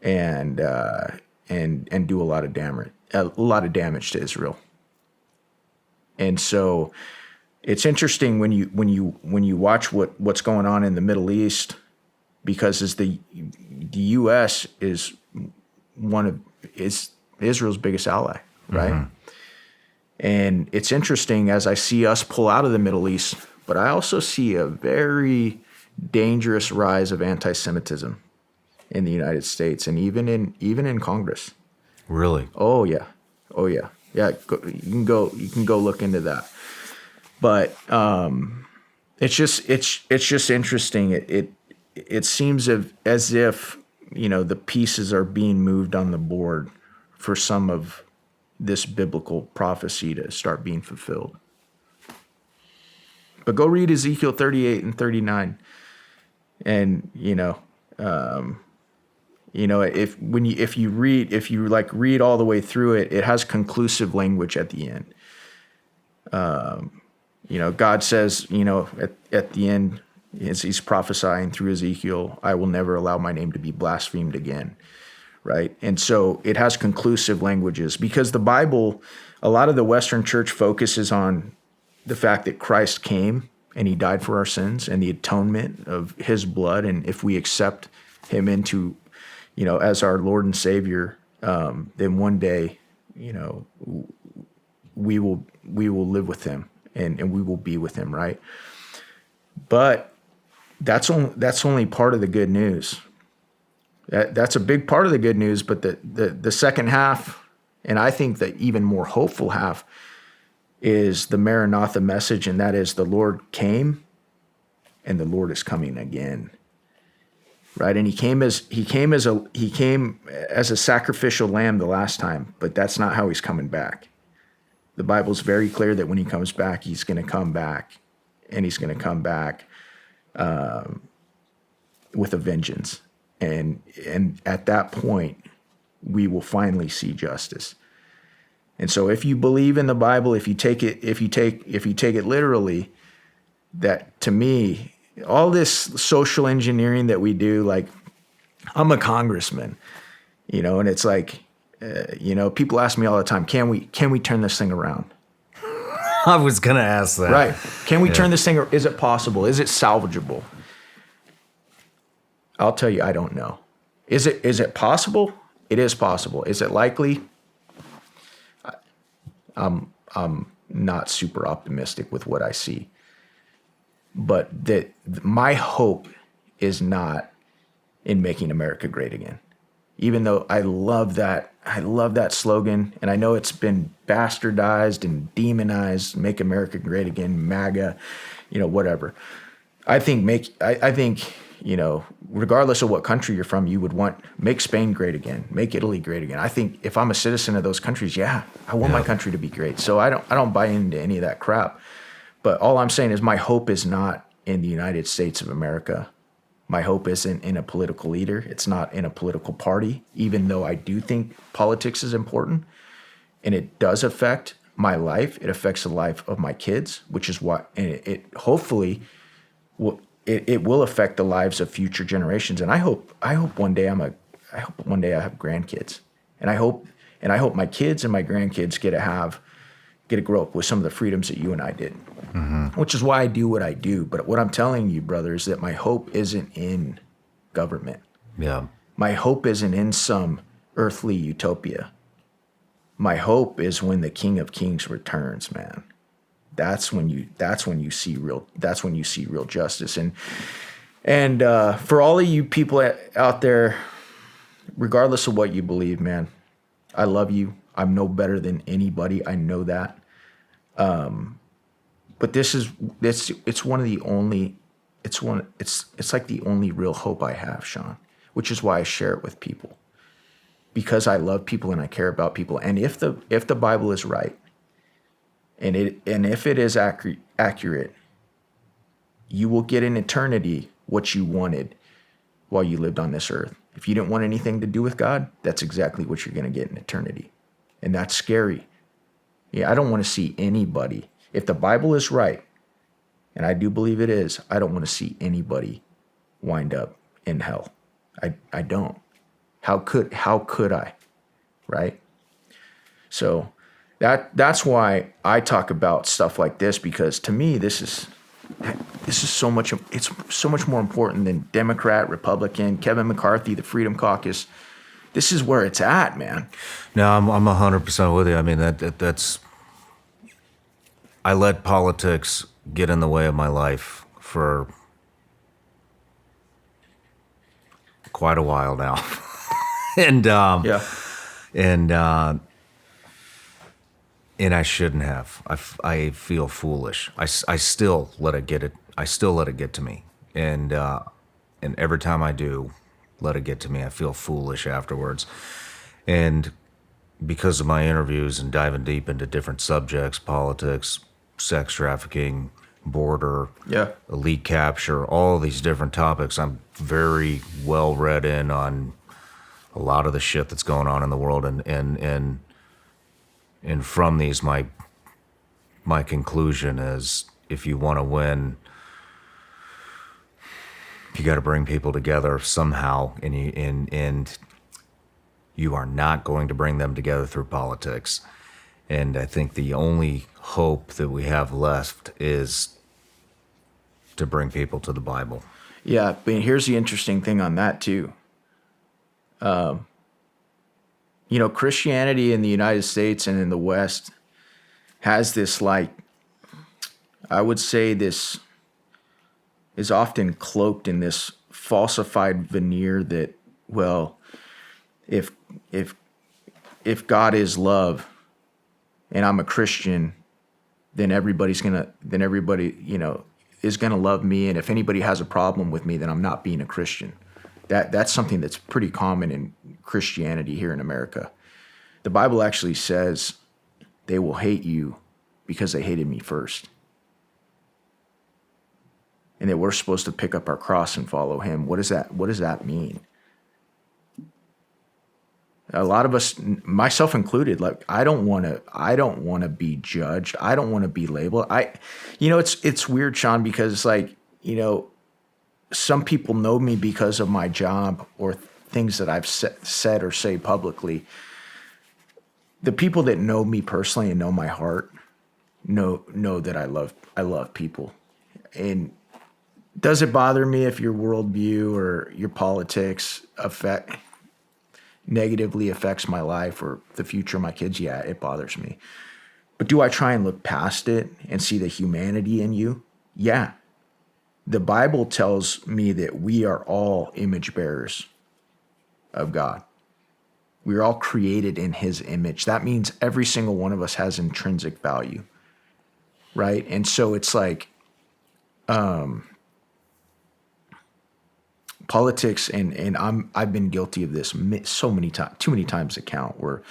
and do a lot of damage to Israel. And so it's interesting when you watch what's going on in the Middle East, because the U.S. is Israel's biggest ally, right? Mm-hmm. And it's interesting as I see us pull out of the Middle East, but I also see a very dangerous rise of anti-Semitism in the United States, and even in Congress. Really? Oh yeah. Yeah. You can go look into that. But it's just interesting. It seems as if the pieces are being moved on the board for some of this biblical prophecy to start being fulfilled. But go read Ezekiel 38 and 39, and if you read all the way through it, it has conclusive language at the end. God says, at the end, as he's prophesying through Ezekiel, I will never allow my name to be blasphemed again. Right. And so it has conclusive languages, because the Bible, a lot of the Western church focuses on the fact that Christ came and he died for our sins and the atonement of his blood. And if we accept him into, as our Lord and Savior, then one day, we will live with him and we will be with him. Right. But that's only part of the good news. That's a big part of the good news, but the second half, and I think the even more hopeful half, is the Maranatha message, and that is the Lord came, and the Lord is coming again. Right, and he came as a sacrificial lamb the last time, but that's not how he's coming back. The Bible's very clear that when he comes back, he's going to come back, and he's going to come back with a vengeance. And at that point, we will finally see justice. And so if you believe in the Bible, if you take it literally, that to me, all this social engineering that we do, like I'm a congressman, and it's like, people ask me all the time, can we turn this thing around? I was going to ask that. Right. Can we turn this thing, is it possible? Is it salvageable? I'll tell you, I don't know. Is it possible? It is possible. Is it likely? I'm not super optimistic with what I see. But my hope is not in making America great again. Even though I love that slogan, and I know it's been bastardized and demonized, make America great again, MAGA, whatever. I think regardless of what country you're from, you would want make Spain great again, make Italy great again. I think if I'm a citizen of those countries, I want my country to be great. So I don't buy into any of that crap. But all I'm saying is my hope is not in the United States of America. My hope isn't in a political leader. It's not in a political party, even though I do think politics is important and it does affect my life. It affects the life of my kids, which is what, and it hopefully will. It will affect the lives of future generations, and I hope one day I have grandkids, and I hope my kids and my grandkids get to grow up with some of the freedoms that you and I did, which is why I do what I do. But what I'm telling you, brother, is that my hope isn't in government. Yeah, my hope isn't in some earthly utopia. My hope is when the King of Kings returns, man. That's when you see real justice. And for all of you people out there, regardless of what you believe, man, I love you. I'm no better than anybody. I know that. But it's one of the only, it's like the only real hope I have, Shawn, which is why I share it with people, because I love people and I care about people. And if the Bible is right, and if it is accurate, you will get in eternity what you wanted while you lived on this earth. If you didn't want anything to do with God, that's exactly what you're going to get in eternity. And that's scary. Yeah, I don't want to see anybody. If the Bible is right, and I do believe it is, I don't want to see anybody wind up in hell. I don't. How could I? Right? So that's why I talk about stuff like this, because to me this is so much, it's so much more important than Democrat, Republican, Kevin McCarthy, the Freedom Caucus. This is where it's at, man. No, I'm 100% with you. I mean, that's I let politics get in the way of my life for quite a while now. And I shouldn't have. I feel foolish. I still let it get it. I still let it get to me. And every time I do let it get to me, I feel foolish afterwards. And because of my interviews and diving deep into different subjects, politics, sex trafficking, border, elite capture, all these different topics, I'm very well read in on a lot of the shit that's going on in the world. And from these, my conclusion is, if you want to win, you got to bring people together somehow, and you are not going to bring them together through politics. And I think the only hope that we have left is to bring people to the Bible. Yeah, but here's the interesting thing on that too. Christianity in the United States and in the West has this, like, I would say this is often cloaked in this falsified veneer that, well, if God is love and I'm a Christian, then everybody, is gonna love me. And if anybody has a problem with me, then I'm not being a Christian. That's something that's pretty common in Christianity here in America. The Bible actually says they will hate you because they hated me first. And that we're supposed to pick up our cross and follow him. What does that mean? A lot of us, myself included, like I don't want to be judged. I don't want to be labeled. It's weird, Shawn, because it's like, some people know me because of my job or things that I've said or say publicly. The people that know me personally and know my heart know that I love people. And does it bother me if your worldview or your politics negatively affects my life or the future of my kids? Yeah, it bothers me. But do I try and look past it and see the humanity in you? Yeah. The Bible tells me that we are all image bearers of God. We are all created in his image. That means every single one of us has intrinsic value, right? And so it's like politics, and I've been guilty of this so many times, too many times to count, where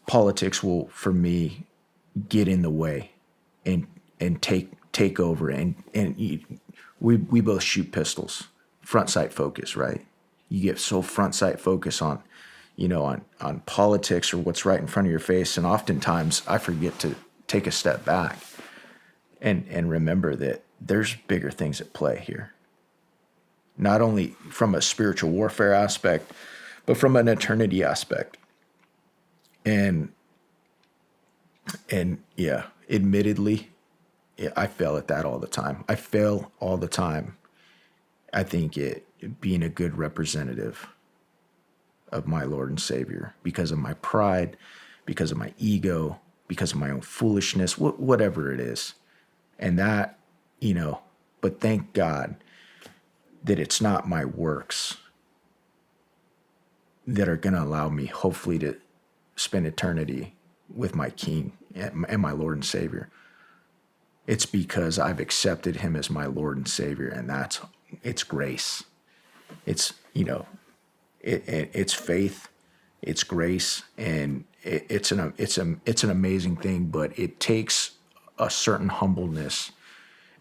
politics will, for me, get in the way and take over, and we both shoot pistols, front sight focus, right? You get so front sight focus on politics or what's right in front of your face, and oftentimes I forget to take a step back and remember that there's bigger things at play here. Not only from a spiritual warfare aspect, but from an eternity aspect. And yeah, admittedly, I fail at that all the time. I fail all the time. I think being a good representative of my Lord and Savior, because of my pride, because of my ego, because of my own foolishness, whatever it is. And that, but thank God that it's not my works that are going to allow me, hopefully, to spend eternity with my King and my Lord and Savior. It's because I've accepted him as my Lord and Savior, and it's grace. It's, it's faith, it's grace, and it's an amazing thing, but it takes a certain humbleness,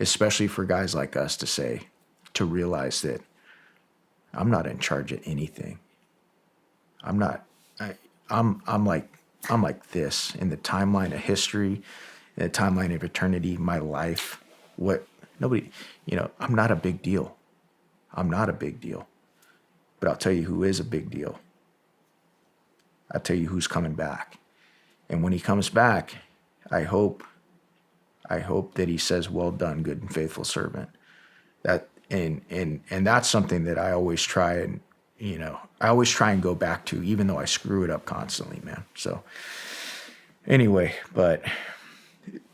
especially for guys like us, to realize that I'm not in charge of anything. I'm like this in the timeline of history, in the timeline of eternity, my life. I'm not a big deal. I'm not a big deal. But I'll tell you who is a big deal. I'll tell you who's coming back. And when he comes back, I hope that he says, "Well done, good and faithful servant." And that's something that I always try and go back to, even though I screw it up constantly, man. So anyway,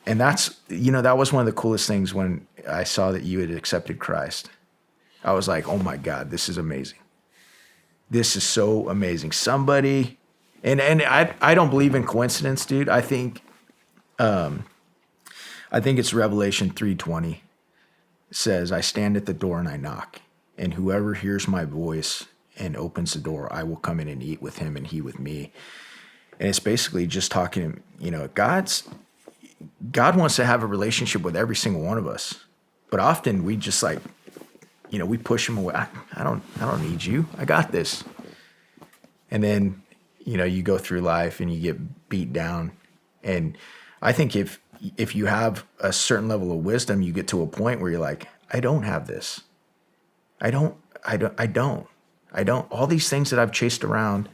and that's, that was one of the coolest things when I saw that you had accepted Christ. I was like, oh my God, this is amazing. This is so amazing. Somebody, and I don't believe in coincidence, dude. I think it's Revelation 3:20. Says, "I stand at the door and I knock, and whoever hears my voice and opens the door, I will come in and eat with him and he with me." And it's basically just talking, God wants to have a relationship with every single one of us. But often we just we push him away. I don't need you. I got this. And then, you go through life and you get beat down. And I think if you have a certain level of wisdom, you get to a point where you're like, I don't have this. I don't. All these things that I've chased around,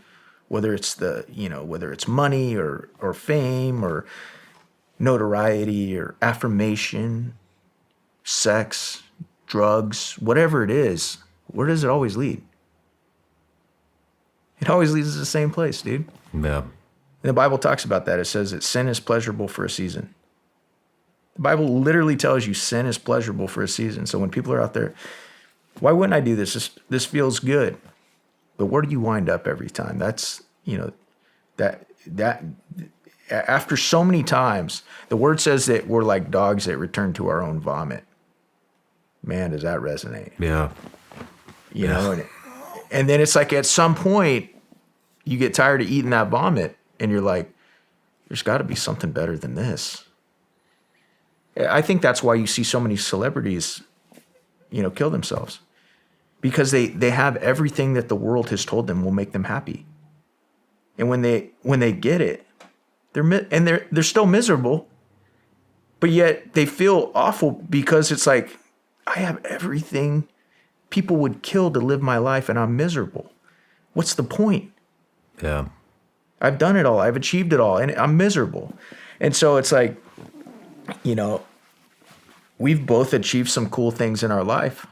whether it's whether it's money or fame or notoriety or affirmation, sex, drugs, whatever it is, where does it always lead? It always leads to the same place, dude. Yeah. And the Bible talks about that. It says that sin is pleasurable for a season. The Bible literally tells you sin is pleasurable for a season. So when people are out there, why wouldn't I do this? This feels good. But where do you wind up every time? That's, that after so many times, the word says that we're like dogs that return to our own vomit. Man, does that resonate? Yeah. And then it's like at some point you get tired of eating that vomit and you're like, there's got to be something better than this. I think that's why you see so many celebrities, kill themselves, because they have everything that the world has told them will make them happy. And when they get it, they're still miserable, but yet they feel awful because it's like, I have everything people would kill to live my life and I'm miserable. What's the point? Yeah. I've done it all. I've achieved it all and I'm miserable. And so it's like, you know, we've both achieved some cool things in our life.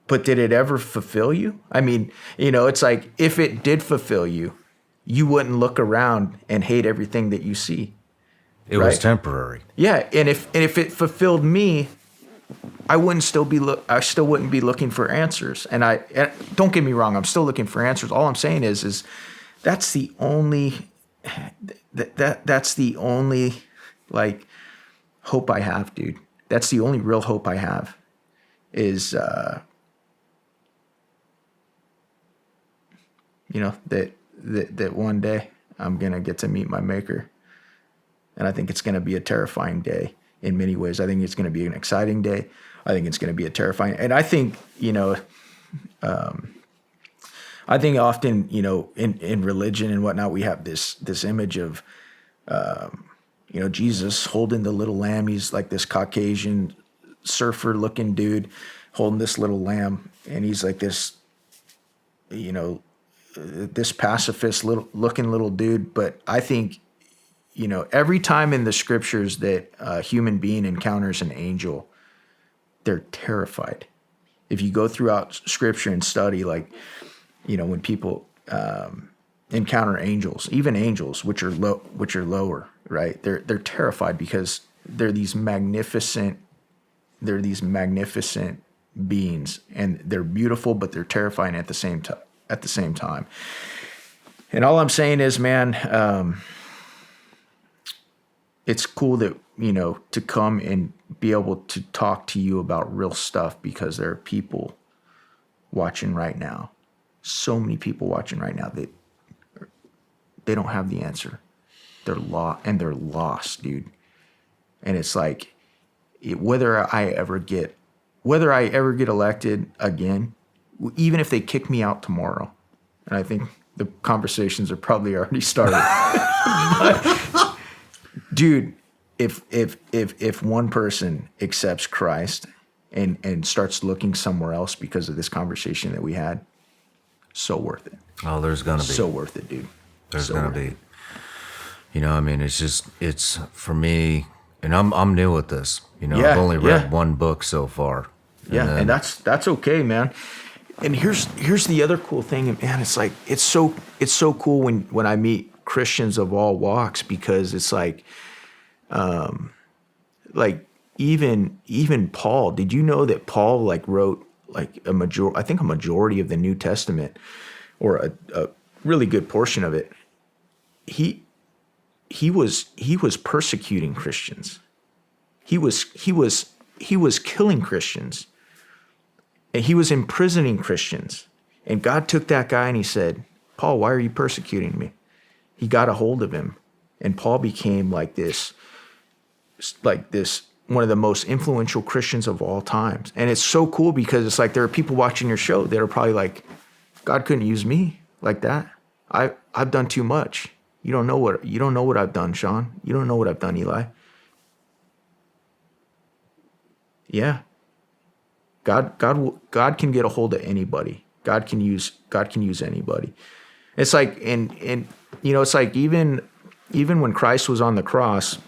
But did it ever fulfill you? I mean, you know, it's like, if it did fulfill you, you wouldn't look around and hate everything that you see. It was temporary. Yeah, and if it fulfilled me, I still wouldn't be looking for answers. And don't get me wrong, I'm still looking for answers. All I'm saying is that's the only that's the only like hope I have, dude. That's the only real hope I have is you know, that one day I'm gonna get to meet my maker. And I think it's gonna be a terrifying day in many ways. I think it's gonna be an exciting day. I think it's gonna be a terrifying, and I think, you know, I think often, you know, in religion and whatnot, we have this image of, you know, Jesus holding the little lamb. He's like this Caucasian surfer looking dude holding this little lamb. And he's like this, you know, this pacifist looking little dude. But I think, you know, every time in the scriptures that a human being encounters an angel, they're terrified. If you go throughout scripture and study, like, you know, when people encounter angels, even angels, which are lower, right? They're terrified because they're these magnificent beings, and they're beautiful, but they're terrifying at the same time. And all I'm saying is, man, it's cool that, you know, to come and be able to talk to you about real stuff, because there are people watching right now. So many people watching right now that they don't have the answer. They're lost, dude. And it's like, whether I ever get elected again, even if they kick me out tomorrow, and I think the conversations are probably already started. But, dude, if one person accepts Christ and starts looking somewhere else because of this conversation that we had, so worth it. Oh, there's gonna be. So worth it, dude. There's gonna be. You know, I mean, it's for me, and I'm new at this. You know, I've only read one book so far. And that's okay, man. And here's the other cool thing, man. It's like it's so cool when I meet Christians of all walks, because it's like even Paul. Did you know that Paul wrote a majority of the New Testament, or a really good portion of it? He was persecuting Christians. He was killing Christians, and he was imprisoning Christians. And God took that guy and he said, "Paul, why are you persecuting me?" He got a hold of him, and Paul became like this one of the most influential Christians of all times. And it's so cool, because it's like there are people watching your show that are probably like, God couldn't use me like that. I've done too much. You don't know what I've done, Shawn. You don't know what I've done, Eli. Yeah. God can get a hold of anybody. God can use anybody. It's like, and you know, it's like even when Christ was on the cross,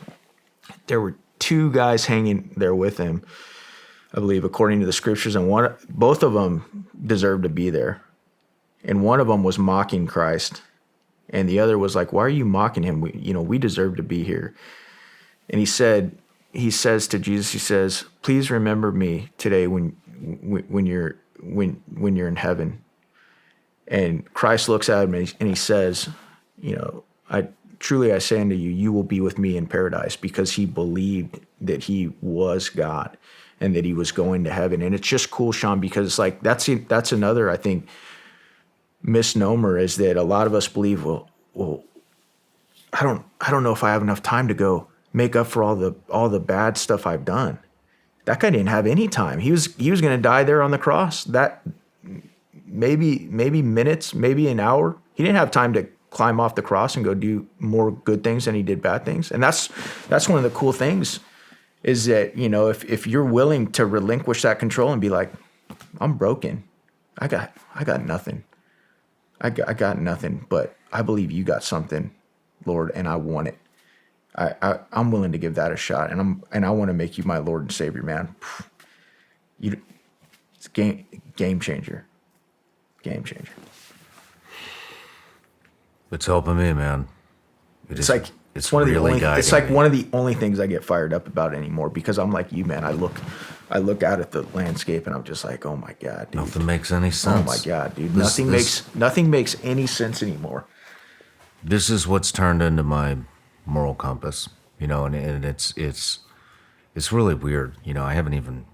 there were two guys hanging there with him, I believe, according to the scriptures, and both of them deserved to be there. And one of them was mocking Christ, and the other was like, "Why are you mocking him? We deserve to be here." And he says to Jesus, he says, "Please remember me today when you're in heaven." And Christ looks at him and he says, "You know, I say unto you, you will be with me in paradise," because he believed that he was God and that he was going to heaven. And it's just cool, Shawn, because it's like that's another, I think, misnomer, is that a lot of us believe, well, I don't know if I have enough time to go make up for all the bad stuff I've done. That guy didn't have any time. He was going to die there on the cross. That maybe minutes, maybe an hour. He didn't have time to climb off the cross and go do more good things than he did bad things. And that's one of the cool things is that, you know, if you're willing to relinquish that control and be like, I'm broken. I got nothing. I got nothing, but I believe you got something, Lord, and I want it. I'm willing to give that a shot, and I want to make you my Lord and Savior, man. It's game changer. Game changer. It's helping me, man. It's one of the only. It's like one of the only things I get fired up about anymore because I'm like you, man. I look out at the landscape and I'm just like, oh my God, dude. Nothing makes any sense. Oh my God, dude. Nothing makes any sense anymore. This is what's turned into my moral compass, you know, and it's really weird. You know, I haven't even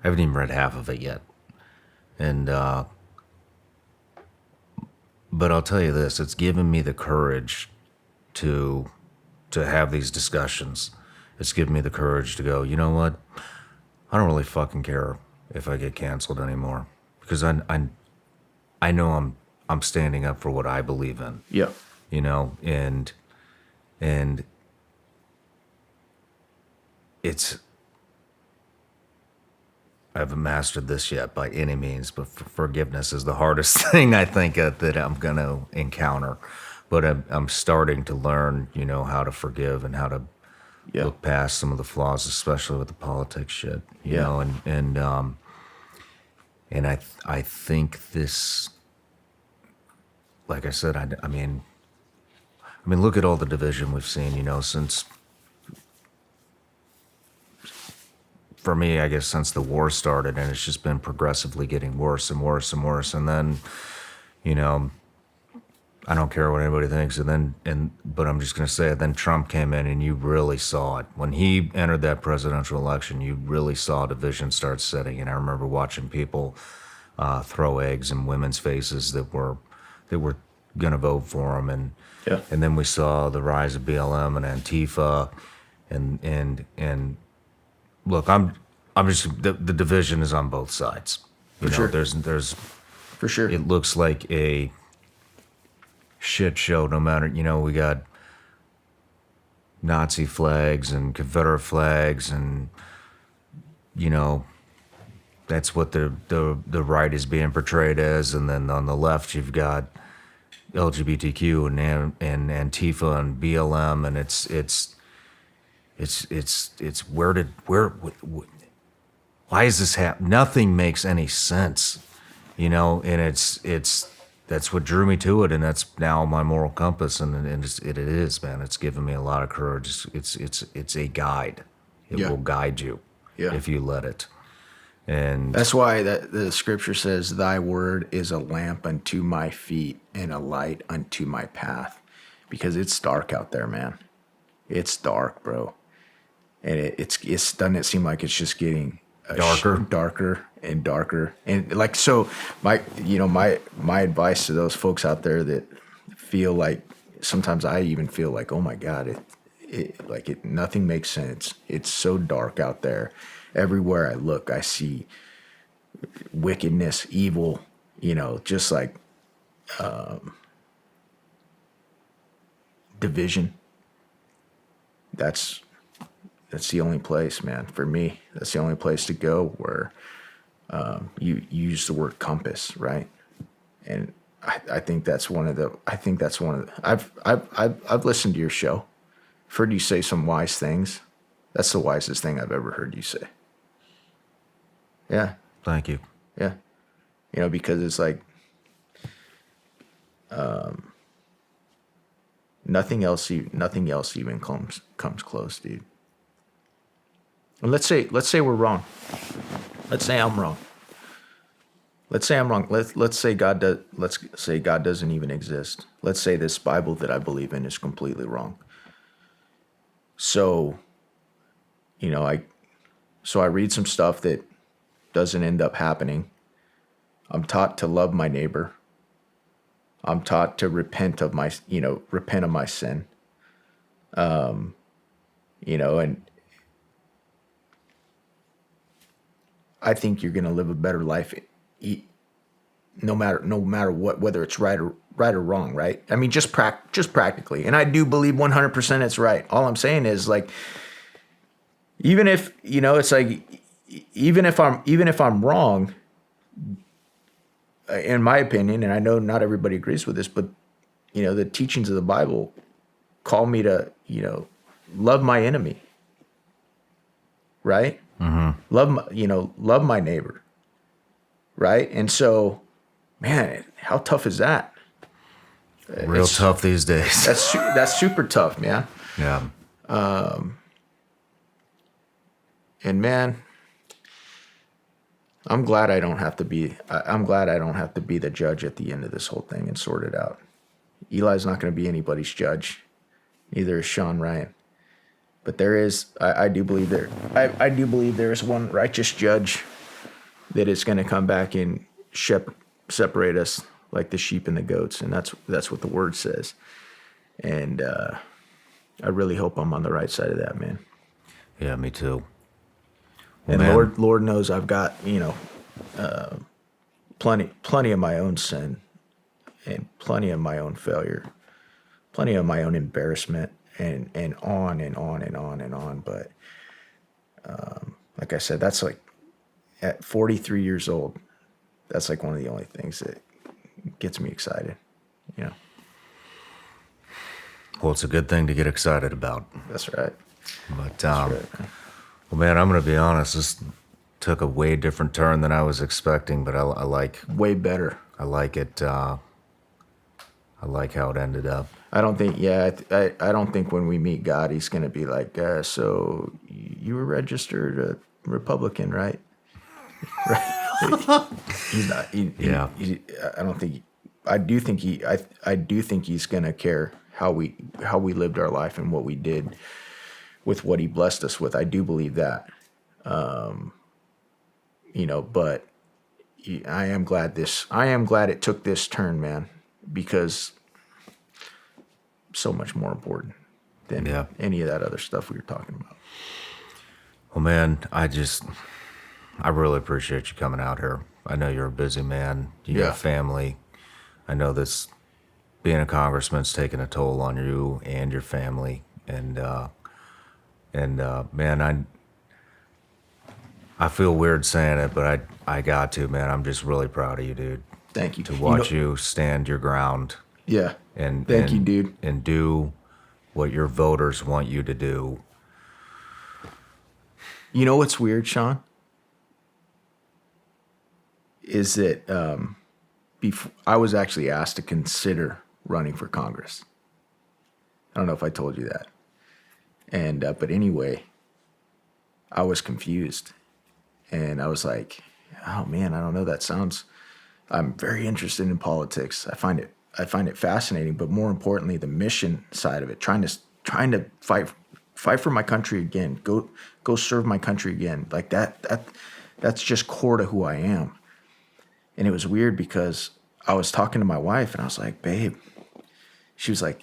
read half of it yet, and but I'll tell you this: it's given me the courage to have these discussions. It's given me the courage to go, you know what? I don't really fucking care if I get canceled anymore because I know I'm standing up for what I believe in. Yeah. You know, and it's, I haven't mastered this yet by any means, but forgiveness is the hardest thing I think that I'm going to encounter. But I'm starting to learn, you know, how to forgive and how to look past some of the flaws, especially with the politics shit, you know, and I think this, like I said, I mean, look at all the division we've seen, you know, since, for me, I guess since the war started, and it's just been progressively getting worse and worse and worse. And then, you know, I don't care what anybody thinks. But I'm just going to say it. Then Trump came in and you really saw it. When he entered that presidential election, you really saw division start setting. And I remember watching people throw eggs in women's faces that were going to vote for him. And then we saw the rise of BLM and Antifa. And look, I'm just, the division is on both sides. You know, sure. There's For sure. It looks like a shit show, no matter, you know, we got Nazi flags and Confederate flags, and you know, that's what the right is being portrayed as, and then on the left you've got LGBTQ and Antifa and BLM, and it's why is this happening? Nothing makes any sense, you know, and it's that's what drew me to it, and that's now my moral compass, and it is, man. It's given me a lot of courage. It's a guide. It will guide you if you let it. And that's why the scripture says, "Thy word is a lamp unto my feet and a light unto my path," because it's dark out there, man. It's dark, bro, and it's doesn't it seem like it's just getting darker and darker. And like, so my advice to those folks out there that feel like, sometimes I even feel like, oh my God, nothing makes sense. It's so dark out there. Everywhere I look, I see wickedness, evil, you know, just like division. That's the only place, man, for me. That's the only place to go where you use the word compass, right? And I think that's one of the. I've listened to your show. I've heard you say some wise things. That's the wisest thing I've ever heard you say. Yeah. thank you. Yeah. You know, because it's like nothing else even comes close, dude. And let's say we're wrong. Let's say I'm wrong. Let's say I'm wrong. Let's say God doesn't even exist. Let's say this Bible that I believe in is completely wrong. So, you know, I read some stuff that doesn't end up happening. I'm taught to love my neighbor. I'm taught to repent of my sin. You know, and I think you're going to live a better life no matter what, whether it's right or wrong, right? I mean, just practically. And I do believe 100% it's right. All I'm saying is, like, even if, it's like, even if I'm wrong, in my opinion, and I know not everybody agrees with this, but, the teachings of the Bible call me to, love my enemy, right? Mm-hmm. Love my neighbor, right? And so, man, how tough is that? Real tough these days. That's super tough, man. Yeah. And man, I'm glad I don't have to be the judge at the end of this whole thing and sort it out. Eli's not going to be anybody's judge. Neither is Shawn Ryan. But there is, I do believe there is one righteous judge that is going to come back and separate us like the sheep and the goats, and that's what the word says. And I really hope I'm on the right side of that, man. Yeah, me too. And man. Lord knows I've got plenty of my own sin, and plenty of my own failure, plenty of my own embarrassment, and on and on and on and on. But like I said, that's like at 43 years old, that's like one of the only things that gets me excited. Well, it's a good thing to get excited about. That's right. But That's right, man. well, man, I'm going to be honest. This took a way different turn than I was expecting, but I like Way better. I like it. I like how it ended up. I don't think, I don't think when we meet God, he's going to be like, so you were registered a Republican, right? Right. He's not. Yeah. I do think he's going to care how we lived our life and what we did with what he blessed us with. I do believe that. But I am glad it took this turn, man, because so much more important than any of that other stuff we were talking about. Well, man, I really appreciate you coming out here. I know you're a busy man. You got family. I know this being a congressman's taking a toll on you and your family. And man, I feel weird saying it, but I got to, man. I'm just really proud of you, dude. Thank you. To watch you stand your ground. Yeah. And Thank you, dude. And do what your voters want you to do. You know what's weird, Shawn? Is that before I was actually asked to consider running for Congress. I don't know if I told you that. And but anyway, I was confused, and I was like, "Oh man, I don't know. I'm very interested in politics. I find it fascinating, but more importantly, the mission side of it, trying to fight for my country again, go serve my country again, like that's just core to who I am." And it was weird because I was talking to my wife, and I was like, "Babe," she was like,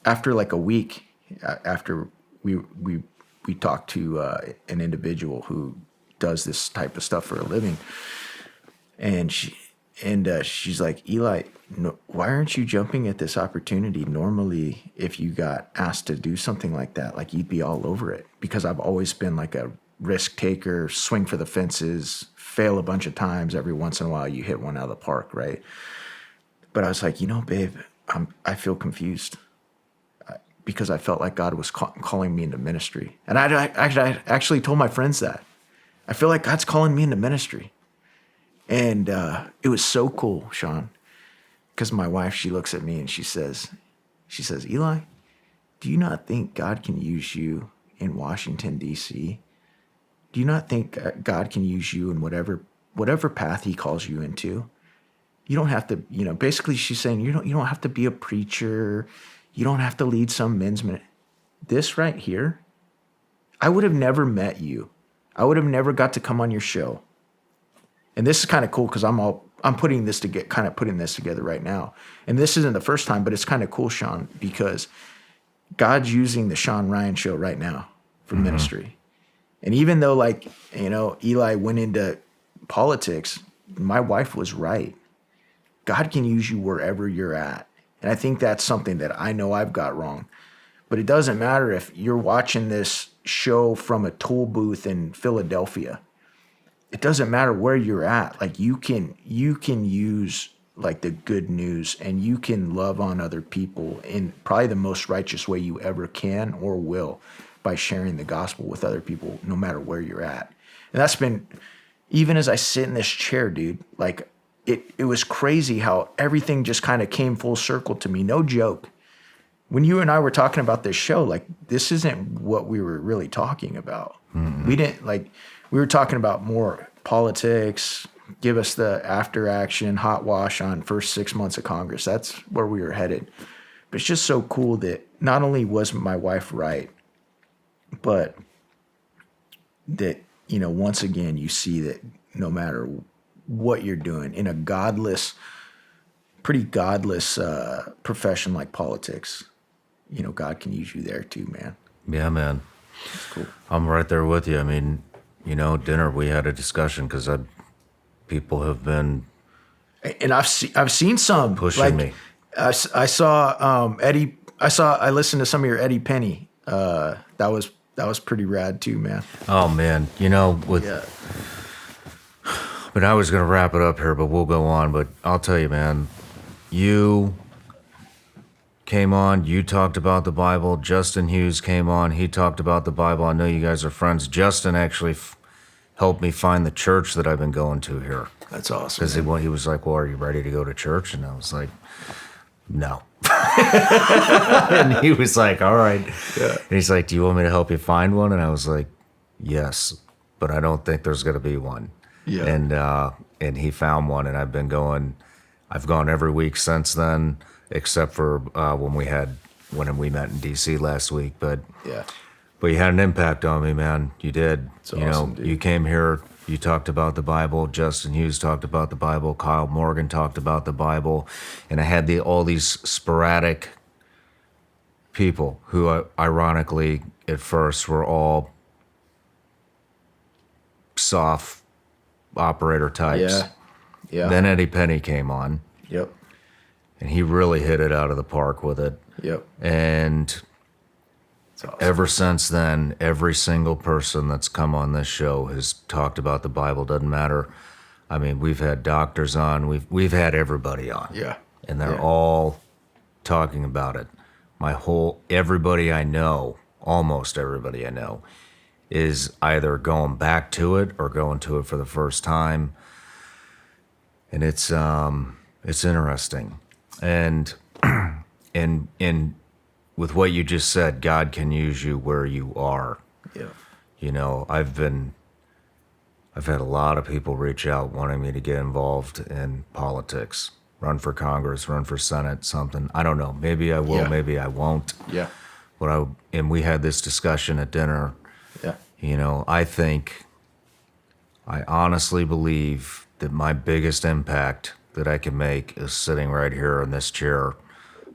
after like a week after we talked to an individual who does this type of stuff for a living, and she's like, "Eli, no, why aren't you jumping at this opportunity? Normally, if you got asked to do something like that, like you'd be all over it." Because I've always been like a risk taker, swing for the fences, fail a bunch of times. Every once in a while, you hit one out of the park, right? But I was like, babe, I feel confused because I felt like God was calling me into ministry. And I actually told my friends that. I feel like God's calling me into ministry. And it was so cool, Shawn, because my wife, she looks at me and she says, "Eli, do you not think God can use you in Washington, D.C.? Do you not think God can use you in whatever path he calls you into? You don't have to, basically she's saying, you don't have to be a preacher. You don't have to lead some men's ministry. This right here, I would have never met you. I would have never got to come on your show." And this is kind of cool because I'm putting this together right now. And this isn't the first time, but it's kind of cool, Shawn, because God's using the Shawn Ryan show right now for ministry. And even though Eli went into politics, my wife was right. God can use you wherever you're at. And I think that's something that I know I've got wrong. But it doesn't matter if you're watching this show from a toll booth in Philadelphia. It doesn't matter where you're at. Like you can use like the good news, and you can love on other people in probably the most righteous way you ever can or will, by sharing the gospel with other people, no matter where you're at. And that's been, even as I sit in this chair, dude, like it was crazy how everything just kind of came full circle to me. No joke. When you and I were talking about this show, like this isn't what we were really talking about. We didn't we were talking about more politics, give us the after action, hot wash on first 6 months of Congress. That's where we were headed. But it's just so cool that not only was my wife right, but that, once again, you see that no matter what you're doing in a pretty godless profession like politics, God can use you there too, man. Yeah, man. That's cool. I'm right there with you. I mean, dinner, we had a discussion because people have been And I've seen some pushing me. I saw Eddie. I listened to some of your Eddie Penny. That was pretty rad too, man. Oh man, But I was gonna wrap it up here, but we'll go on. But I'll tell you, man, you came on, you talked about the Bible. Justin Hughes came on, he talked about the Bible. I know you guys are friends. Justin actually helped me find the church that I've been going to here. That's awesome. Because he was like, well, are you ready to go to church? And I was like, no. And he was like, all right. Yeah. And he's like, do you want me to help you find one? And I was like, yes, but I don't think there's going to be one. Yeah. And he found one, and I've gone every week since then, except for when we met in DC last week. But Yeah. But you had an impact on me, man. You did. It's awesome, dude. You came here, you talked about the Bible. Justin Hughes talked about the Bible. Kyle Morgan talked about the Bible. And I had all these sporadic people who, ironically, at first were all soft operator types. Yeah. Yeah. Then Eddie Penny came on, Yep. and he really hit it out of the park with it. Yep. And It's awesome. ever since then, every single person that's come on this show has talked about the Bible. Doesn't matter. I mean, we've had doctors on. We've had everybody on. Yeah. And they're Yeah. all talking about it. Everybody I know, almost everybody I know, is either going back to it or going to it for the first time. And it's interesting. And with what you just said, God can use you where you are. Yeah. I've had a lot of people reach out wanting me to get involved in politics, run for Congress, run for Senate, something. I don't know. Maybe I will, Yeah. maybe I won't. Yeah. And we had this discussion at dinner. Yeah. I honestly believe that my biggest impact that I can make is sitting right here in this chair,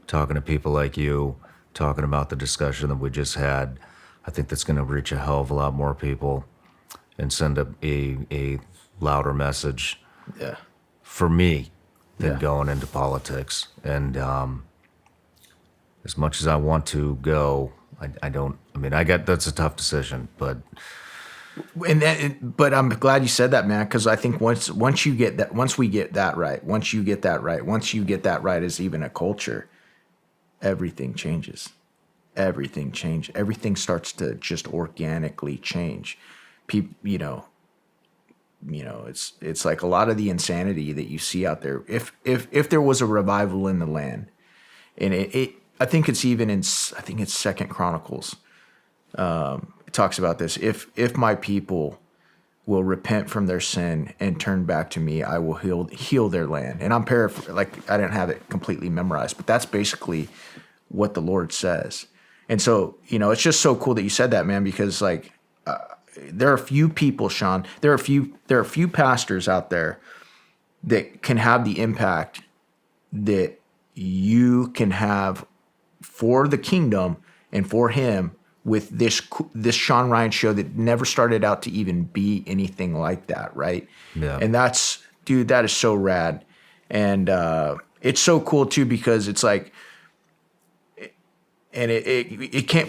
talking to people like you, talking about the discussion that we just had. I think that's going to reach a hell of a lot more people and send a louder message Yeah. for me than Yeah. going into politics. And as much as I want to go, I don't. I mean, that's a tough decision, but But I'm glad you said that, man, because I think once we get that right as even a culture, everything changes. Everything starts to just organically change. People, it's like a lot of the insanity that you see out there. If there was a revival in the land, and I think it's even in Second Chronicles. It talks about this. If my people will repent from their sin and turn back to me, I will heal their land. And I'm paraphrasing, like I didn't have it completely memorized, but that's basically what the Lord says. And so, it's just so cool that you said that, man, because like there are a few people, Shawn, there are a few pastors out there that can have the impact that you can have for the kingdom and for him with this Shawn Ryan show that never started out to even be anything like that, right? Yeah. And that is so rad. And it's so cool too, because it's like, and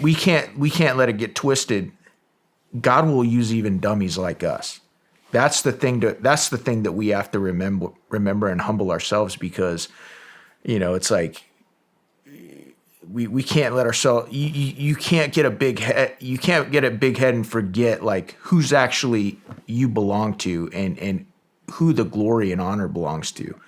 we can't let it get twisted. God will use even dummies like us. That's the thing that we have to remember and humble ourselves, because, it's like, we can't let ourselves, you can't get a big head. You can't get a big head and forget like who's actually you belong to, and who the glory and honor belongs to.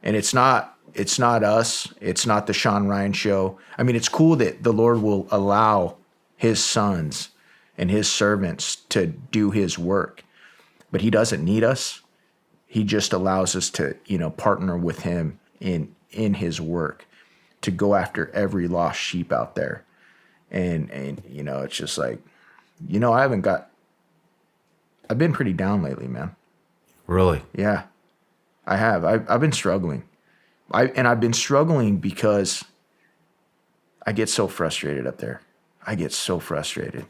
And it's not us. It's not the Shawn Ryan show. I mean, it's cool that the Lord will allow his sons and his servants to do his work, but he doesn't need us. He just allows us to, partner with him in his work, to go after every lost sheep out there. And it's just like, I've been pretty down lately, man. Really? Yeah, I have. I've been struggling. I've been struggling because I get so frustrated up there. I get so frustrated.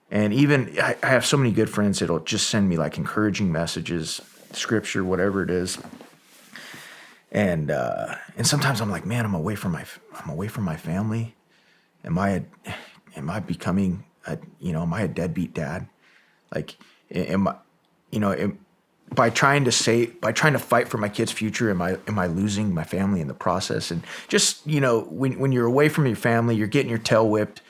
And even I have so many good friends that'll just send me like encouraging messages, scripture, whatever it is. And sometimes I'm like, man, I'm away from my family. Am I becoming am I a deadbeat dad? Like, by trying to fight for my kids' future, am I losing my family in the process? And just, when you're away from your family, you're getting your tail whipped.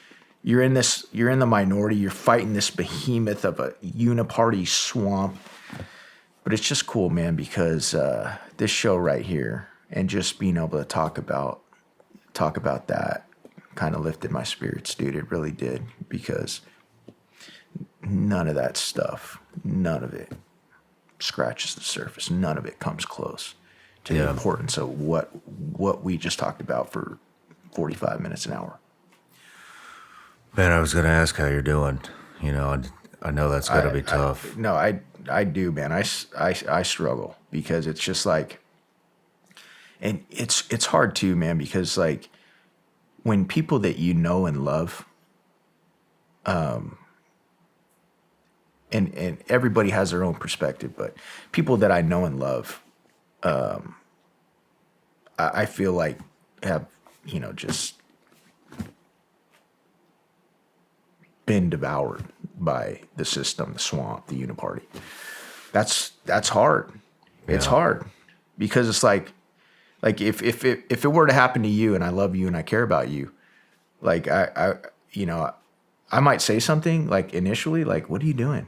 You're in the minority. You're fighting this behemoth of a Uniparty swamp. But it's just cool, man, because this show right here, and just being able to talk about that kind of lifted my spirits, dude. It really did, because none of that stuff, none of it scratches the surface. None of it comes close to the importance of what we just talked about for 45 minutes an hour. Man, I was going to ask how you're doing. I know that's got to be tough. I do, man. I struggle, because it's just like, and it's hard too, man, because like when people that you know and love, and everybody has their own perspective, but people that I know and love, I feel like have, just been devoured by the system, the swamp, the Uniparty. That's hard. Yeah. It's hard, because it's like if it were to happen to you, and I love you and I care about you, like I might say something like initially, like, what are you doing?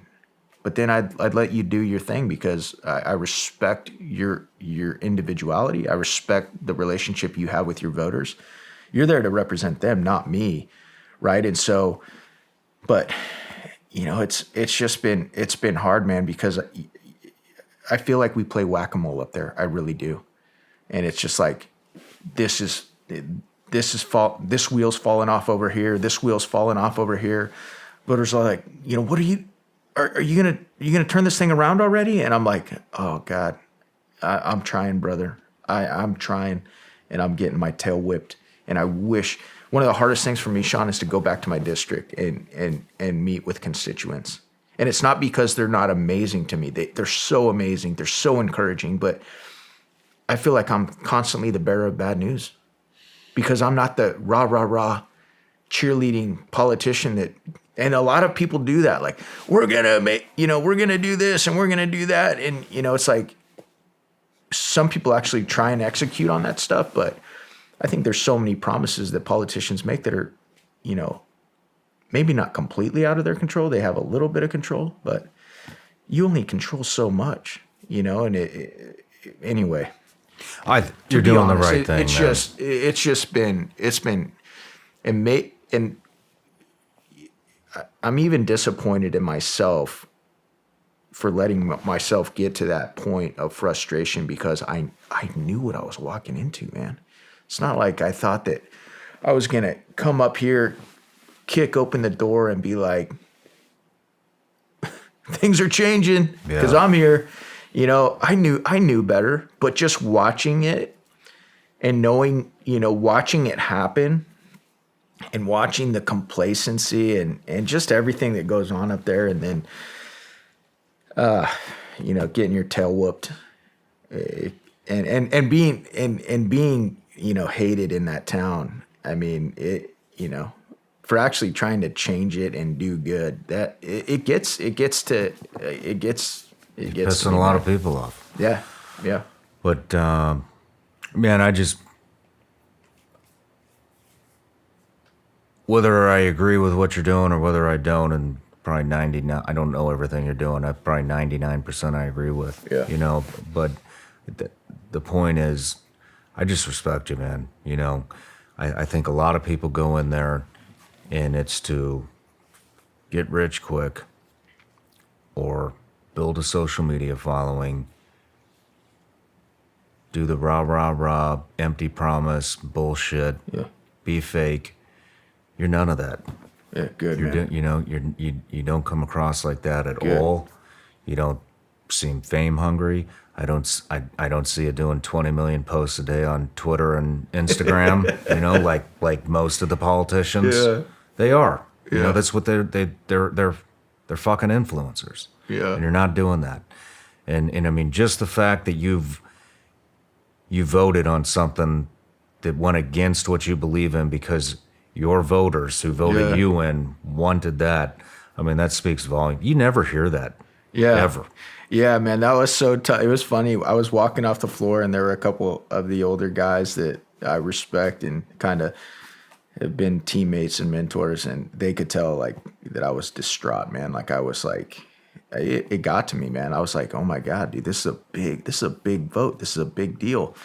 But then I'd let you do your thing, because I respect your individuality. I respect the relationship you have with your voters. You're there to represent them, not me, right? And so, but it's been hard, man, because I feel like we play whack-a-mole up there. I really do. And it's just like, this wheel's falling off over here. This wheel's falling off over here. Voters are like, what are you gonna turn this thing around already? And I'm like, oh God, I'm trying, brother. I'm trying, and I'm getting my tail whipped. And I wish, one of the hardest things for me, Shawn, is to go back to my district and meet with constituents. And it's not because they're not amazing to me. They're so amazing. They're so encouraging. But I feel like I'm constantly the bearer of bad news, because I'm not the rah cheerleading politician that, and a lot of people do that. Like, we're going to do this and we're going to do that. And, it's like some people actually try and execute on that stuff. But I think there's so many promises that politicians make that are, maybe not completely out of their control. They have a little bit of control, but you only control so much, and anyway. You're doing the right thing. And I'm even disappointed in myself for letting myself get to that point of frustration, because I knew what I was walking into, man. It's not like I thought that I was going to come up here, kick open the door, and be like, things are changing because I'm here. I knew better, but just watching it and knowing, watching it happen and watching the complacency and just everything that goes on up there, and then, getting your tail whooped. and being hated in that town. I mean, for actually trying to change it and do good, that it gets to Pissing me, a lot man. of people off. Yeah. But man, whether I agree with what you're doing or whether I don't, and probably 99, I don't know everything you're doing. I probably 99% I agree with. Yeah. But the point is, I just respect you, man. I think a lot of people go in there and it's to get rich quick or build a social media following, do the rah, empty promise, bullshit, Yeah. be fake. You're none of that. Yeah. Good, You're man. you don't come across like that at Good. all. You don't seem fame hungry. I don't see you doing 20 million posts a day on Twitter and Instagram. like most of the politicians. Yeah. They are. Yeah. That's what they're fucking influencers. Yeah. And you're not doing that. And I mean, just the fact that you voted on something that went against what you believe in because your voters who voted Yeah. you in wanted that. I mean, that speaks volume. You never hear that. Yeah. Ever. Yeah, man, that was so tough. It was funny. I was walking off the floor, and there were a couple of the older guys that I respect and kind of have been teammates and mentors, and they could tell like that I was distraught, man. Like I was like, it got to me, man. I was like, oh my God, dude, this is a big vote. This is a big deal.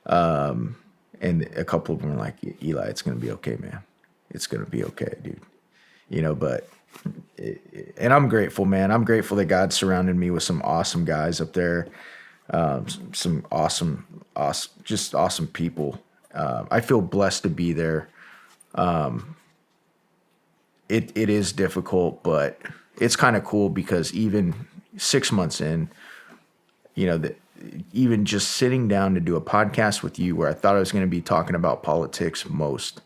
And a couple of them were like, Eli, it's gonna be okay, man. It's gonna be okay, dude. But. And I'm grateful, man. I'm grateful that God surrounded me with some awesome guys up there, some awesome people. I feel blessed to be there. It is difficult, but it's kind of cool because even 6 months in, even just sitting down to do a podcast with you, where I thought I was going to be talking about politics most,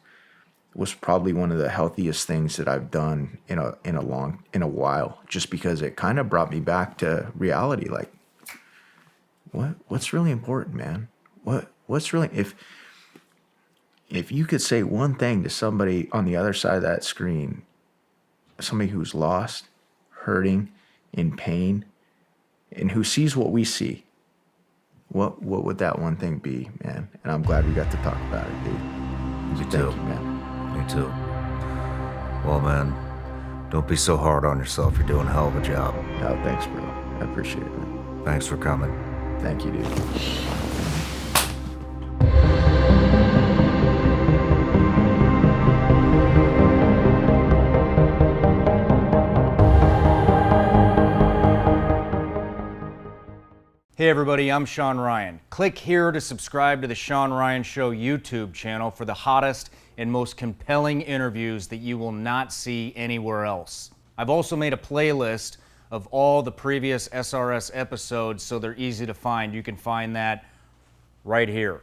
was probably one of the healthiest things that I've done in a while, just because it kind of brought me back to reality. Like, what's really important, man? What's really, if you could say one thing to somebody on the other side of that screen, somebody who's lost, hurting, in pain, and who sees what we see, what would that one thing be, man? And I'm glad we got to talk about it, dude. Me Thank too. you, man. Me too. Well, man, don't be so hard on yourself. You're doing a hell of a job. Oh, thanks, bro. I appreciate it, man. Thanks for coming. Thank you, dude. Hey everybody, I'm Shawn Ryan. Click here to subscribe to the Shawn Ryan Show YouTube channel for the hottest and most compelling interviews that you will not see anywhere else. I've also made a playlist of all the previous SRS episodes so they're easy to find. You can find that right here.